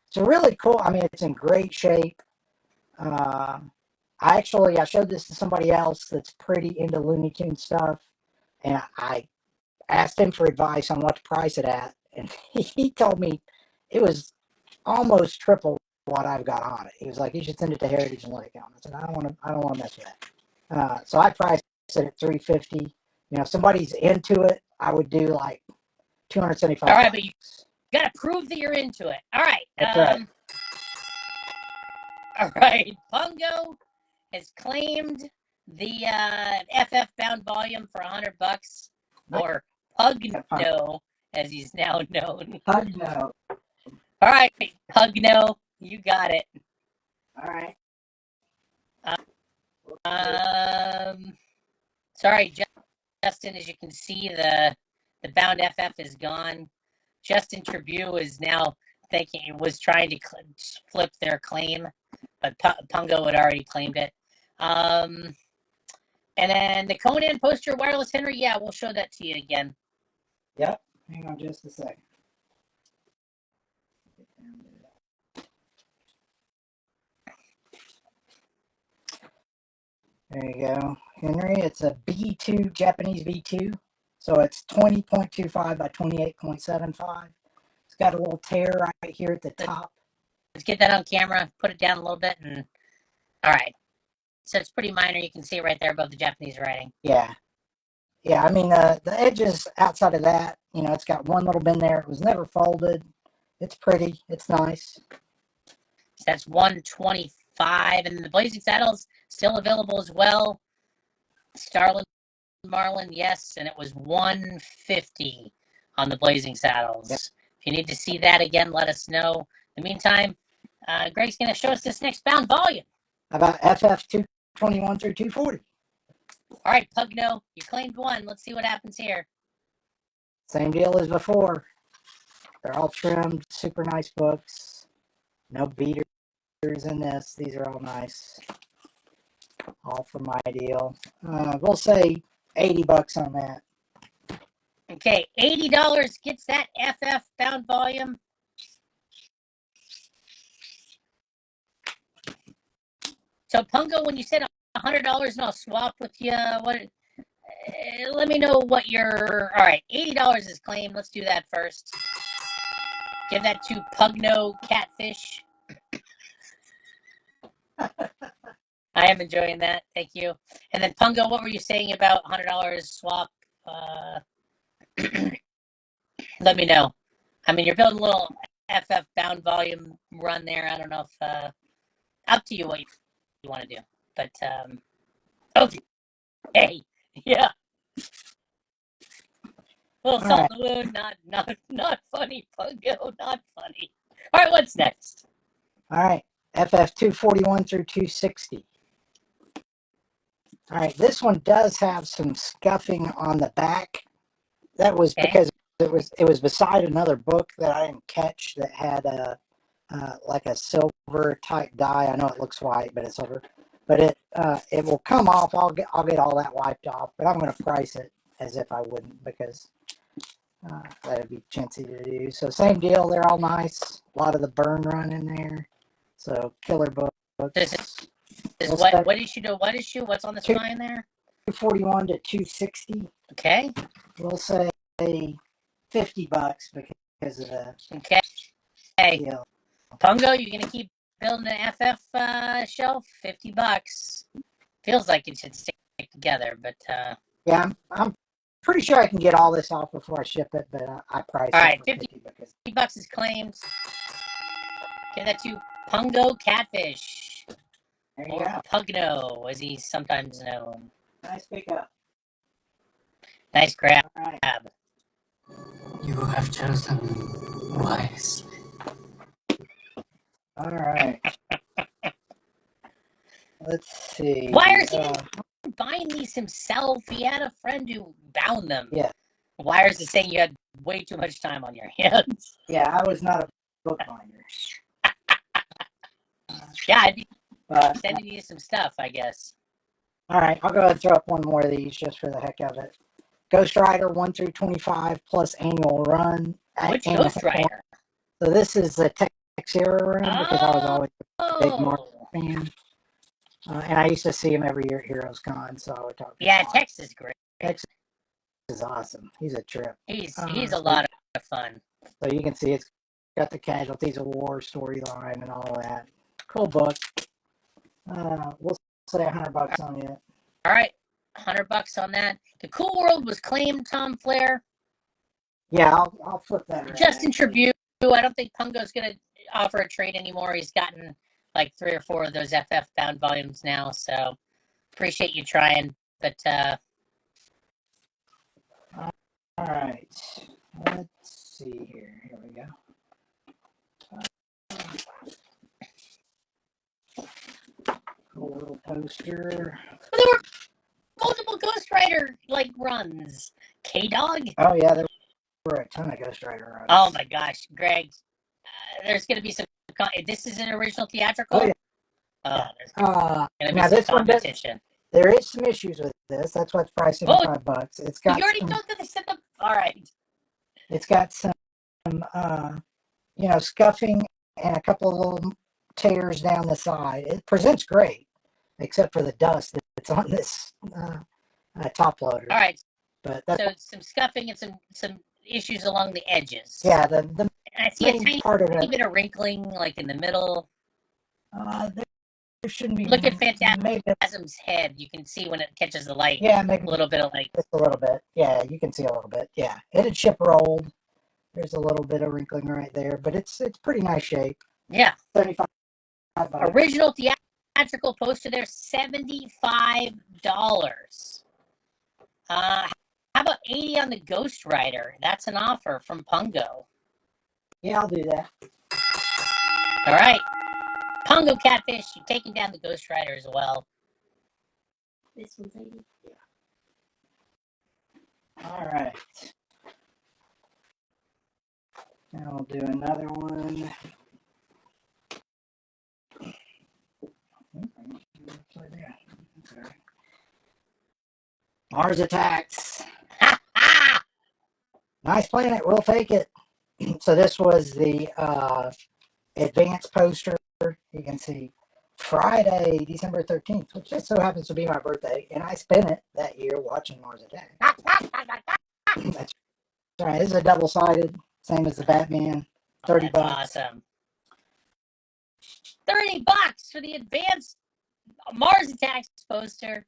[SPEAKER 2] So really cool. I mean, it's in great shape. I showed this to somebody else that's pretty into Looney Tunes stuff, and I asked him for advice on what to price it at, and he told me it was almost triple what I've got on it. He was like, "You should send it to Heritage and let it go." I said, "I don't want to mess with that." So I priced it at $350. You know, if somebody's into it, I would do like $275.
[SPEAKER 1] All right, but you got to prove that you're into it. All right.
[SPEAKER 2] That's right.
[SPEAKER 1] All right. Pungo has claimed the FF bound volume for $100, or Pugno, as he's now known.
[SPEAKER 2] Pugno.
[SPEAKER 1] All right, Pugno, you got it.
[SPEAKER 2] All right.
[SPEAKER 1] Sorry, Justin. As you can see, the bound FF is gone. Justin Tribune is now thinking it was trying to flip their claim, but Pungo had already claimed it. And then the Conan poster, Wireless Henry, yeah, we'll show that to you again.
[SPEAKER 2] Yep. Hang on just a second. There you go, Henry. It's a B2, Japanese B2. So it's 20.25 by 28.75. It's got a little tear right here at the top.
[SPEAKER 1] Let's get that on camera, put it down a little bit, and all right. So it's pretty minor. You can see it right there above the Japanese writing.
[SPEAKER 2] Yeah. Yeah, I mean, the edges outside of that, you know, it's got one little bin there. It was never folded. It's pretty. It's nice.
[SPEAKER 1] So that's $125. And the Blazing Saddles still available as well. Starland Marlin, yes, and it was $150 on the Blazing Saddles. Yep. If you need to see that again, let us know. In the meantime, Greg's going to show us this next bound volume.
[SPEAKER 2] How about FF 221 through 240?
[SPEAKER 1] All right, Pugno, you claimed one. Let's see what happens here.
[SPEAKER 2] Same deal as before. They're all trimmed, super nice books. No beaters in this. These are all nice. All for my deal. We'll say $80 on that.
[SPEAKER 1] Okay, $80 gets that FF bound volume. So Pungo, when you said $100 and I'll swap with you, let me know what your, all right, $80 is claimed. Let's do that first. Give that to Pugno Catfish. I am enjoying that. Thank you. And then Pungo, what were you saying about $100 swap? Let me know. I mean, you're building a little FF bound volume run there. I don't know if, up to you what you want to do. But, okay. Hey, yeah. Well, salt in the wound, not funny, Pungo, not funny. All right, what's next?
[SPEAKER 2] All right, FF 241 through 260. All right, this one does have some scuffing on the back. That was because it was beside another book that I didn't catch that had a like a silver type dye. I know it looks white, but it's silver. But it will come off. I'll get all that wiped off. But I'm going to price it as if I wouldn't, because that would be chintzy to do. So same deal. They're all nice. A lot of the burn run in there. So killer books.
[SPEAKER 1] What issue to what issue? What's on the spine there?
[SPEAKER 2] 241 to 260.
[SPEAKER 1] Okay.
[SPEAKER 2] We'll say $50 because of the.
[SPEAKER 1] Okay. Hey,
[SPEAKER 2] deal.
[SPEAKER 1] Pungo, you're gonna keep building an FF shelf? $50. Feels like it should stick together, but
[SPEAKER 2] yeah, I'm pretty sure I can get all this off before I ship it, but I price
[SPEAKER 1] all right,
[SPEAKER 2] it for
[SPEAKER 1] $50 is claimed. Give that to Pungo Catfish.
[SPEAKER 2] There you
[SPEAKER 1] or
[SPEAKER 2] go.
[SPEAKER 1] Pugno, as he's sometimes known.
[SPEAKER 2] Nice pickup.
[SPEAKER 1] Nice grab.
[SPEAKER 2] All right.
[SPEAKER 4] You have chosen wisely.
[SPEAKER 2] All right. Let's see.
[SPEAKER 1] Wires, he didn't bind these himself. He had a friend who bound them.
[SPEAKER 2] Yeah.
[SPEAKER 1] Wires is saying you had way too much time on your hands.
[SPEAKER 2] Yeah, I was not a bookbinder.
[SPEAKER 1] Yeah, I'd be
[SPEAKER 2] But
[SPEAKER 1] sending you some stuff, I guess.
[SPEAKER 2] all right, I'll go ahead and throw up one more of these just for the heck of it. Ghost Rider 1 through 25 plus annual run.
[SPEAKER 1] Which
[SPEAKER 2] And-
[SPEAKER 1] Ghost Rider?
[SPEAKER 2] So this is the Tex era run because I was always a big Mark
[SPEAKER 1] Oh,
[SPEAKER 2] fan. And I used to see him every year at Heroes Con, so I would talk to
[SPEAKER 1] yeah,
[SPEAKER 2] him.
[SPEAKER 1] Tex is great.
[SPEAKER 2] Tex is awesome. He's a trip.
[SPEAKER 1] He's a lot of fun.
[SPEAKER 2] So you can see it's got the Casualties of War storyline and all that. Cool book. We'll say $100 on it.
[SPEAKER 1] All right, $100 on that. The Cool World was claimed, Tom Flair.
[SPEAKER 2] Yeah, I'll flip that around.
[SPEAKER 1] Justin Tribute. I don't think Pungo's going to offer a trade anymore. He's gotten like 3 or 4 of those FF bound volumes now. So appreciate you trying. But
[SPEAKER 2] All right. Let's see here. Here we go. Cool little poster.
[SPEAKER 1] there were multiple Ghost Rider like runs. K-Dog.
[SPEAKER 2] Oh, yeah, there were a ton of Ghost Rider runs.
[SPEAKER 1] Oh my gosh, Greg. There's going to be some. This is an original theatrical.
[SPEAKER 2] Oh, yeah.
[SPEAKER 1] Oh, there's going to be
[SPEAKER 2] Now,
[SPEAKER 1] some
[SPEAKER 2] this one does,
[SPEAKER 1] competition.
[SPEAKER 2] there is some issues with this. That's why it's priced at $5. It's got
[SPEAKER 1] You already
[SPEAKER 2] some,
[SPEAKER 1] told them to set them. All right.
[SPEAKER 2] it's got some scuffing and a couple of little tears down the side. It presents great, except for the dust that's on this top loader.
[SPEAKER 1] All right.
[SPEAKER 2] But that's,
[SPEAKER 1] So some scuffing and some issues along the edges.
[SPEAKER 2] yeah, the
[SPEAKER 1] And I see a
[SPEAKER 2] main
[SPEAKER 1] tiny
[SPEAKER 2] part of it.
[SPEAKER 1] bit of wrinkling like in the middle.
[SPEAKER 2] There shouldn't be.
[SPEAKER 1] Look at Phantasm.
[SPEAKER 2] Maybe,
[SPEAKER 1] Phantasm's head. You can see when it catches the light.
[SPEAKER 2] yeah, maybe
[SPEAKER 1] A little bit of like.
[SPEAKER 2] just a little bit. Yeah, you can see a little bit. Yeah, it had ship rolled. There's a little bit of wrinkling right there, but it's pretty nice shape.
[SPEAKER 1] Yeah.
[SPEAKER 2] $35.
[SPEAKER 1] Original theatrical poster there, $75. How about 80 on the Ghost Rider? That's an offer from Pungo.
[SPEAKER 2] Yeah, I'll do that.
[SPEAKER 1] All right. Pungo Catfish, you're taking down the Ghost Rider as well.
[SPEAKER 5] This one's 80.
[SPEAKER 2] All right. Now we'll do another one. Mars Attacks. Nice planet. We'll take it. So this was the advanced poster. You can see Friday, December 13th, which just so happens to be my birthday, and I spent it that year watching Mars Attacks. That's right. This is a double-sided, same as the Batman. $30.
[SPEAKER 1] Awesome. $30 for the advanced Mars Attacks poster.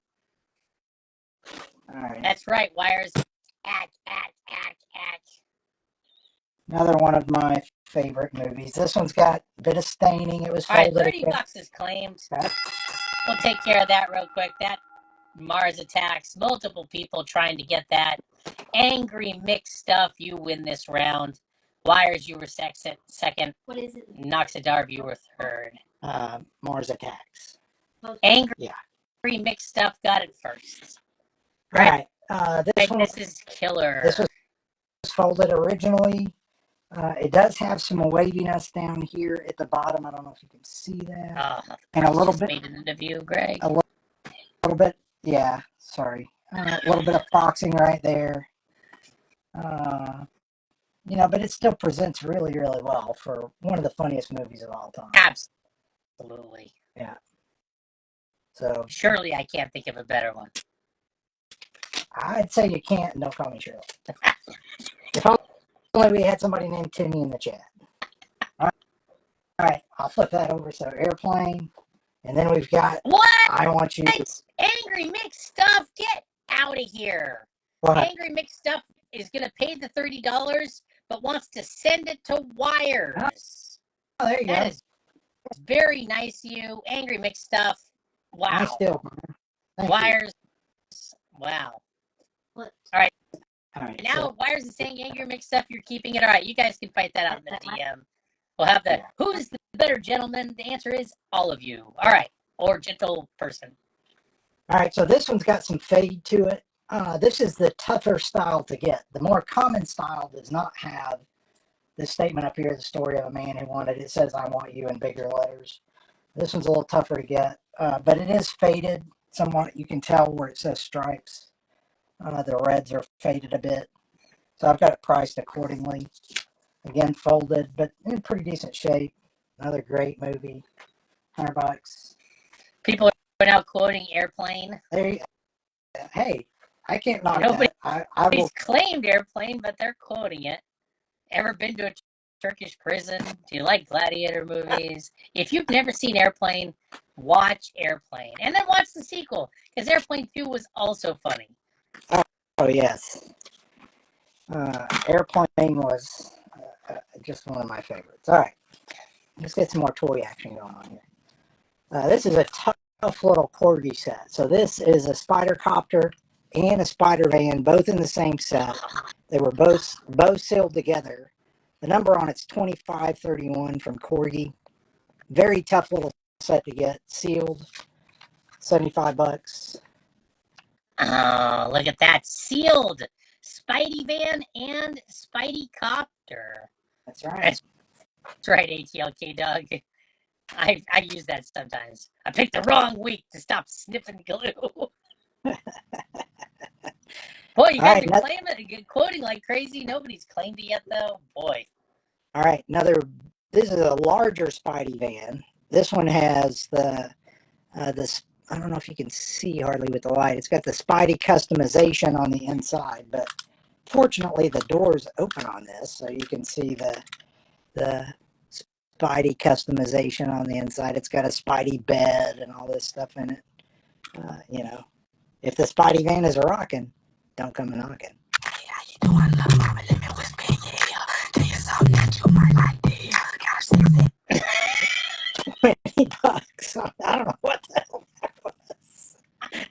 [SPEAKER 2] All right.
[SPEAKER 1] That's right, Wires. Ack.
[SPEAKER 2] Another one of my favorite movies. This one's got a bit of staining. It was
[SPEAKER 1] All right,
[SPEAKER 2] folded.
[SPEAKER 1] $30 is claimed.
[SPEAKER 2] Okay.
[SPEAKER 1] We'll take care of that real quick. That Mars Attacks, multiple people trying to get that. Angry mixed stuff. You win this round. Wires, you were second.
[SPEAKER 5] What is it?
[SPEAKER 1] Noxadarv, you were third.
[SPEAKER 2] Mars Attacks.
[SPEAKER 1] Angry
[SPEAKER 2] Yeah.
[SPEAKER 1] mixed stuff got it first.
[SPEAKER 2] All right. This one
[SPEAKER 1] This is killer.
[SPEAKER 2] This was folded originally. It does have some waviness down here at the bottom. I don't know if you can see that. And a little
[SPEAKER 1] just
[SPEAKER 2] bit,
[SPEAKER 1] made it into view, Greg.
[SPEAKER 2] a little bit. Yeah, sorry. A little bit of foxing right there. But it still presents really, really well for one of the funniest movies of all time.
[SPEAKER 1] Absolutely.
[SPEAKER 2] So
[SPEAKER 1] Surely I can't think of a better one.
[SPEAKER 2] I'd say you can't, and don't call me Shirley. If only we had somebody named Timmy in the chat. All right, I'll flip that over. So Airplane, and then we've got
[SPEAKER 1] What?
[SPEAKER 2] I Want You.
[SPEAKER 1] Angry mixed stuff, get out of here.
[SPEAKER 2] What?
[SPEAKER 1] Angry mixed stuff is going to pay the $30, but wants to send it to Wires.
[SPEAKER 2] Oh, there you go.
[SPEAKER 1] That is very nice of you. Angry mixed stuff. Wow.
[SPEAKER 2] Nice deal. Thank you.
[SPEAKER 1] Wires. Wow.
[SPEAKER 5] What?
[SPEAKER 2] All right.
[SPEAKER 1] And now Wires is saying Angry mixed stuff, you're keeping it. All right, you guys can fight that out in the DM. We'll have the who's the better gentleman? The answer is all of you. All right. or gentle person.
[SPEAKER 2] All right, so this one's got some fade to it. This is the tougher style to get. The more common style does not have this statement up here, the story of a man who wanted, it says, "I want you" in bigger letters. This one's a little tougher to get, but it is faded somewhat. You can tell where it says stripes. The reds are faded a bit. So I've got it priced accordingly. Again, folded, but in pretty decent shape. Another great movie. $100.
[SPEAKER 1] People are now quoting Airplane.
[SPEAKER 2] Hey, I can't knock
[SPEAKER 1] Nobody-
[SPEAKER 2] that. I will.
[SPEAKER 1] He's claimed Airplane, but they're quoting it. Ever been to a Turkish prison? Do you like gladiator movies? If you've never seen Airplane, watch Airplane. And then watch the sequel, because Airplane 2 was also funny.
[SPEAKER 2] Oh, yes. Airplane was just one of my favorites. All right. Let's get some more toy action going on here. This is a tough little corgi set. So this is a spider copter and a spider van, both in the same set. They were both sealed together. The number on it's 2531 from Corgi. Very tough little set to get. Sealed. $75.
[SPEAKER 1] Oh, look at that. Sealed Spidey van and Spidey copter.
[SPEAKER 2] That's right.
[SPEAKER 1] That's right, ATLK Doug. I use that sometimes. I picked the wrong week to stop sniffing glue. Boy, you guys are claiming, quoting like crazy. Nobody's claimed it yet, though. Boy.
[SPEAKER 2] All right, this is a larger Spidey van. This one has this, I don't know if you can see hardly with the light. It's got the Spidey customization on the inside, but fortunately the doors open on this, so you can see the Spidey customization on the inside. It's got a Spidey bed and all this stuff in it. If the Spidey van is a rockin', don't come a knocking.
[SPEAKER 6] Hey, how you doing, little mama? Let me whisper in your ear. Tell you something that you might like to hear. Gosh,
[SPEAKER 2] $20. I don't know what the hell that was.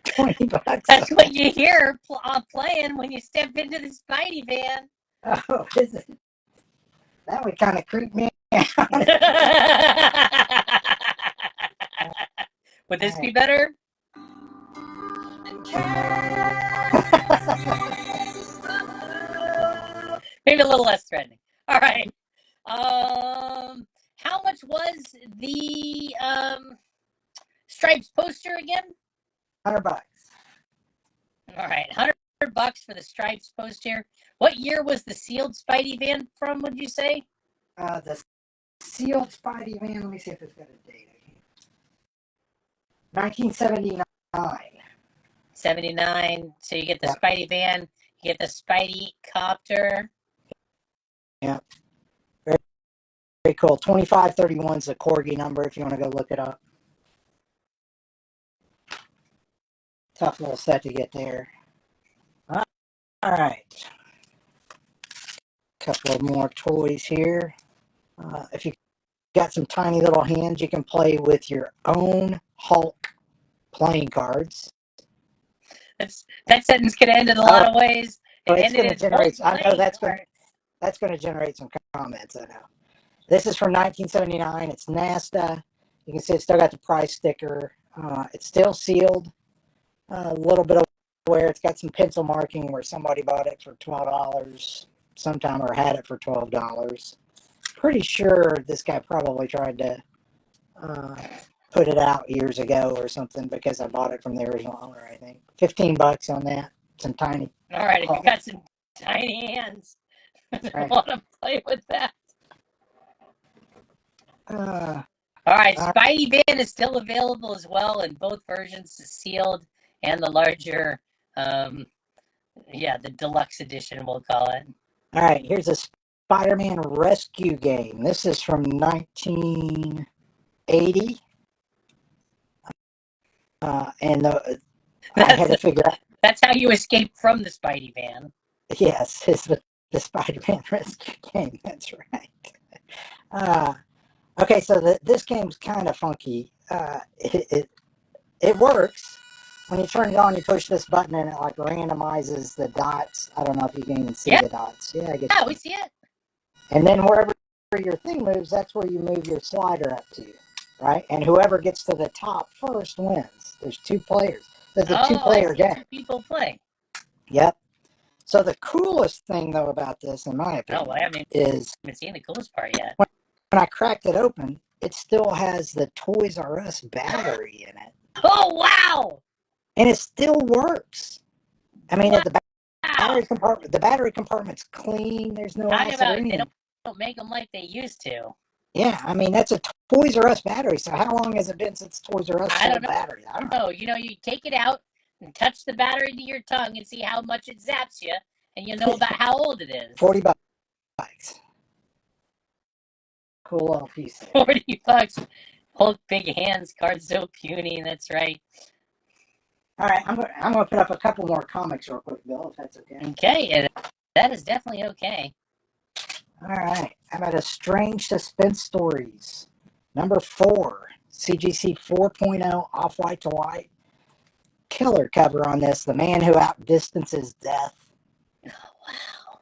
[SPEAKER 2] $20.
[SPEAKER 1] That's what you hear playing when you step into the Spidey van.
[SPEAKER 2] Oh, is it? That would kind of creep me out.
[SPEAKER 1] Would this be better? Maybe a little less threatening. All right. How much was the Stripes poster again?
[SPEAKER 2] $100.
[SPEAKER 1] All right, $100 for the Stripes poster. What year was the sealed Spidey van from? Would you say?
[SPEAKER 2] The sealed Spidey van. Let me see if it's got a date. 1979.
[SPEAKER 1] 79. So you get the
[SPEAKER 2] Yep.
[SPEAKER 1] Spidey van, you get the Spidey copter.
[SPEAKER 2] Yeah. Very cool. 2531 is the Corgi number if you want to go look it up. Tough little set to get there. All right. Couple of more toys here. If you got some tiny little hands, you can play with your own Hulk playing cards.
[SPEAKER 1] That sentence could end in a lot of ways.
[SPEAKER 2] It's going to generate. I know
[SPEAKER 1] playing
[SPEAKER 2] that's
[SPEAKER 1] cards.
[SPEAKER 2] going to generate some comments. I know. This is from 1979. It's NASTA. You can see it's still got the price sticker. It's still sealed. A little bit of wear. It's got some pencil marking where somebody bought it for $12 sometime or had it for $12. Pretty sure this guy probably tried to put it out years ago or something because I bought it from the original owner, I think. $15 on that. Some tiny.
[SPEAKER 1] All right, if you got some tiny hands,
[SPEAKER 2] Right.
[SPEAKER 1] want to play with that.
[SPEAKER 2] Uh,
[SPEAKER 1] All right, Spidey van is still available as well in both versions, the sealed and the larger, the deluxe edition, we'll call it.
[SPEAKER 2] all right, here's a Spider-Man rescue game. This is from 1980. And I had to figure out.
[SPEAKER 1] That's how you escape from the Spidey van.
[SPEAKER 2] Yes, it's the Spider-Man rescue game. That's right. Okay, so this game's kind of funky. It works. When you turn it on, you push this button and it like randomizes the dots. I don't know if you can even see the dots. Yeah, I guess.
[SPEAKER 1] Yeah, we see it.
[SPEAKER 2] And then wherever your thing moves, that's where you move your slider up to. right? And whoever gets to the top first wins. There's 2 players. There's a
[SPEAKER 1] Oh, I
[SPEAKER 2] 2-player
[SPEAKER 1] see.
[SPEAKER 2] game.
[SPEAKER 1] 2 people play.
[SPEAKER 2] Yep. So the coolest thing, though, about this, in my
[SPEAKER 1] Oh,
[SPEAKER 2] opinion,
[SPEAKER 1] I haven't
[SPEAKER 2] is
[SPEAKER 1] even seen the coolest part yet.
[SPEAKER 2] when I cracked it open, it still has the Toys R Us battery in it.
[SPEAKER 1] Oh, wow!
[SPEAKER 2] And it still works. I mean,
[SPEAKER 1] Wow.
[SPEAKER 2] the battery compartment's clean. There's no
[SPEAKER 1] Talk
[SPEAKER 2] acid
[SPEAKER 1] about
[SPEAKER 2] or
[SPEAKER 1] they
[SPEAKER 2] anything.
[SPEAKER 1] don't make them like they used to.
[SPEAKER 2] Yeah, I mean, that's a Toys R Us battery. So how long has it been since Toys R Us
[SPEAKER 1] I
[SPEAKER 2] sold
[SPEAKER 1] don't know.
[SPEAKER 2] batteries? I don't know.
[SPEAKER 1] Oh, you take it out and touch the battery to your tongue and see how much it zaps you, and you'll know about how old it is.
[SPEAKER 2] $40. Cool little piece there.
[SPEAKER 1] $40. Hulk big hands, card so puny. That's right.
[SPEAKER 2] All right, I'm gonna put up a couple more comics real quick, Bill, if that's okay.
[SPEAKER 1] Okay, and that is definitely okay.
[SPEAKER 2] All right, how about a Strange Suspense Stories, number 4, CGC 4.0, off-white to white. Killer cover on this. The man who outdistances death.
[SPEAKER 1] Oh, wow.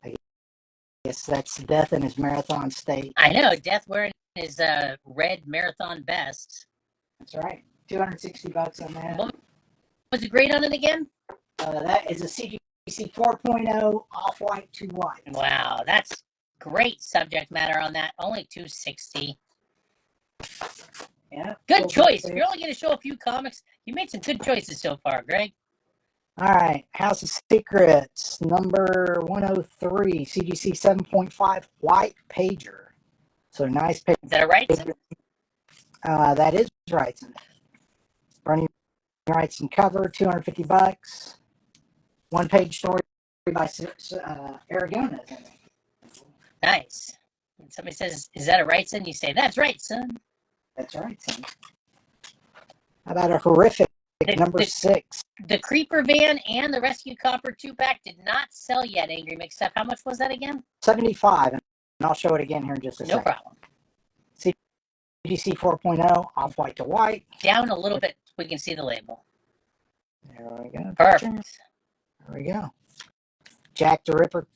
[SPEAKER 2] I guess that's death in his marathon state.
[SPEAKER 1] I know. Death wearing his red marathon vest.
[SPEAKER 2] That's right. $260 on that.
[SPEAKER 1] What was the grade on it again?
[SPEAKER 2] That is a CGC 4.0, off-white to white.
[SPEAKER 1] Wow, that's great subject matter on that. Only $260.
[SPEAKER 2] Yeah.
[SPEAKER 1] Good choice. If you're only going to show a few comics, you made some good choices so far, Greg.
[SPEAKER 2] All right, House of Secrets, number 103, CGC 7.5, white pager. So nice pager.
[SPEAKER 1] Is that a right?
[SPEAKER 2] That is Wrightson. Bernie Wrightson cover, $250. One-page story by Aragona.
[SPEAKER 1] Nice. When somebody says, "Is that a right, son?" You say, "That's right, son."
[SPEAKER 2] That's right, son. How about a horrific number 6?
[SPEAKER 1] The Creeper Van and the Rescue Copper 2-pack did not sell yet, Angry Mixed Up. How much was that again?
[SPEAKER 2] $75, and I'll show it again here in just a
[SPEAKER 1] No
[SPEAKER 2] second.
[SPEAKER 1] problem.
[SPEAKER 2] CGC 4.0, off-white to white.
[SPEAKER 1] Down a little bit, we can see the label.
[SPEAKER 2] There we go.
[SPEAKER 1] Perfect.
[SPEAKER 2] There we go. Jack the Ripper,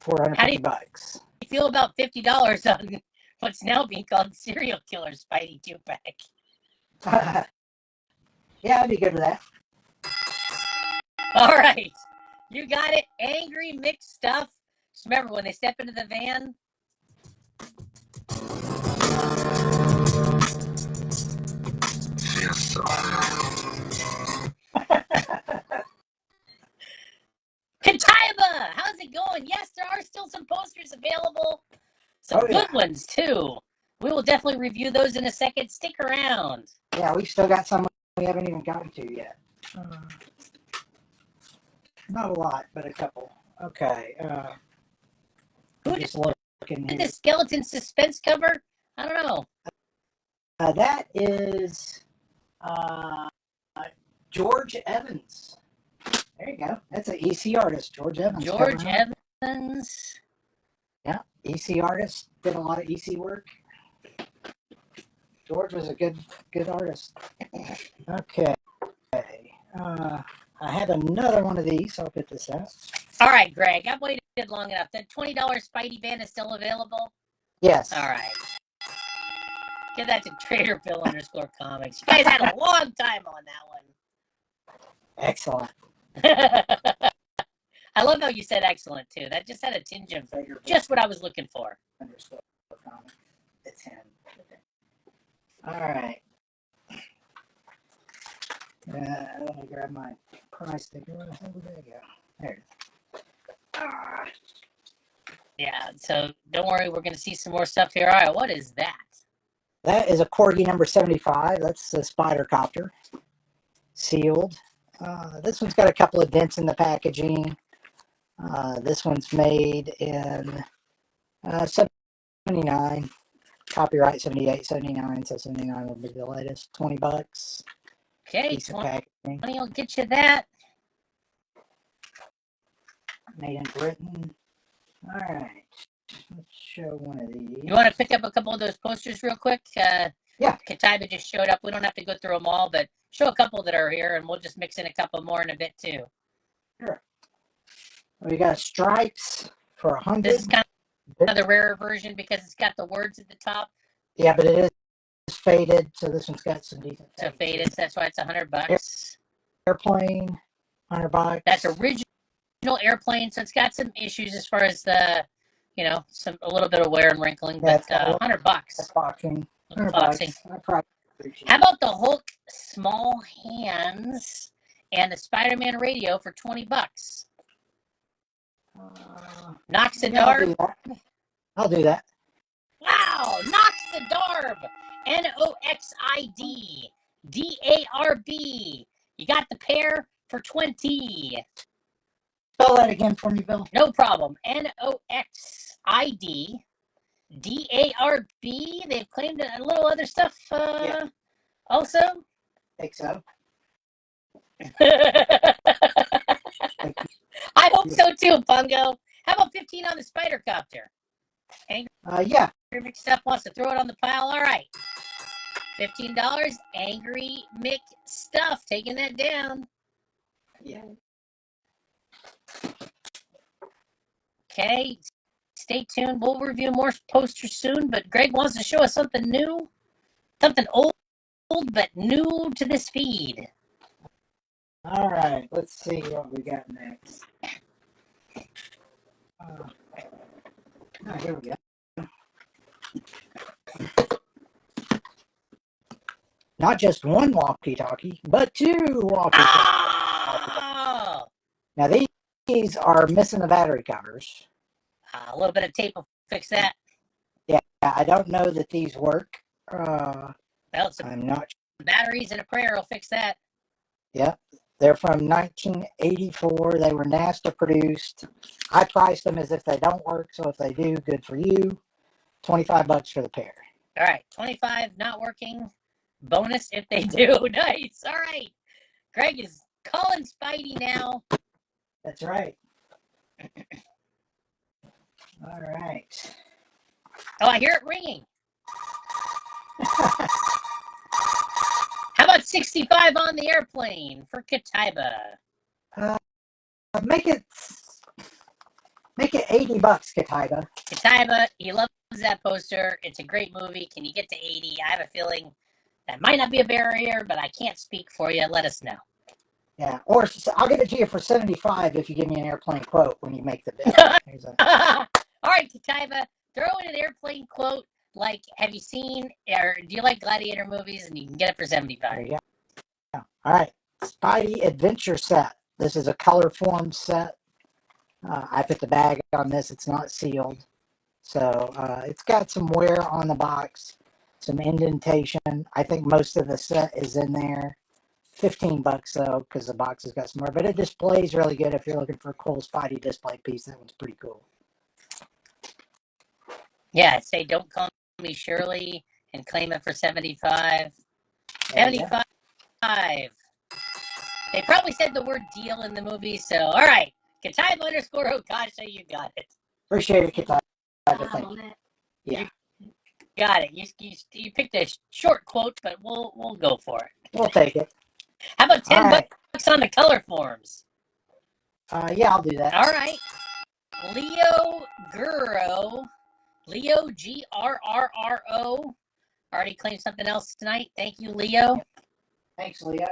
[SPEAKER 2] $450.
[SPEAKER 1] How do you feel about $50 on what's now being called Serial Killer Spidey 2-pack?
[SPEAKER 2] Yeah, I'd be good with that.
[SPEAKER 1] All right. You got it. Angry Mixed Stuff. Just remember, when they step into the van, Katiba! How's it going? Yes, there are still some posters available. Some good ones, too. We will definitely review those in a second. Stick around.
[SPEAKER 2] Yeah, we've still got some we haven't even gotten to yet. Not a lot, but a couple. Okay.
[SPEAKER 1] Who
[SPEAKER 2] just
[SPEAKER 1] did
[SPEAKER 2] looking
[SPEAKER 1] the
[SPEAKER 2] here.
[SPEAKER 1] skeleton suspense cover? I don't know.
[SPEAKER 2] That is George Evans. There you go. That's an EC artist, George Evans.
[SPEAKER 1] George
[SPEAKER 2] covering up.
[SPEAKER 1] Evans.
[SPEAKER 2] Yeah, EC artist. Did a lot of EC work. George was a good artist. Okay. I have another one of these, so I'll put this out.
[SPEAKER 1] All right, Greg. I've waited long enough. The $20 Spidey van is still available?
[SPEAKER 2] Yes.
[SPEAKER 1] All right. Give that to Trader Bill _comics. You guys had a long time on that one.
[SPEAKER 2] Excellent.
[SPEAKER 1] I love how you said excellent, too. That just had a tinge of just what I was looking for.
[SPEAKER 2] _comic. It's him. All right. Let me grab my price sticker. Where the hell did that go? There it is.
[SPEAKER 1] Yeah, so don't worry. We're going to see some more stuff here. All right, what is that?
[SPEAKER 2] That is a Corgi number 75. That's the Spider Copter. Sealed. This one's got a couple of dents in the packaging. This one's made in 79. Copyright 78, 79. So 79 will be the latest. $20.
[SPEAKER 1] Okay,
[SPEAKER 2] Piece of packaging.
[SPEAKER 1] 20 will get you that.
[SPEAKER 2] Made in Britain. All right. Let's show one of these.
[SPEAKER 1] You want to pick up a couple of those posters real quick?
[SPEAKER 2] Yeah.
[SPEAKER 1] Katiba just showed up. We don't have to go through them all, but show a couple that are here, and we'll just mix in a couple more in a bit, too.
[SPEAKER 2] Sure. We got Stripes for 100.
[SPEAKER 1] This is kind of the rarer version because it's got the words at the top.
[SPEAKER 2] Yeah, but it is faded, so this one's got some decent
[SPEAKER 1] So
[SPEAKER 2] fade.
[SPEAKER 1] faded, so that's why it's $100.
[SPEAKER 2] Airplane, $100.
[SPEAKER 1] That's original airplane, so it's got some issues as far as the, a little bit of wear and wrinkling,
[SPEAKER 2] Yeah,
[SPEAKER 1] but
[SPEAKER 2] it's got a little
[SPEAKER 1] $100.
[SPEAKER 2] boxing.
[SPEAKER 1] Little
[SPEAKER 2] $100.
[SPEAKER 1] foxy.
[SPEAKER 2] I probably appreciate
[SPEAKER 1] How about the Hulk small hands and the Spider-Man radio for $20? Knocks the
[SPEAKER 2] yeah, I'll
[SPEAKER 1] Darb.
[SPEAKER 2] do that. I'll do that.
[SPEAKER 1] Wow, Knocks the Darb. NOXID DARB. You got the pair for $20.
[SPEAKER 2] Spell that again for me, Bill.
[SPEAKER 1] No problem. NOXID DARB. They've claimed a little other stuff also.
[SPEAKER 2] I think so.
[SPEAKER 1] I hope so too, Pungo. How about 15 on the Spider Copter?
[SPEAKER 2] Yeah.
[SPEAKER 1] Mick Stuff wants to throw it on the pile. All right. $15. Angry Mick Stuff taking that down.
[SPEAKER 2] Yeah.
[SPEAKER 1] Okay. Stay tuned. We'll review more posters soon, but Greg wants to show us something new. Something old but new to this feed.
[SPEAKER 2] All right. Let's see what we got next. Here we go. Not just one walkie-talkie, but two walkie-talkies.
[SPEAKER 1] Oh!
[SPEAKER 2] Now these are missing the battery covers.
[SPEAKER 1] A little bit of tape will fix that.
[SPEAKER 2] Yeah, I don't know that these work.
[SPEAKER 1] Well, some
[SPEAKER 2] I'm not.
[SPEAKER 1] batteries and a prayer will fix that.
[SPEAKER 2] Yeah, they're from 1984. They were NASA produced. I priced them as if they don't work, so if they do, good for you. $25 for the pair.
[SPEAKER 1] All right, 25 not working. Bonus if they do. Nice. All right. Greg is calling Spidey now.
[SPEAKER 2] That's right. All right.
[SPEAKER 1] Oh, I hear it ringing. How about 65 on the airplane for Kataiba?
[SPEAKER 2] Make it $80, Kataiba.
[SPEAKER 1] Kataiba, he loves that poster. It's a great movie. Can you get to 80? I have a feeling that might not be a barrier, but I can't speak for you. Let us know.
[SPEAKER 2] Yeah, or I'll get it to you for 75 if you give me an airplane quote when you make the bid.
[SPEAKER 1] All right, Kataiba, throw in an airplane quote like, have you seen, or do you like Gladiator movies? And you can get it for 75.
[SPEAKER 2] There you go. Yeah. All right, Spidey Adventure Set. This is a color form set. I put the bag on this. It's not sealed. So it's got some wear on the box, some indentation. I think most of the set is in there. $15 though, because the box has got some more. But it displays really good if you're looking for a cool Spidey display piece. That one's pretty cool.
[SPEAKER 1] Yeah, say don't call me Shirley and claim it for 75. 75. They probably said the word deal in the movie, so all right. Kataiba _ Okasha, you got it.
[SPEAKER 2] Appreciate it, Kataiba. Thank
[SPEAKER 5] on
[SPEAKER 2] you.
[SPEAKER 5] that.
[SPEAKER 2] Yeah,
[SPEAKER 1] Got it. You picked a short quote, but we'll go for it.
[SPEAKER 2] we'll take it.
[SPEAKER 1] How about 10
[SPEAKER 2] All right.
[SPEAKER 1] bucks on the color forms?
[SPEAKER 2] Yeah, I'll do that.
[SPEAKER 1] All right. Leo Gurro. Leo Grrro. Already claimed something else tonight. Thank you, Leo.
[SPEAKER 2] Thanks, Leo.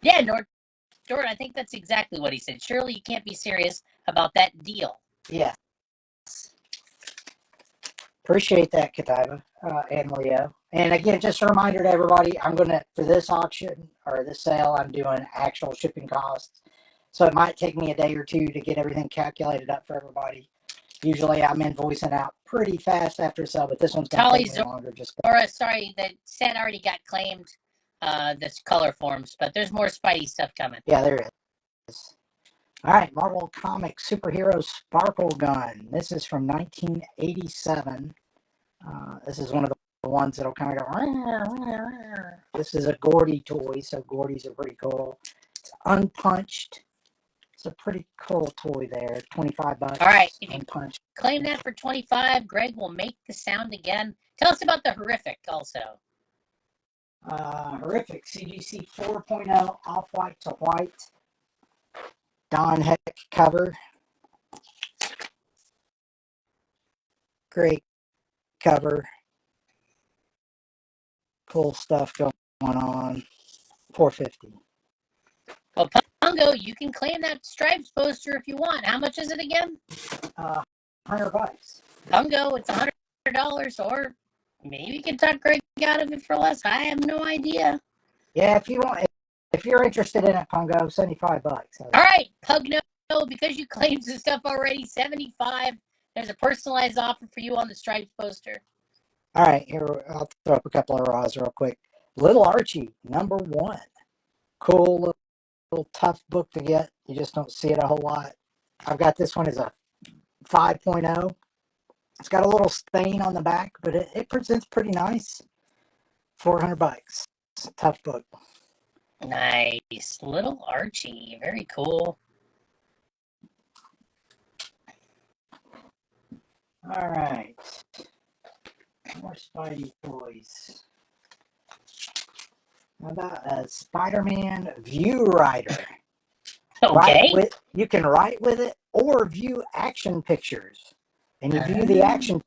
[SPEAKER 1] Yeah, Jordan, I think that's exactly what he said. Surely you can't be serious about that deal.
[SPEAKER 2] Yes. Appreciate that, Kataiba and Leo. And again, just a reminder to everybody, I'm going to, for this auction or this sale, I'm doing actual shipping costs. So it might take me a day or two to get everything calculated up for everybody. Usually I'm invoicing out pretty fast after sale, but this one's going to take me longer.
[SPEAKER 1] Sorry, the set already got claimed, this color forms, but there's more Spidey stuff coming.
[SPEAKER 2] Yeah, there is. All right, Marvel Comics Superhero Sparkle Gun. This is from 1987. This is one of the ones that'll kind of go. This is a Gordy toy, so Gordys are pretty cool. It's unpunched. It's a pretty cool toy there. $25.
[SPEAKER 1] All right, if you
[SPEAKER 2] unpunched.
[SPEAKER 1] claim that for 25, Greg will make the sound again. Tell us about the Horrific also.
[SPEAKER 2] Horrific CGC 4.0 off-white to white. Don Heck cover. Great cover. Cool stuff going on. $4.50.
[SPEAKER 1] Well, Pungo, you can claim that Stripes poster if you want. How much is it again?
[SPEAKER 2] $100.
[SPEAKER 1] Pungo, it's $100, or maybe you can talk Greg out of it for less. I have no idea.
[SPEAKER 2] Yeah, if you're interested in it, Pungo, $75.
[SPEAKER 1] All right, Pugno, because you claimed some stuff already, $75. There's a personalized offer for you on the Stripes poster.
[SPEAKER 2] All right, here I'll throw up a couple of raws real quick. Little Archie, #1. Cool little tough book to get. You just don't see it a whole lot. I've got this one as a 5.0. It's got a little stain on the back, but it presents pretty nice. $400. Tough book.
[SPEAKER 1] Nice. Little Archie. Very cool.
[SPEAKER 2] All right. More Spidey toys. How about a Spider-Man View Writer?
[SPEAKER 1] Okay.
[SPEAKER 2] You can write with it or view action pictures. And you view the action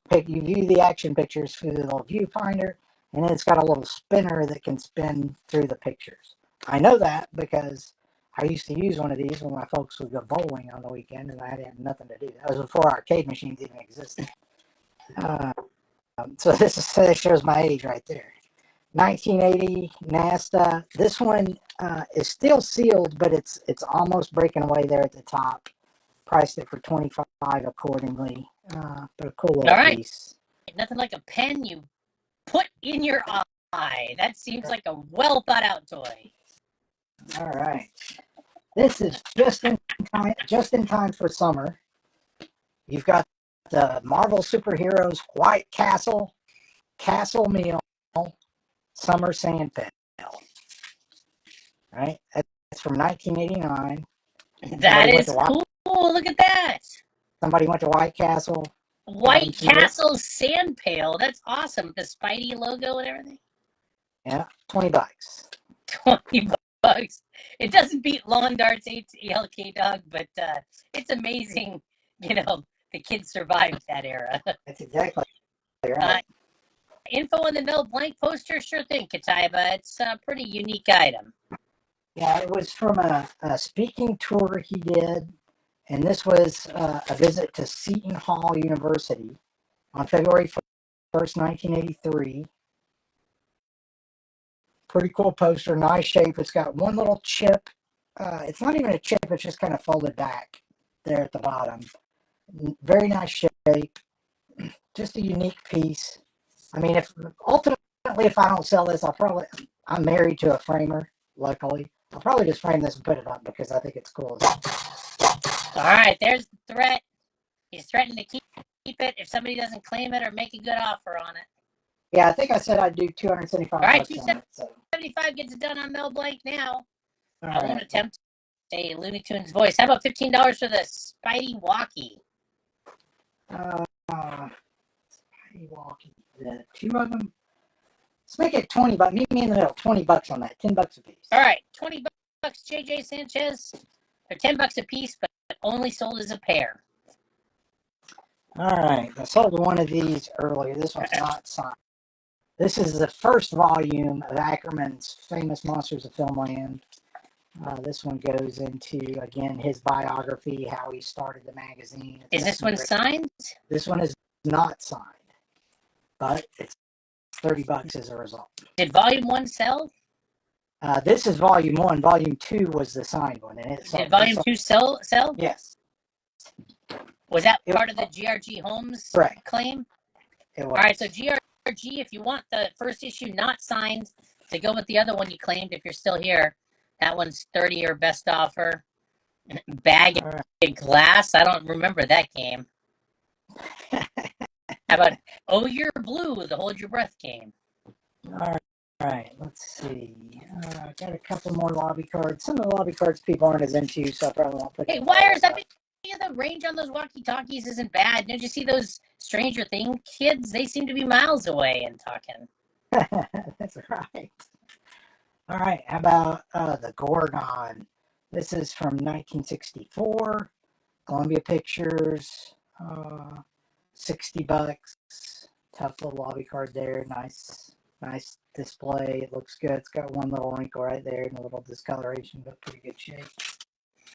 [SPEAKER 2] pictures through the little viewfinder, and then it's got a little spinner that can spin through the pictures. I know that because I used to use one of these when my folks would go bowling on the weekend, and I had nothing to do. That was before arcade machines even existed. So this shows my age right there. 1980 NASA. This one is still sealed, but it's almost breaking away there at the top. Priced it for $25 accordingly. But a cool little piece.
[SPEAKER 1] Nothing like a pen you put in your eye. That seems like a well thought out toy.
[SPEAKER 2] All right. This is just in time for summer. You've got the Marvel Superheroes White Castle Meal Summer Sand Pail. Right? That's from 1989.
[SPEAKER 1] That is cool. Look at that.
[SPEAKER 2] Somebody went to White Castle.
[SPEAKER 1] White Castle Sand Pail. That's awesome. The Spidey logo and everything.
[SPEAKER 2] Yeah, $20.
[SPEAKER 1] $20. It doesn't beat Lawn Darts ALK Dog, but it's amazing, the kids survived that era.
[SPEAKER 2] That's exactly right.
[SPEAKER 1] Info on the Mel Blanc poster, sure thing, Kataiba. It's a pretty unique item.
[SPEAKER 2] Yeah, it was from a speaking tour he did, and this was a visit to Seton Hall University on February 1st, 1983. Pretty cool poster, nice shape. It's got one little chip. It's not even a chip, it's just kind of folded back there at the bottom. Very nice shape. Just a unique piece. I mean, if I don't sell this, I'm married to a framer, luckily. I'll probably just frame this and put it up because I think it's cool.
[SPEAKER 1] All right, there's the threat. He's threatening to keep it if somebody doesn't claim it or make a good offer on it.
[SPEAKER 2] Yeah, I think I said I'd do $275.
[SPEAKER 1] All right, $275 gets it done on Mel Blanc now. I won't attempt a Looney Tunes voice. How about $15 for the Spidey Walkie?
[SPEAKER 2] Spidey Walkie. The two of them. Let's make it $20. Meet me in the middle. $20 on that. $10 a piece.
[SPEAKER 1] All right, $20, JJ Sanchez. They're $10 a piece, but only sold as a pair.
[SPEAKER 2] All right, I sold one of these earlier. This one's not signed. This is the first volume of Ackerman's famous Monsters of Filmland. This one goes into, again, his biography, how he started the magazine.
[SPEAKER 1] Is this one signed?
[SPEAKER 2] This one is not signed, but it's $30 as a result.
[SPEAKER 1] Did Volume 1 sell?
[SPEAKER 2] This is Volume 1. Volume 2 was the signed one. And
[SPEAKER 1] Did Volume 2 sell?
[SPEAKER 2] Yes.
[SPEAKER 1] Was that part of the GRG Holmes claim?
[SPEAKER 2] It was.
[SPEAKER 1] All right, so GRG, if you want the first issue not signed to go with the other one you claimed, if you're still here, that one's $30 or best offer. Bag and Glass. I don't remember that game. How about Oh You're Blue, the Hold Your Breath game?
[SPEAKER 2] All right, let's see. I got a couple more lobby cards. Some of the lobby cards people aren't as into, so I probably won't put.
[SPEAKER 1] Hey, Wires, the range on those walkie-talkies isn't bad. Did you see those Stranger Things kids? They seem to be miles away and talking.
[SPEAKER 2] That's right. All right, how about the Gorgon? This is from 1964. Columbia Pictures. $60. Tough little lobby card there. Nice Nice display. It looks good. It's got one little wrinkle right there and a little discoloration, but pretty good shape.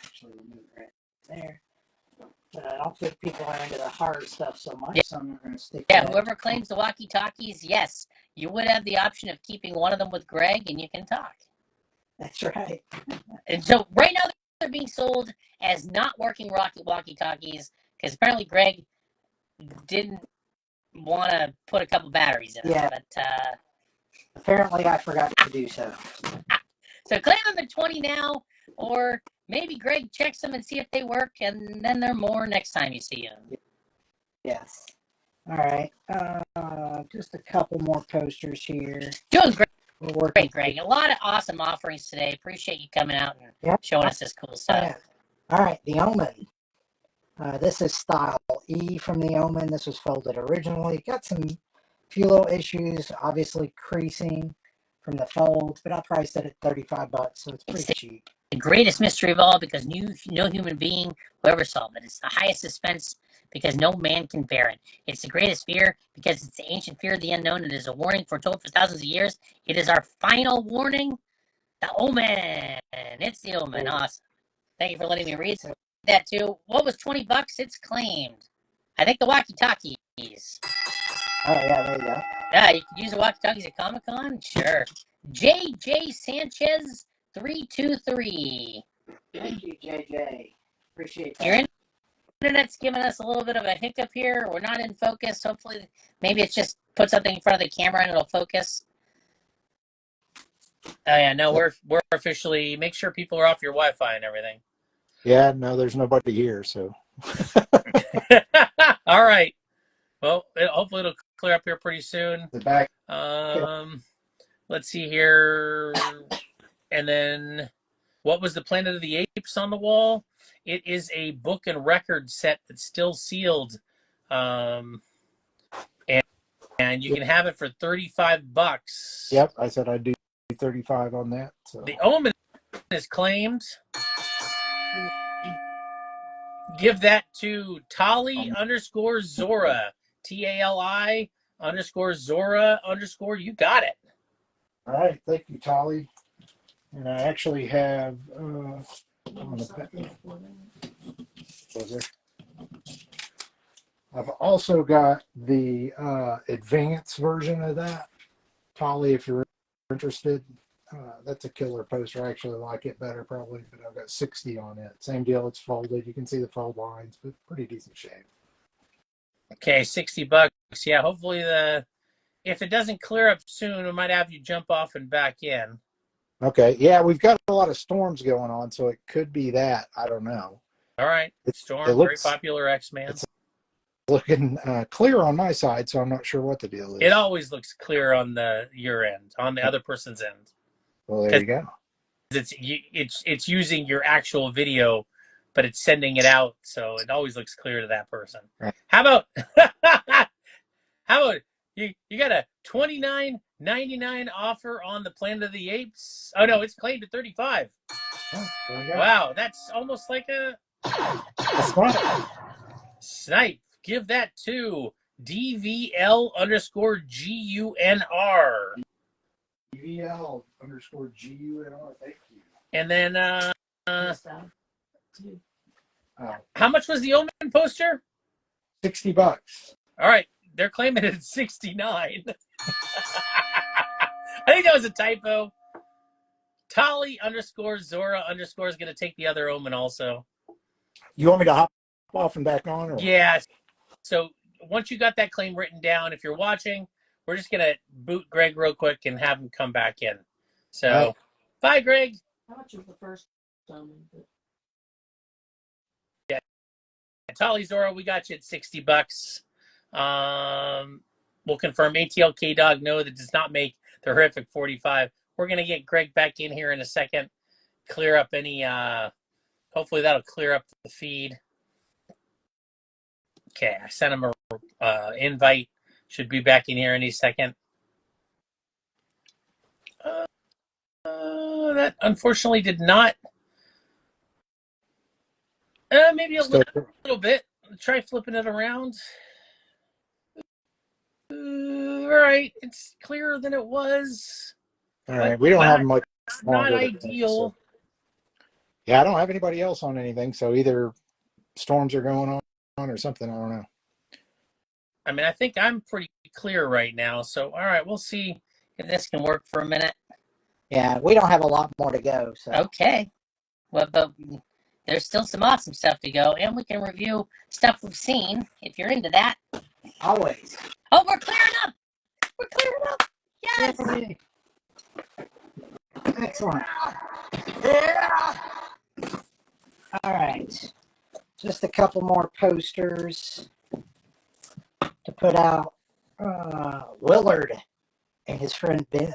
[SPEAKER 2] Actually, remove it right there. But I don't think people are into the hard stuff so much, so I'm not going to stick
[SPEAKER 1] Yeah,
[SPEAKER 2] with it.
[SPEAKER 1] whoever claims the walkie-talkies, yes, you would have the option of keeping one of them with Greg, and you can talk.
[SPEAKER 2] That's right.
[SPEAKER 1] And so right now they're being sold as not working walkie-talkies because apparently Greg didn't want to put a couple batteries in
[SPEAKER 2] Yeah.
[SPEAKER 1] it. But
[SPEAKER 2] Apparently, I forgot to do so.
[SPEAKER 1] so claim them at 20 now, or maybe Greg checks them and see if they work, and then they're more next time you see them.
[SPEAKER 2] Yes. All right. Just a couple more posters here.
[SPEAKER 1] Doing great.
[SPEAKER 2] We're working.
[SPEAKER 1] Great, Greg. A lot of awesome offerings today. Appreciate you coming out and
[SPEAKER 2] Yep.
[SPEAKER 1] showing us this cool stuff.
[SPEAKER 2] Yeah. All right, the Omen. This is style E from the Omen. This was folded originally. Got some few little issues, obviously creasing from the folds, but I priced it at $35, so it's pretty cheap.
[SPEAKER 1] The greatest mystery of all because no human being will ever solve it. It's the highest suspense because no man can bear it. It's the greatest fear because it's the ancient fear of the unknown. It is a warning foretold for thousands of years. It is our final warning. The Omen. It's the Omen. Awesome. Thank you for letting me read that too. What was $20? It's claimed. I think the walkie-talkies.
[SPEAKER 2] Oh, yeah, there you go.
[SPEAKER 1] Yeah, you could use the walkie-talkies at Comic-Con? Sure. JJ Sanchez 323.
[SPEAKER 2] Thank you, JJ. Appreciate that.
[SPEAKER 1] Your internet's giving us a little bit of a hiccup here. We're not in focus. Hopefully, maybe it's just put something in front of the camera and it'll focus. Oh yeah, no, we're officially. Make sure people are off your Wi-Fi and everything.
[SPEAKER 7] Yeah, no, there's nobody here, so.
[SPEAKER 1] All right. Well, hopefully it'll clear up here pretty soon.
[SPEAKER 7] The back.
[SPEAKER 1] Let's see here. And then, what was the Planet of the Apes on the wall? It is a book and record set that's still sealed. And you can have it for $35.
[SPEAKER 7] Yep, I said I'd do 35 on that. So.
[SPEAKER 1] The Omen is claimed. Give that to Tali _ Zora. TALI _ Zora _ you got it.
[SPEAKER 7] All right, thank you, Tali. And I actually have. I've also got the advanced version of that. Tali, if you're interested, that's a killer poster. I actually like it better probably, but I've got 60 on it. Same deal, it's folded. You can see the fold lines, but pretty decent shape.
[SPEAKER 1] Okay, $60. Yeah, hopefully if it doesn't clear up soon, we might have you jump off and back in.
[SPEAKER 7] Okay, yeah, we've got a lot of storms going on, so it could be that. I don't know.
[SPEAKER 1] All right, Storm, very popular X-Man.
[SPEAKER 7] It's looking clear on my side, so I'm not sure what the deal is.
[SPEAKER 1] It always looks clear on your end, on the other person's end.
[SPEAKER 7] Well, there you go.
[SPEAKER 1] It's using your actual video, but it's sending it out, so it always looks clear to that person.
[SPEAKER 7] Right.
[SPEAKER 1] How about you got a $29.99 offer on the Planet of the Apes? Oh no, it's claimed at $35.
[SPEAKER 7] Oh, there you go.
[SPEAKER 1] Wow, that's almost like a snipe. Give that to DVL _ GUNR.
[SPEAKER 7] DVL _ GUNR. Thank you.
[SPEAKER 1] And then
[SPEAKER 7] Oh,
[SPEAKER 1] how much was the Omen poster?
[SPEAKER 7] $60.
[SPEAKER 1] All right, they're claiming it at $69. I think that was a typo. Tali _ Zora _ is going to take the other Omen also.
[SPEAKER 7] You want me to hop off and back on? Or?
[SPEAKER 1] Yeah. So once you got that claim written down, if you're watching, we're just going to boot Greg real quick and have him come back in. So,
[SPEAKER 7] right.
[SPEAKER 1] Bye, Greg.
[SPEAKER 8] How much was the first Omen?
[SPEAKER 1] Yeah. Tali Zora, we got you at $60. We'll confirm ATL K-Dog, no, that does not make the horrific 45. We're going to get Greg back in here in a second, clear up any, hopefully that'll clear up the feed. Okay, I sent him a invite. Should be back in here any second. That unfortunately did not. Maybe a little bit. Try flipping it around.
[SPEAKER 9] all right. It's clearer than it was.
[SPEAKER 7] All
[SPEAKER 9] But
[SPEAKER 7] right, we don't have
[SPEAKER 9] not,
[SPEAKER 7] much
[SPEAKER 9] not
[SPEAKER 7] longer to go,
[SPEAKER 9] ideal.
[SPEAKER 7] so. Yeah, I don't have anybody else on anything, so either storms are going on or something. I don't know.
[SPEAKER 9] I mean, I think I'm pretty clear right now. So, all right, we'll see if this can work for a minute.
[SPEAKER 2] Yeah, we don't have a lot more to go. So
[SPEAKER 1] Okay. Well, but there's still some awesome stuff to go, and we can review stuff we've seen if you're into that.
[SPEAKER 2] always.
[SPEAKER 1] Oh, we're clearing up. We're clearing up. Yes.
[SPEAKER 2] Yay. Excellent. Yeah. All right. Just a couple more posters to put out. Willard and his friend Ben.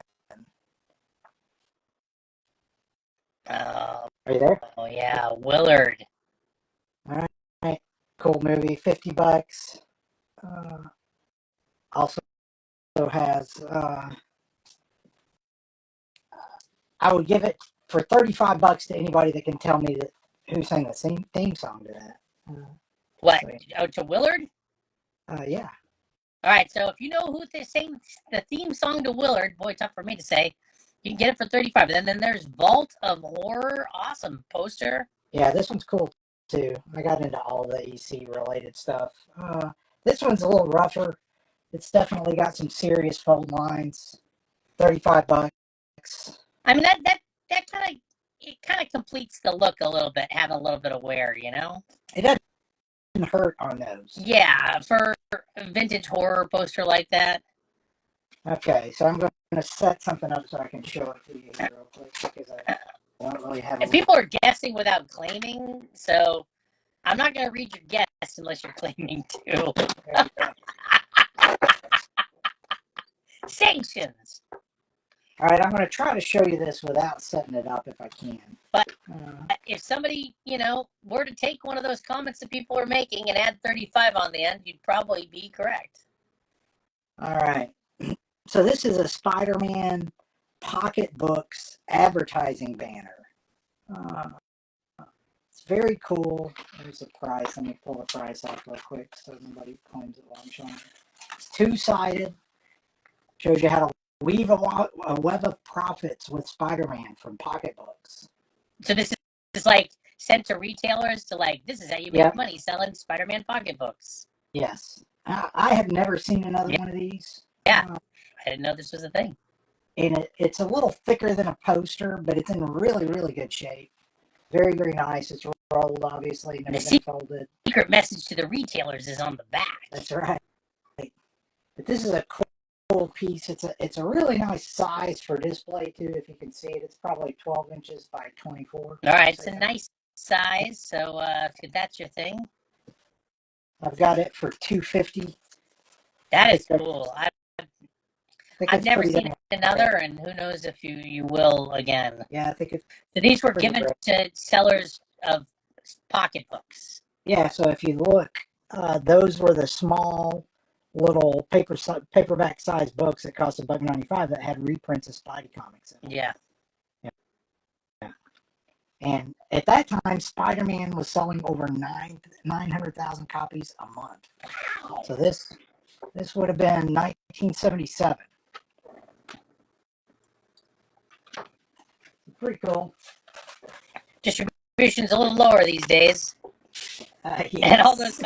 [SPEAKER 2] Are you there?
[SPEAKER 1] Oh yeah, Willard.
[SPEAKER 2] All right. Cool movie. $50. Also has. I would give it for $35 to anybody that can tell me that who sang the same theme song to that.
[SPEAKER 1] What? Oh, to Willard?
[SPEAKER 2] Yeah.
[SPEAKER 1] All right. So if you know who they sang the theme song to Willard, boy, tough for me to say. You can get it for $35. And then there's Vault of Horror. Awesome poster.
[SPEAKER 2] Yeah, this one's cool too. I got into all the EC related stuff. This one's a little rougher. It's definitely got some serious fold lines. $35.
[SPEAKER 1] I mean that kind of completes the look a little bit, having a little bit of wear, you know?
[SPEAKER 2] It doesn't hurt on those.
[SPEAKER 1] Yeah, for a vintage horror poster like that.
[SPEAKER 2] Okay, so I'm going to set something up so I can show it to you here real quick because I don't really have.
[SPEAKER 1] And people are guessing without claiming, so I'm not going to read your guess unless you're claiming to. Sanctions.
[SPEAKER 2] All right, I'm going to try to show you this without setting it up if I can.
[SPEAKER 1] But if somebody, were to take one of those comments that people are making and add 35 on the end, you'd probably be correct.
[SPEAKER 2] All right. So this is a Spider-Man Pocketbooks advertising banner. It's very cool. There's the price. Let me pull the price off real quick so nobody claims it while I'm showing it. It's two-sided. Shows you how to weave a web of profits with Spider-Man from Pocketbooks.
[SPEAKER 1] So this is like sent to retailers to this is how you make money selling Spider-Man pocketbooks.
[SPEAKER 2] Yes. I have never seen another one of these.
[SPEAKER 1] Yeah. I didn't know this was a thing.
[SPEAKER 2] And it's a little thicker than a poster, but it's in really, really good shape. Very, very nice. It's rolled, obviously. Never been folded.
[SPEAKER 1] Secret message to the retailers is on the back.
[SPEAKER 2] That's right. But this is a cool piece. It's a really nice size for display, too, if you can see it. It's probably 12 inches by 24.
[SPEAKER 1] All right. It's a nice size. So if that's your thing.
[SPEAKER 2] I've got it for $250.
[SPEAKER 1] That is cool. I've never seen another, and who knows if you will again.
[SPEAKER 2] Yeah, I think it's.
[SPEAKER 1] So these were given to sellers of pocketbooks.
[SPEAKER 2] Yeah, so if you look, those were the small little paperback size books that cost $1.95 that had reprints of Spidey comics in them.
[SPEAKER 1] Yeah.
[SPEAKER 2] And at that time, Spider-Man was selling over 900,000 copies a month. Wow. So this would have been 1977. Pretty cool.
[SPEAKER 1] Distribution's a little lower these days.
[SPEAKER 2] Yes.
[SPEAKER 1] And all those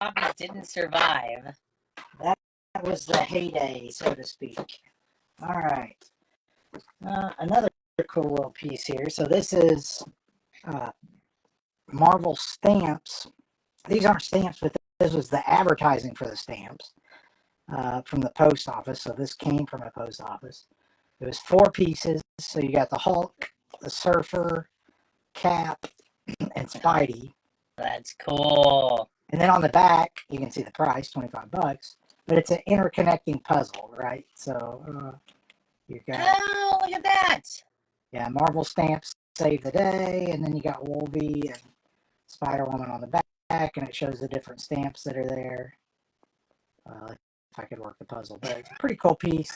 [SPEAKER 1] copies didn't survive.
[SPEAKER 2] That was the heyday, so to speak. All right. Another cool little piece here. So this is Marvel stamps. These aren't stamps, but this was the advertising for the stamps from the post office. So this came from a post office. It was 4 pieces. So you got the Hulk, the Surfer, Cap, and Spidey.
[SPEAKER 1] That's cool.
[SPEAKER 2] And then on the back, you can see the price, $25. But it's an interconnecting puzzle, right? So you got.
[SPEAKER 1] Oh, look at that!
[SPEAKER 2] Yeah, Marvel stamps save the day, and then you got Wolvie and Spider-Woman on the back, and it shows the different stamps that are there. If I could work the puzzle, but it's a pretty cool piece.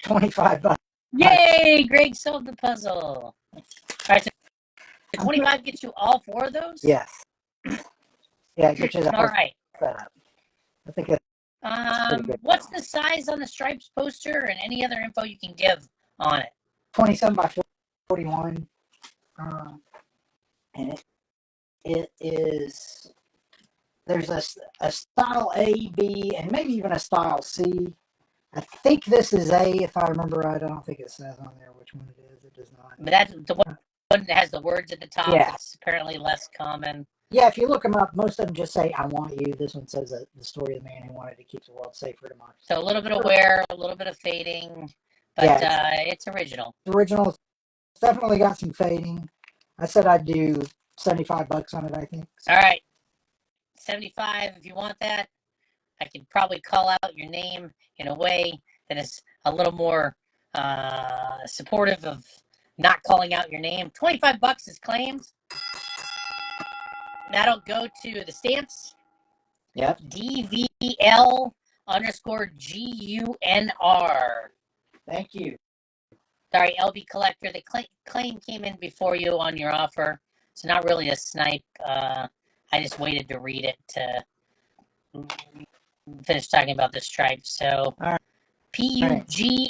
[SPEAKER 2] $25.
[SPEAKER 1] Yay! Greg solved the puzzle. All right, so 25 gets you all 4 of those?
[SPEAKER 2] Yes. Yeah, it gets you the
[SPEAKER 1] all right.
[SPEAKER 2] setup. I think pretty good.
[SPEAKER 1] What's the size on the Stripes poster and any other info you can give on it?
[SPEAKER 2] 27 by 41. And it is, there's a style A, B, and maybe even a style C. I think this is A, if I remember right. I don't think it says on there which one it is. It does not.
[SPEAKER 1] But that's the one that has the words at the top.
[SPEAKER 2] Yeah.
[SPEAKER 1] It's apparently less common.
[SPEAKER 2] Yeah, if you look them up, most of them just say, I want you. This one says the story of the man who wanted to keep the world safe for democracy.
[SPEAKER 1] So a little bit of wear, a little bit of fading, but
[SPEAKER 2] Yeah,
[SPEAKER 1] it's original.
[SPEAKER 2] the original. It's definitely got some fading. I said I'd do $75 on it, I think.
[SPEAKER 1] All right. 75 if you want that. I could probably call out your name in a way that is a little more supportive of not calling out your name. $25 is claimed. That'll go to the stamps.
[SPEAKER 2] Yep.
[SPEAKER 1] DVL_GUNR.
[SPEAKER 2] Thank you.
[SPEAKER 1] Sorry, LB Collector. The claim came in before you on your offer. So not really a snipe. I just waited to read it to finish talking about the stripes. So
[SPEAKER 2] All right.
[SPEAKER 1] PUNGO.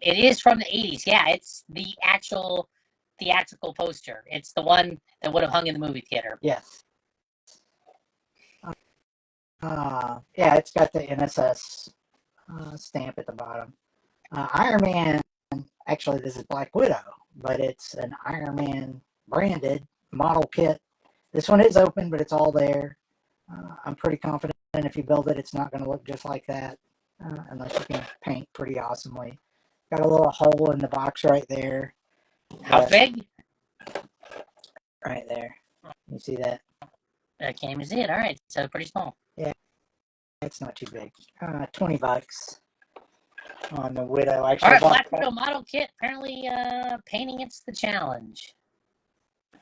[SPEAKER 1] It is from the 80s. Yeah, it's the actual theatrical poster. It's the one that would have hung in the movie theater.
[SPEAKER 2] Yes. Yeah, it's got the NSS stamp at the bottom. Iron Man, actually, this is Black Widow, but it's an Iron Man branded model kit. This one is open, but it's all there. I'm pretty confident if you build it, it's not going to look just like that, unless you can paint pretty awesomely. Got a little hole in the box right there.
[SPEAKER 1] How big?
[SPEAKER 2] Right there. You see that?
[SPEAKER 1] I can't even see it. All right, so pretty small.
[SPEAKER 2] Yeah, it's not too big. $20 on the Widow. Actually,
[SPEAKER 1] All right, Black Widow model kit. Apparently, painting it's the challenge.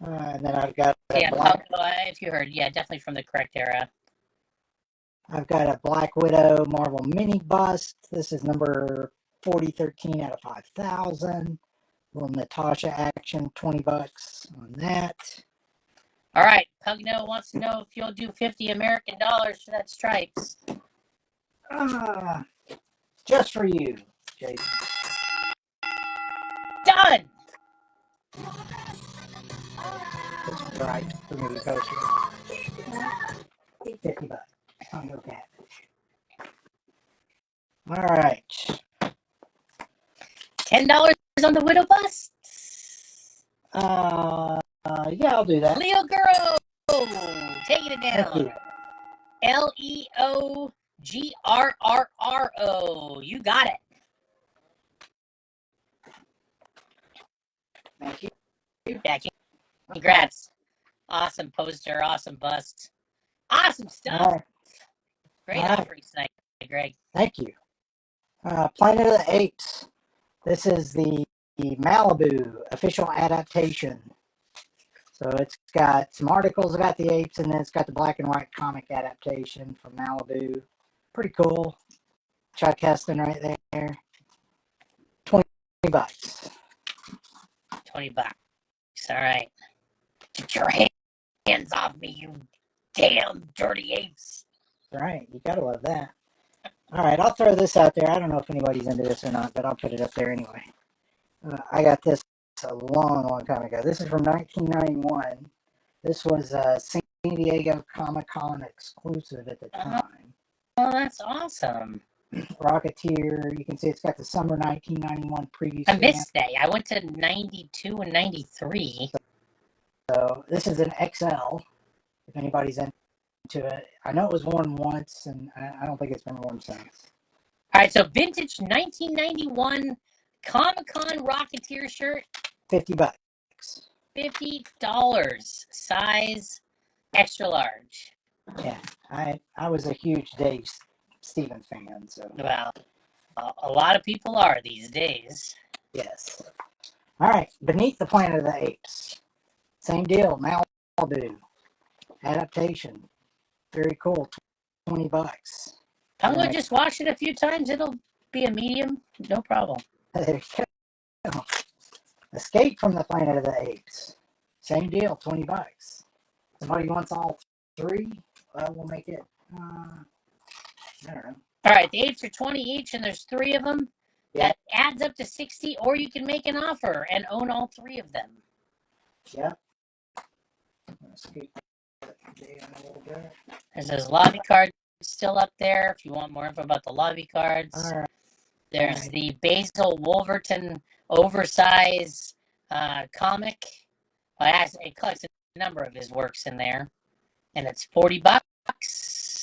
[SPEAKER 2] And then I've got
[SPEAKER 1] if you heard, definitely from the correct era.
[SPEAKER 2] I've got a Black Widow Marvel mini bust. This is number 4013 out of 5,000. Little Natasha action, $20 on that.
[SPEAKER 1] All right, Pugno wants to know if you'll do $50 American dollars for that Stripes.
[SPEAKER 2] Just for you, Jason.
[SPEAKER 1] Done.
[SPEAKER 2] That's right for me to post it. $50. I'll go back. All right.
[SPEAKER 1] $10 on the Widow bust.
[SPEAKER 2] Yeah, I'll do that.
[SPEAKER 1] Leo Girl, taking it
[SPEAKER 2] Thank you.
[SPEAKER 1] down. LEOGRRRO. You got it.
[SPEAKER 2] Thank you.
[SPEAKER 1] Yeah, congrats. Awesome poster, awesome bust. Awesome stuff.
[SPEAKER 2] All right.
[SPEAKER 1] Great
[SPEAKER 2] All right.
[SPEAKER 1] offering tonight, Greg.
[SPEAKER 2] Thank you. Planet of the Apes. This is the Malibu official adaptation. So it's got some articles about the apes, and then it's got the black and white comic adaptation from Malibu. Pretty cool. Chuck Heston right there. $20.
[SPEAKER 1] $20. All right. Get your hands off me, you damn dirty apes.
[SPEAKER 2] All right, you gotta love that. All right, I'll throw this out there. I don't know if anybody's into this or not, but I'll put it up there anyway. I got this a long, long time ago. This is from 1991. This was a San Diego Comic-Con exclusive at the time.
[SPEAKER 1] Oh, that's awesome.
[SPEAKER 2] Rocketeer. You can see it's got the summer 1991 preview.
[SPEAKER 1] I missed that. I went to 92 and 93.
[SPEAKER 2] So this is an XL, if anybody's into it. I know it was worn once, and I don't think it's been worn since.
[SPEAKER 1] All right, so vintage 1991 Comic-Con Rocketeer shirt.
[SPEAKER 2] $50.
[SPEAKER 1] $50. Size extra large.
[SPEAKER 2] Yeah, I was a huge Dave Stevens fan, so.
[SPEAKER 1] Well, a lot of people are these days.
[SPEAKER 2] Yes. All right, Beneath the Planet of the Apes. Same deal, Malibu. Adaptation. Very cool, $20.
[SPEAKER 1] I'm going to just watch it a few times. It'll be a medium, no problem.
[SPEAKER 2] There you go. Escape from the Planet of the Apes. Same deal, $20. Somebody wants all 3. We'll make it, I don't know.
[SPEAKER 1] All right, the 8s are 20 each, and there's 3 of them.
[SPEAKER 2] Yeah.
[SPEAKER 1] That adds up to 60, or you can make an offer and own all 3 of them.
[SPEAKER 2] Yep. Let's keep that down a little bit.
[SPEAKER 1] There's those lobby cards still up there if you want more info about the lobby cards.
[SPEAKER 2] All right.
[SPEAKER 1] There's the Basil Wolverton oversize comic. It collects a number of his works in there, and it's $40.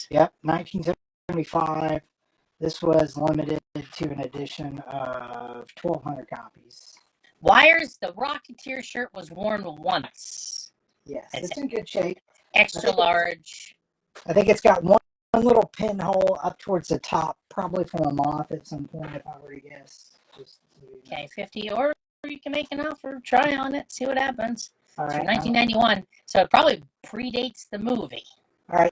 [SPEAKER 2] Yep, 1975. This was limited to an edition of 1,200 copies.
[SPEAKER 1] Wires, the Rocketeer shirt was worn once.
[SPEAKER 2] Yes,
[SPEAKER 1] It's
[SPEAKER 2] it's in good shape.
[SPEAKER 1] Extra large.
[SPEAKER 2] I think it's got one little pinhole up towards the top, probably from a moth at some point, if I were to guess. Just so you know.
[SPEAKER 1] Okay, 50, or you can make an offer, try on it, see what happens.
[SPEAKER 2] All
[SPEAKER 1] It's
[SPEAKER 2] right.
[SPEAKER 1] from 1991, so it probably predates the movie.
[SPEAKER 2] All right.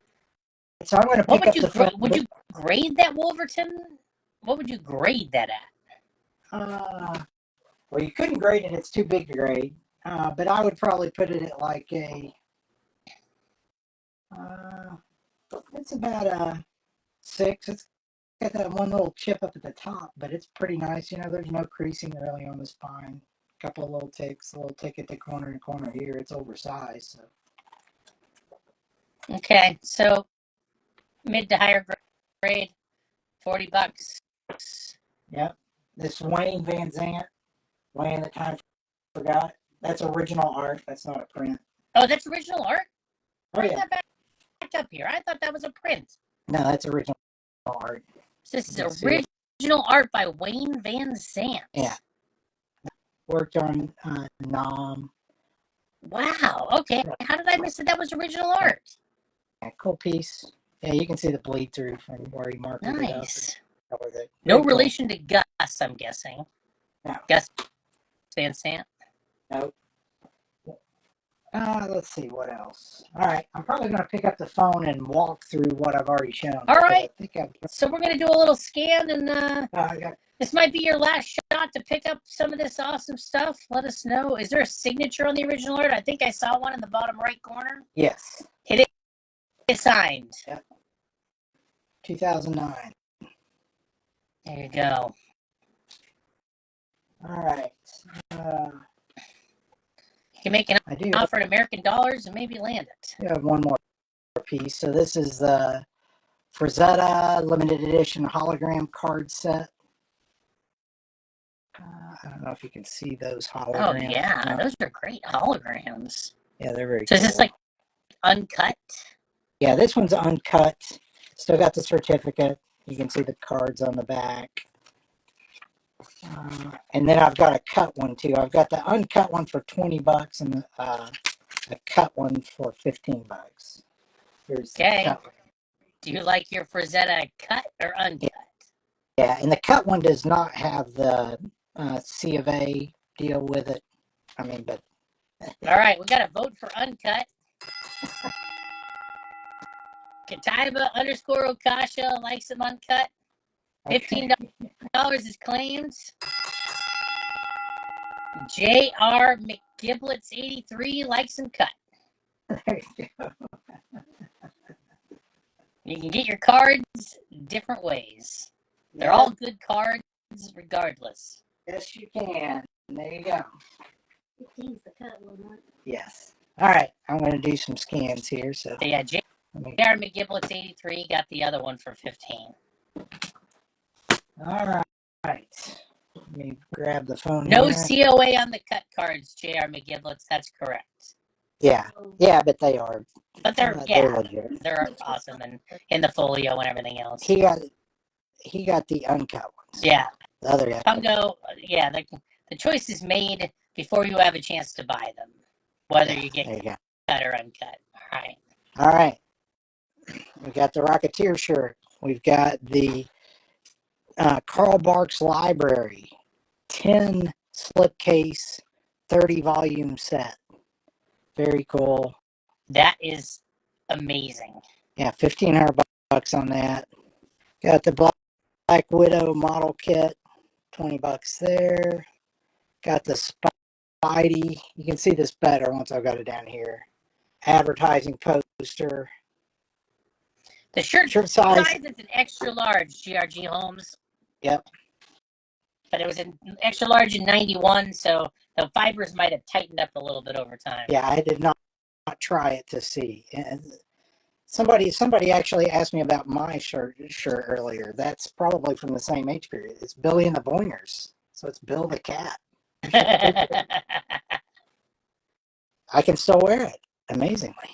[SPEAKER 2] So I'm going to
[SPEAKER 1] What
[SPEAKER 2] pick
[SPEAKER 1] would
[SPEAKER 2] up
[SPEAKER 1] you
[SPEAKER 2] the phone.
[SPEAKER 1] would you grade that Wolverton? What would you grade that at?
[SPEAKER 2] Well, you couldn't grade it. It's too big to grade. But I would probably put it at like a. It's about a 6. It's got that one little chip up at the top, but it's pretty nice. You know, there's no creasing really on the spine. A couple of little ticks, a little tick at the corner and corner here. It's oversized. So.
[SPEAKER 1] Okay, so mid to higher grade, $40.
[SPEAKER 2] Yep. This Wayne Van Zant, Wayne that Time Forgot. That's original art. That's not a print.
[SPEAKER 1] Oh, that's original art?
[SPEAKER 2] Oh,
[SPEAKER 1] Bring
[SPEAKER 2] yeah.
[SPEAKER 1] that back up here. I thought that was a print.
[SPEAKER 2] No, that's original art.
[SPEAKER 1] So this
[SPEAKER 2] Let's
[SPEAKER 1] is
[SPEAKER 2] see.
[SPEAKER 1] original art by Wayne Van Zant.
[SPEAKER 2] Yeah. Worked on Nom.
[SPEAKER 1] Wow. Okay. How did I miss it? That was original art.
[SPEAKER 2] Yeah, cool piece. Yeah, you can see the bleed through from where he marked it up.
[SPEAKER 1] Nice.
[SPEAKER 2] and covered it.
[SPEAKER 1] No
[SPEAKER 2] Very cool.
[SPEAKER 1] relation to Gus, I'm guessing.
[SPEAKER 2] No.
[SPEAKER 1] Gus Van Sant.
[SPEAKER 2] Nope. Let's see what else. All right, I'm probably going to pick up the phone and walk through what I've already shown.
[SPEAKER 1] All right.
[SPEAKER 2] I think
[SPEAKER 1] So we're gonna do a little scan, and
[SPEAKER 2] I got.
[SPEAKER 1] this might be your last shot to pick up some of this awesome stuff. Let us know. Is there a signature on the original art? I think I saw one in the bottom right corner.
[SPEAKER 2] Yes.
[SPEAKER 1] It's signed.
[SPEAKER 2] 2009.
[SPEAKER 1] There you go.
[SPEAKER 2] All right.
[SPEAKER 1] You can make an
[SPEAKER 2] I do
[SPEAKER 1] offer in American dollars and maybe land it.
[SPEAKER 2] have one more piece. So this is the Frazetta limited edition hologram card set. I don't know if you can see those holograms.
[SPEAKER 1] Oh yeah, those are great holograms.
[SPEAKER 2] Yeah, they're very
[SPEAKER 1] So
[SPEAKER 2] cool.
[SPEAKER 1] is this like uncut?
[SPEAKER 2] Yeah, this one's uncut. Still got the certificate. You can see the cards on the back. And then I've got a cut one too. I've got the uncut one for $20 and a cut one for $15. Here's the
[SPEAKER 1] Okay.
[SPEAKER 2] cut one.
[SPEAKER 1] Do you like your Frazetta cut or uncut?
[SPEAKER 2] Yeah, and the cut one does not have the C of A deal with it. I mean, but
[SPEAKER 1] All right, we got to vote for uncut. Kataiba _, Okasha likes them uncut. $15 is claimed. J.R. McGiblets 83 likes them cut.
[SPEAKER 2] There you go.
[SPEAKER 1] You can get your cards different ways. They're all good cards regardless.
[SPEAKER 2] Yes, you can. There you go.
[SPEAKER 5] 15's the cut one, right?
[SPEAKER 2] Yes. All right. I'm going to do some scans here. So
[SPEAKER 1] So yeah, J.R.
[SPEAKER 2] let me,
[SPEAKER 1] McGiblets 83 got the other one for 15.
[SPEAKER 2] all right. Let me grab the phone.
[SPEAKER 1] No
[SPEAKER 2] here.
[SPEAKER 1] COA on the cut cards, J.R. McGiblets. That's correct.
[SPEAKER 2] Yeah.
[SPEAKER 5] Oh,
[SPEAKER 2] Yeah, but they are.
[SPEAKER 1] But they're
[SPEAKER 2] They're
[SPEAKER 1] yeah,
[SPEAKER 2] legit.
[SPEAKER 1] they're awesome and in the folio and everything else.
[SPEAKER 2] He got the uncut ones.
[SPEAKER 1] Yeah,
[SPEAKER 2] The other guy.
[SPEAKER 1] Pungo. Yeah, the choice is made before you have a chance to buy them, whether you get
[SPEAKER 2] There you go.
[SPEAKER 1] cut or uncut. All right.
[SPEAKER 2] All right. We got the Rocketeer shirt. We've got the Carl Barks Library 10 slipcase 30 volume set. Very cool.
[SPEAKER 1] That is amazing.
[SPEAKER 2] Yeah, $1,500 on that. Got the Black Widow model kit, $20 there. Got the Spidey. You can see this better once I've got it down here. Advertising poster.
[SPEAKER 1] The shirt
[SPEAKER 2] Shirt size.
[SPEAKER 1] size is an extra large, GRG Holmes.
[SPEAKER 2] Yep.
[SPEAKER 1] But it was an extra large in 91, so the fibers might have tightened up a little bit over time.
[SPEAKER 2] Yeah, I did not try it to see. And somebody actually asked me about my shirt earlier. That's probably from the same age period. It's Billy and the Boingers. So it's Bill the cat. I can still wear it, amazingly.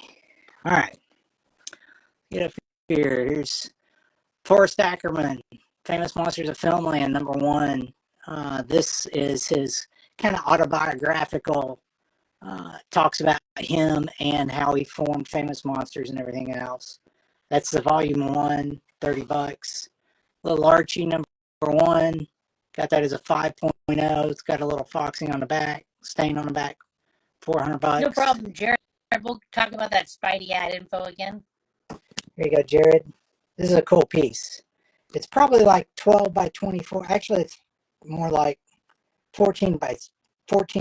[SPEAKER 2] All right. Get up here. Here's Forrest Ackerman, Famous Monsters of Filmland, #1. This is his kind of autobiographical, talks about him and how he formed Famous Monsters and everything else. That's the volume 1, $30. Little Archie #1. Got that as a 5.0. It's got a little foxing on the back, stain on the back, $400.
[SPEAKER 1] No problem, Jared. We'll talk about that Spidey ad info again.
[SPEAKER 2] Here you go, Jared. This is a cool piece. It's probably like 12 by 24. Actually, it's more like 14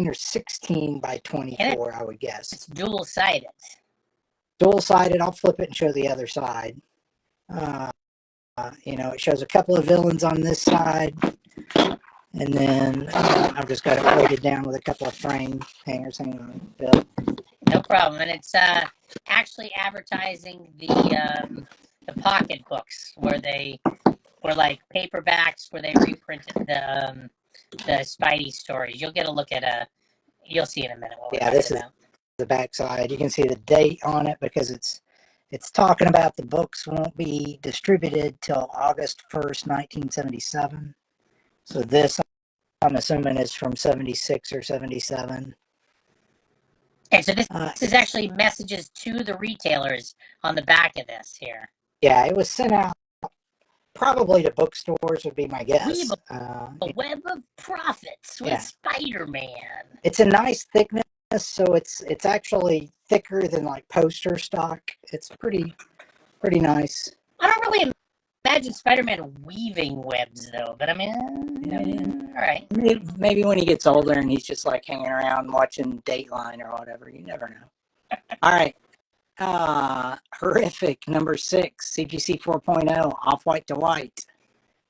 [SPEAKER 2] or 16 by 24, I would guess.
[SPEAKER 1] It's dual-sided.
[SPEAKER 2] Dual-sided. I'll flip it and show the other side. It shows a couple of villains on this side. And then I've just got it weighted down with a couple of frame hangers. Hang on, Bill.
[SPEAKER 1] No problem. And it's actually advertising the pocket books where they were like paperbacks where they reprinted the Spidey stories. You'll get a look at you'll see in a minute what we're talking
[SPEAKER 2] this
[SPEAKER 1] about.
[SPEAKER 2] is the back side. You can see the date on it because it's talking about the books won't be distributed till August 1st, 1977. So this, I'm assuming, is from 76 or 77.
[SPEAKER 1] Okay, so this is actually messages to the retailers on the back of this here.
[SPEAKER 2] Yeah, it was sent out probably to bookstores would be my guess.
[SPEAKER 1] A web of profits with Spider-Man.
[SPEAKER 2] It's a nice thickness, so it's actually thicker than like poster stock. It's pretty nice.
[SPEAKER 1] I don't really imagine Spider-Man weaving webs though, but I mean, all right.
[SPEAKER 2] Maybe when he gets older and he's just like hanging around watching Dateline or whatever. You never know. All right. Horrific #6, CGC 4.0, Off-White to White,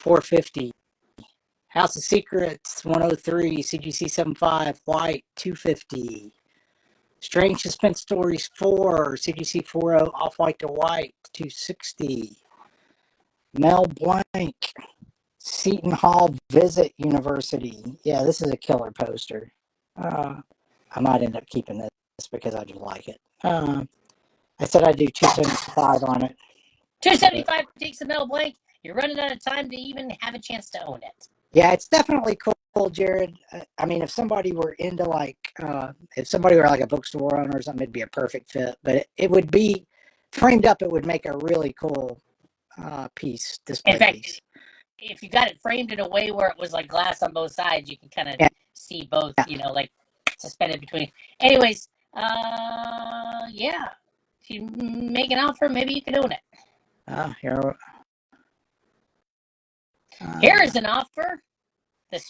[SPEAKER 2] $450. House of Secrets 103, CGC 7.5, White, $250. Strange Suspense Stories 4, CGC 4.0, Off-White to White, $260. Mel Blanc, Seton Hall Visit University. Yeah, this is a killer poster. I might end up keeping this because I just like it. I said I'd do $275 on it.
[SPEAKER 1] $275 takes the Mel Blanc. You're running out of time to even have a chance to own it.
[SPEAKER 2] Yeah, it's definitely cool, Jared. I mean, if somebody were into if somebody were like a bookstore owner or something, it'd be a perfect fit. But it would be framed up. It would make a really cool piece. Display
[SPEAKER 1] in fact,
[SPEAKER 2] piece.
[SPEAKER 1] If you got it framed in a way where it was like glass on both sides, you can kind of see both. Like suspended between. Anyways, yeah. If you make an offer, maybe you can own it. Here's an offer. The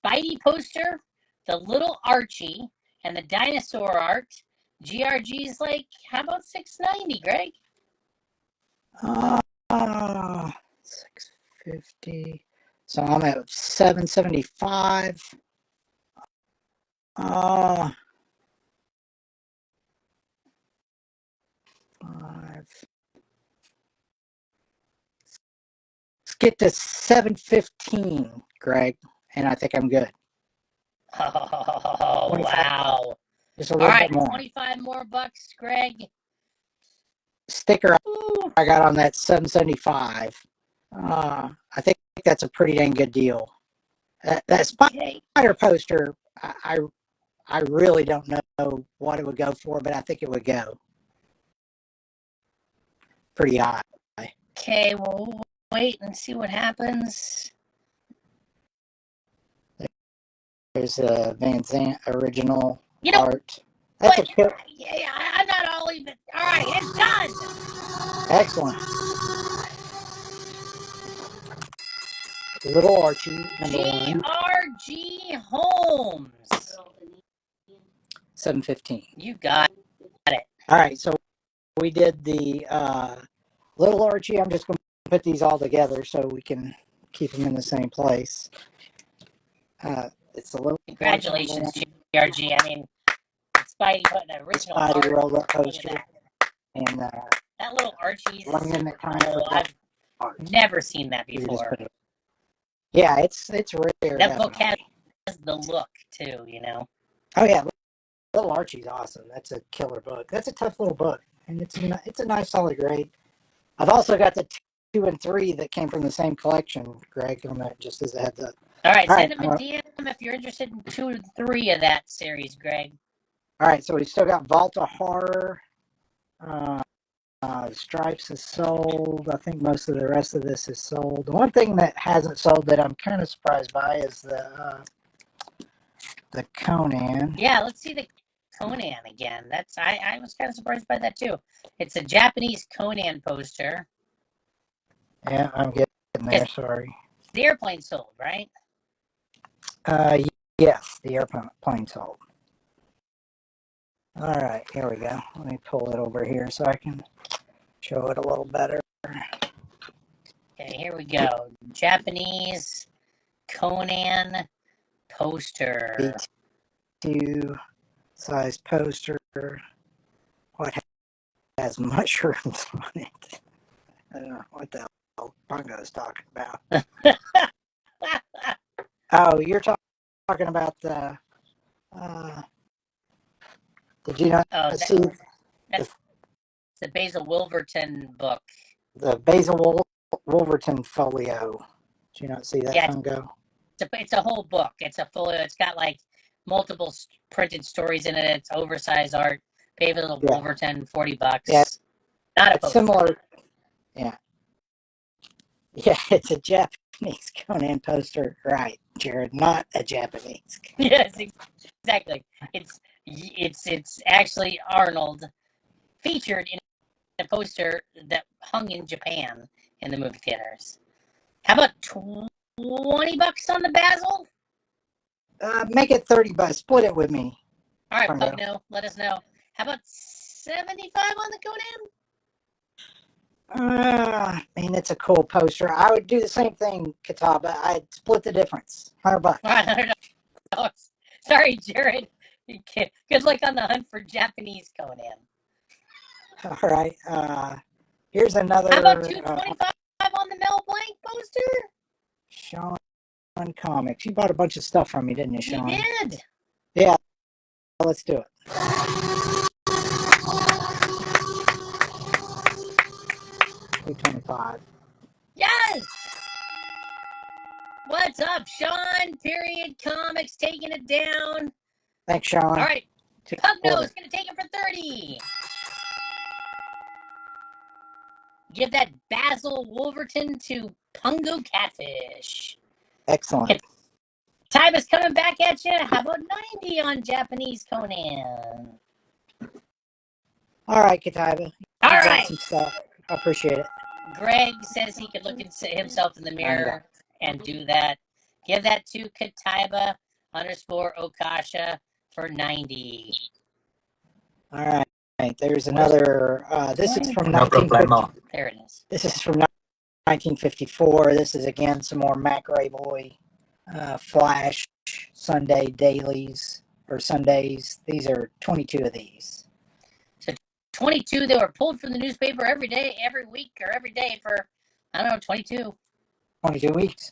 [SPEAKER 1] Spidey poster, the little Archie, and the dinosaur art. GRG's like, how about $690, Greg?
[SPEAKER 2] $650. So I'm at $775. Let's get to $715, Greg, and I think I'm good.
[SPEAKER 1] Oh, wow.
[SPEAKER 2] Just a little bit more.
[SPEAKER 1] 25 more bucks, Greg.
[SPEAKER 2] Sticker I got on that $775. I think that's a pretty dang good deal. That Spider poster, I really don't know what it would go for, but I think it would go pretty high.
[SPEAKER 1] Okay, we'll wait and see what happens.
[SPEAKER 2] There's a Van Zandt original art.
[SPEAKER 1] That's I'm not all even. All right, it's done.
[SPEAKER 2] Excellent. Little Archie, #1.
[SPEAKER 1] GRG Holmes.
[SPEAKER 2] $715.
[SPEAKER 1] You got it.
[SPEAKER 2] All right, so we did the Little Archie, I'm just going to put these all together so we can keep them in the same place. It's a little.
[SPEAKER 1] Congratulations, GRG. I mean, Spidey put an original
[SPEAKER 2] Spidey
[SPEAKER 1] art.
[SPEAKER 2] roll-up
[SPEAKER 1] Look at
[SPEAKER 2] poster.
[SPEAKER 1] that.
[SPEAKER 2] And
[SPEAKER 1] That little Archie's.
[SPEAKER 2] one in the kind
[SPEAKER 1] Oh,
[SPEAKER 2] of
[SPEAKER 1] I've
[SPEAKER 2] art.
[SPEAKER 1] never seen that
[SPEAKER 2] You just
[SPEAKER 1] before.
[SPEAKER 2] put it- Yeah, it's rare.
[SPEAKER 1] That book
[SPEAKER 2] definitely.
[SPEAKER 1] has the look too, you know.
[SPEAKER 2] Oh yeah, Little Archie's awesome. That's a killer book. That's a tough little book, and it's a nice solid grade. I've also got the 2 and 3 that came from the same collection, Greg. On that, just as a heads up.
[SPEAKER 1] All right,
[SPEAKER 2] All
[SPEAKER 1] send
[SPEAKER 2] right,
[SPEAKER 1] him a DM if you're interested in 2 and 3 of that series, Greg.
[SPEAKER 2] All right, so we still got Vault of Horror. Stripes is sold. I think most of the rest of this is sold. The one thing that hasn't sold that I'm kind of surprised by is the Conan.
[SPEAKER 1] Yeah, let's see the Conan again. That's I was kind of surprised by that too. It's a Japanese Conan poster.
[SPEAKER 2] Yeah, I'm getting there. Sorry.
[SPEAKER 1] The airplane sold, right?
[SPEAKER 2] Yes, the airplane sold. All right, here we go. Let me pull it over here so I can show it a little better.
[SPEAKER 1] Okay, here we go. Japanese Conan poster.
[SPEAKER 2] B2 size poster. What has mushrooms on it? I don't know what the hell Bungo's talking about. Oh, you're talking about the. Did you not see
[SPEAKER 1] that's the Basil Wolverton book.
[SPEAKER 2] the Basil Wolverton folio? Did you not see that,
[SPEAKER 1] Yeah.
[SPEAKER 2] Bungo?
[SPEAKER 1] It's a whole book. It's a folio. It's got like multiple printed stories in it. It's oversized art. Basil Wolverton, $40.
[SPEAKER 2] Yeah.
[SPEAKER 1] Not a
[SPEAKER 2] It's
[SPEAKER 1] poster.
[SPEAKER 2] similar. Yeah. Yeah, it's a Japanese Conan poster. Right, Jared, not a Japanese.
[SPEAKER 1] Yes, exactly. It's actually Arnold featured in a poster that hung in Japan in the movie theaters. How about $20 on the Basil?
[SPEAKER 2] Make it $30. Split it with me.
[SPEAKER 1] All right,
[SPEAKER 2] Bungo.
[SPEAKER 1] Pugno, let us know. How about $75 on the Conan?
[SPEAKER 2] Man, it's a cool poster. I would do the same thing, Kataba. I'd split the difference. $100.
[SPEAKER 1] All right, $100. Sorry, Jared. Good luck on the hunt for Japanese Conan.
[SPEAKER 2] All right. Here's another.
[SPEAKER 1] How about $225 on the Mel Blanc poster?
[SPEAKER 2] Sean Comics. You bought a bunch of stuff from me, didn't you, Sean?
[SPEAKER 1] He did.
[SPEAKER 2] Yeah. Let's do it. $225.
[SPEAKER 1] Yes! What's up, Sean? Period Comics taking it down.
[SPEAKER 2] Thanks, Sean.
[SPEAKER 1] All right. Pugno is going to take it for $30. Give that Basil Wolverton to Pungo Catfish.
[SPEAKER 2] Excellent.
[SPEAKER 1] Time is coming back at you. How about 90 on Japanese Conan?
[SPEAKER 2] All right, Kataiba.
[SPEAKER 1] All right.
[SPEAKER 2] Some stuff. I appreciate it.
[SPEAKER 1] Greg says he could look at himself in the mirror and do that. Give that to Kataiba_Okasha for 90.
[SPEAKER 2] All right. There's another. This is from
[SPEAKER 4] No
[SPEAKER 2] 1950.
[SPEAKER 4] problemo.
[SPEAKER 1] There it is.
[SPEAKER 2] This is from 1954. This is again some more Mac Ray Boy, Flash Sunday dailies or Sundays. These are 22 of these.
[SPEAKER 1] 22 that were pulled from the newspaper every day, every week, or every day for, I don't know, 22.
[SPEAKER 2] 22 weeks.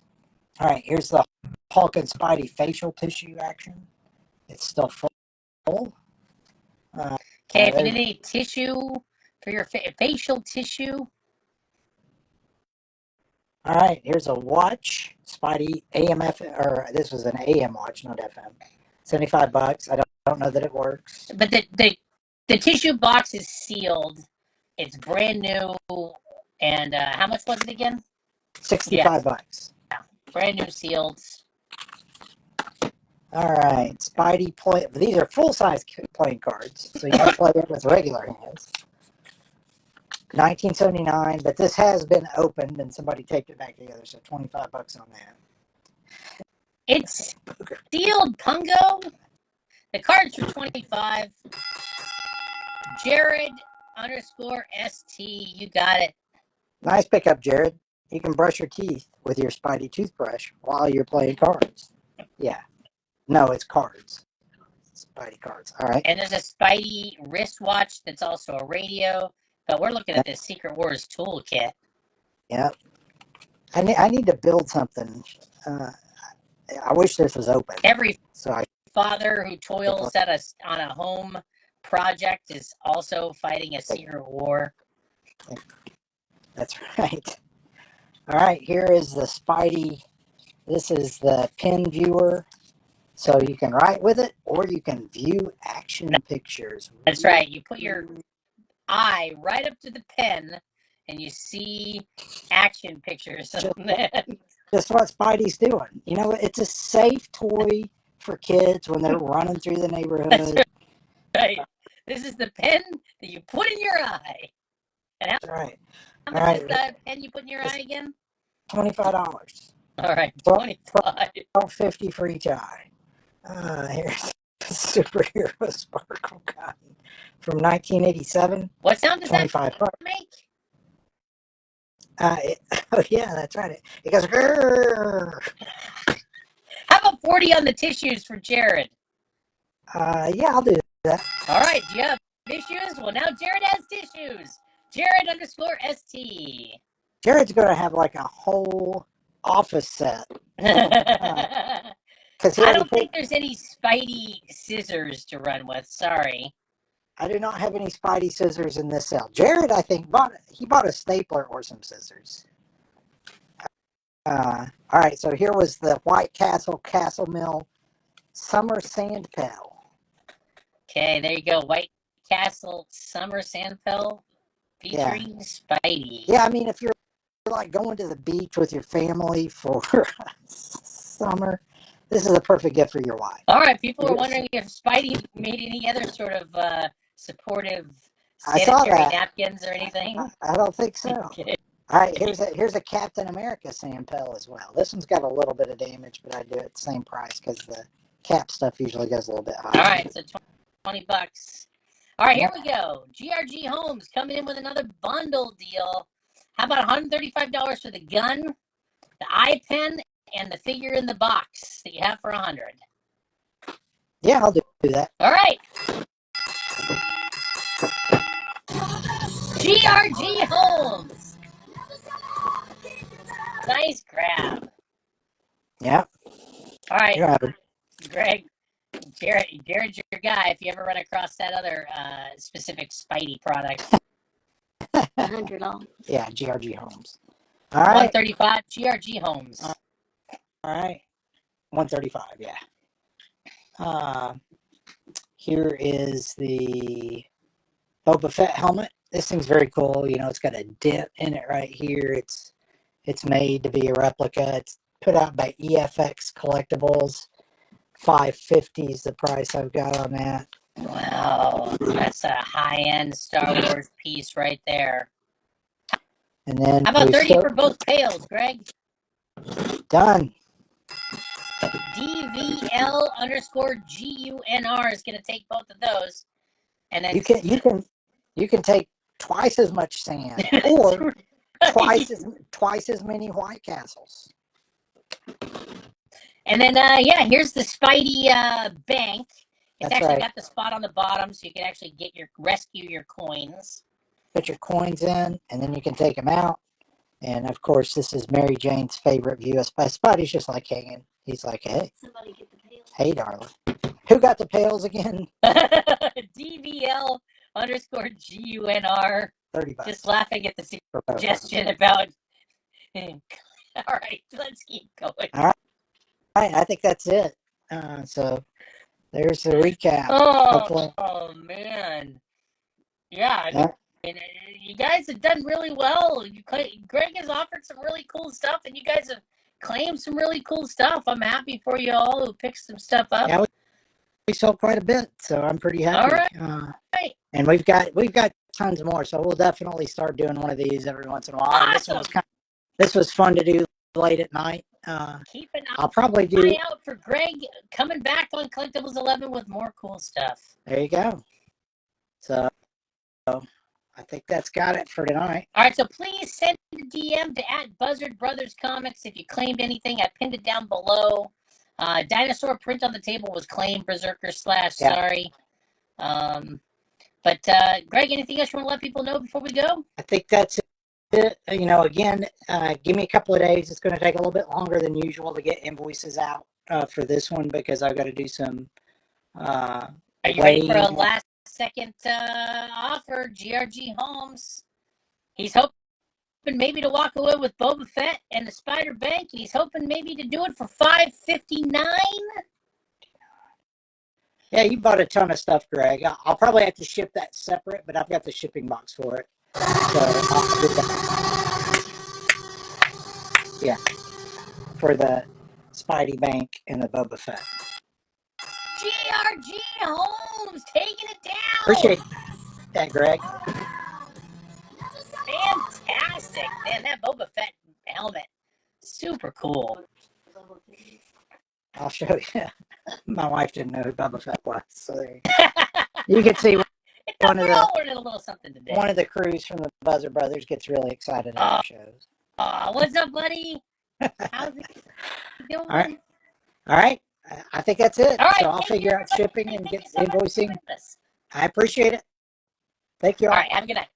[SPEAKER 2] All right. Here's the Hulk and Spidey facial tissue action. It's still full.
[SPEAKER 1] Okay, if you need any tissue for your facial tissue.
[SPEAKER 2] All right, here's a watch, Spidey AMF, or this was an AM watch, not FM. $75. I don't know that it works.
[SPEAKER 1] But the tissue box is sealed. It's brand new. And how much was it again?
[SPEAKER 2] $65.
[SPEAKER 1] Brand new sealed.
[SPEAKER 2] All right, Spidey play. These are full-size playing cards, so you can play it with regular hands. $19.79, but this has been opened and somebody taped it back together, so $25 on that.
[SPEAKER 1] It's sealed, Pungo. The cards for $25. Jared_ST, you got it.
[SPEAKER 2] Nice pickup, Jared. You can brush your teeth with your Spidey toothbrush while you're playing cards. Yeah. No, it's cards. Spidey cards. All right.
[SPEAKER 1] And there's a Spidey wristwatch that's also a radio. But we're looking at this Secret Wars toolkit.
[SPEAKER 2] Yep. I need to build something. I wish this was open.
[SPEAKER 1] Every
[SPEAKER 2] So I
[SPEAKER 1] father who toils on a home project is also fighting a secret war.
[SPEAKER 2] That's right. All right, here is the Spidey. This is the pen viewer. So you can write with it or you can view action pictures.
[SPEAKER 1] That's right. You put your eye right up to the pen and you see action pictures.
[SPEAKER 2] Just what Spidey's doing. You know, it's a safe toy for kids when they're running through the neighborhood.
[SPEAKER 1] That's right. This is the pen that you put in your eye. And
[SPEAKER 2] That's right.
[SPEAKER 1] how much is that pen you put in your eye again?
[SPEAKER 2] $25.
[SPEAKER 1] All right, 25.
[SPEAKER 2] $12.50 for each eye. Here's Superhero Sparkle Gun from 1987.
[SPEAKER 1] What sound does that
[SPEAKER 2] $25.
[SPEAKER 1] make?
[SPEAKER 2] Oh yeah, that's right. It goes. Grrr.
[SPEAKER 1] How about 40 on the tissues for Jared?
[SPEAKER 2] Yeah, I'll do that.
[SPEAKER 1] All right, do you have tissues? Well, now Jared has tissues. Jared_ST.
[SPEAKER 2] Jared's gonna have like a whole office set.
[SPEAKER 1] I
[SPEAKER 2] Because
[SPEAKER 1] don't think there's any Spidey scissors to run with. Sorry.
[SPEAKER 2] I do not have any Spidey scissors in this cell. Jared, I think, bought a stapler or some scissors. All right, so here was the White Castle Mill Summer Sand Pail.
[SPEAKER 1] Okay, there you go. White Castle Summer Sandpel featuring Spidey.
[SPEAKER 2] Yeah, I mean, if you're like going to the beach with your family for summer, this is a perfect gift for your wife.
[SPEAKER 1] All right, people are wondering if Spidey made any other sort of supportive sanitary napkins or anything.
[SPEAKER 2] I don't think so.
[SPEAKER 1] Okay.
[SPEAKER 2] All right, here's a Captain America Sandpel as well. This one's got a little bit of damage, but I do it at the same price because the cap stuff usually goes a little bit higher.
[SPEAKER 1] All right, so $20. All right, here we go. GRG Homes coming in with another bundle deal. How about $135 for the gun, the eye pen, and the figure in the box that you have for $100?
[SPEAKER 2] Yeah, I'll do that.
[SPEAKER 1] All right. GRG Homes. Nice grab.
[SPEAKER 2] Yeah.
[SPEAKER 1] All right,
[SPEAKER 2] You're having.
[SPEAKER 1] Greg. Jared's your guy if you ever run across that other specific Spidey product.
[SPEAKER 5] $100.
[SPEAKER 2] Yeah, GRG Homes. All right.
[SPEAKER 1] $135 GRG Homes.
[SPEAKER 2] All right. $135, yeah. Here is the Boba Fett helmet. This thing's very cool. You know, it's got a dent in it right here. It's made to be a replica. It's put out by EFX Collectibles. $550 is the price I've got on that.
[SPEAKER 1] Wow, that's a high-end Star Wars piece right there.
[SPEAKER 2] And then
[SPEAKER 1] How about 30 for both pails, Greg?
[SPEAKER 2] Done.
[SPEAKER 1] DVL_GUNR is going to take both of those, and then
[SPEAKER 2] You can take twice as much sand or twice as many White Castles.
[SPEAKER 1] And then here's the Spidey bank. It's
[SPEAKER 2] That's
[SPEAKER 1] actually
[SPEAKER 2] right.
[SPEAKER 1] got the spot on the bottom, so you can actually rescue your coins.
[SPEAKER 2] Put your coins in, and then you can take them out. And of course, this is Mary Jane's favorite view. Spidey's just like hanging. He's like, hey,
[SPEAKER 5] Somebody get the pail.
[SPEAKER 2] hey, darling. Who got the pails again?
[SPEAKER 1] DVL_GUNR.
[SPEAKER 2] $30
[SPEAKER 1] Just laughing at the
[SPEAKER 2] for both.
[SPEAKER 1] suggestion about. All right, let's keep going.
[SPEAKER 2] All right, I think that's it. So there's the recap. Hopefully.
[SPEAKER 1] Oh man, yeah. I
[SPEAKER 2] Yeah.
[SPEAKER 1] mean, you guys have done really well. Greg has offered some really cool stuff, and you guys have claimed some really cool stuff. I'm happy for you all who picked some stuff up.
[SPEAKER 2] Yeah, we sold quite a bit, so I'm pretty happy.
[SPEAKER 1] All right.
[SPEAKER 2] Right. And we've got tons more, so we'll definitely start doing one of these every once in a while.
[SPEAKER 1] Awesome.
[SPEAKER 2] This was fun to do late at night.
[SPEAKER 1] Keep an
[SPEAKER 2] I'll probably do.
[SPEAKER 1] eye out for Greg coming back on Collectibles 11 with more cool stuff.
[SPEAKER 2] There you go. So I think that's got it for tonight.
[SPEAKER 1] All right, so please send a DM to @BuzzardBrothersComics if you claimed anything. I pinned it down below. Dinosaur print on the table was claimed. Berserker /
[SPEAKER 2] Yeah.
[SPEAKER 1] sorry. But Greg, anything else you want to let people know before we go?
[SPEAKER 2] I think that's it. Again, give me a couple of days. It's going to take a little bit longer than usual to get invoices out for this one because I've got to do some.
[SPEAKER 1] Are you ready for a
[SPEAKER 2] weighing.
[SPEAKER 1] last second offer? GRG Holmes. He's hoping maybe to walk away with Boba Fett and the Spider Bank. He's hoping maybe to do it for $5.59.
[SPEAKER 2] Yeah, you bought a ton of stuff, Greg. I'll probably have to ship that separate, but I've got the shipping box for it. So I'll do that. Yeah, for the Spidey Bank and the Boba Fett.
[SPEAKER 1] GRG Holmes taking it down.
[SPEAKER 2] Appreciate that, Greg.
[SPEAKER 1] Fantastic. Man, that Boba Fett helmet. Super cool.
[SPEAKER 2] I'll show you. My wife didn't know who Boba Fett was, so you can see one of
[SPEAKER 1] We're all learning a little something today.
[SPEAKER 2] one of the crews from the Buzzard Brothers gets really excited at our shows.
[SPEAKER 1] What's up, buddy? How's it doing?
[SPEAKER 2] All right. I think that's it.
[SPEAKER 1] All right,
[SPEAKER 2] So I'll
[SPEAKER 1] thank
[SPEAKER 2] figure
[SPEAKER 1] you,
[SPEAKER 2] out
[SPEAKER 1] everybody.
[SPEAKER 2] shipping and
[SPEAKER 1] Thank
[SPEAKER 2] get
[SPEAKER 1] you so much for
[SPEAKER 2] invoicing.
[SPEAKER 1] joining us.
[SPEAKER 2] I appreciate it. Thank you all.
[SPEAKER 1] All right, have a good night.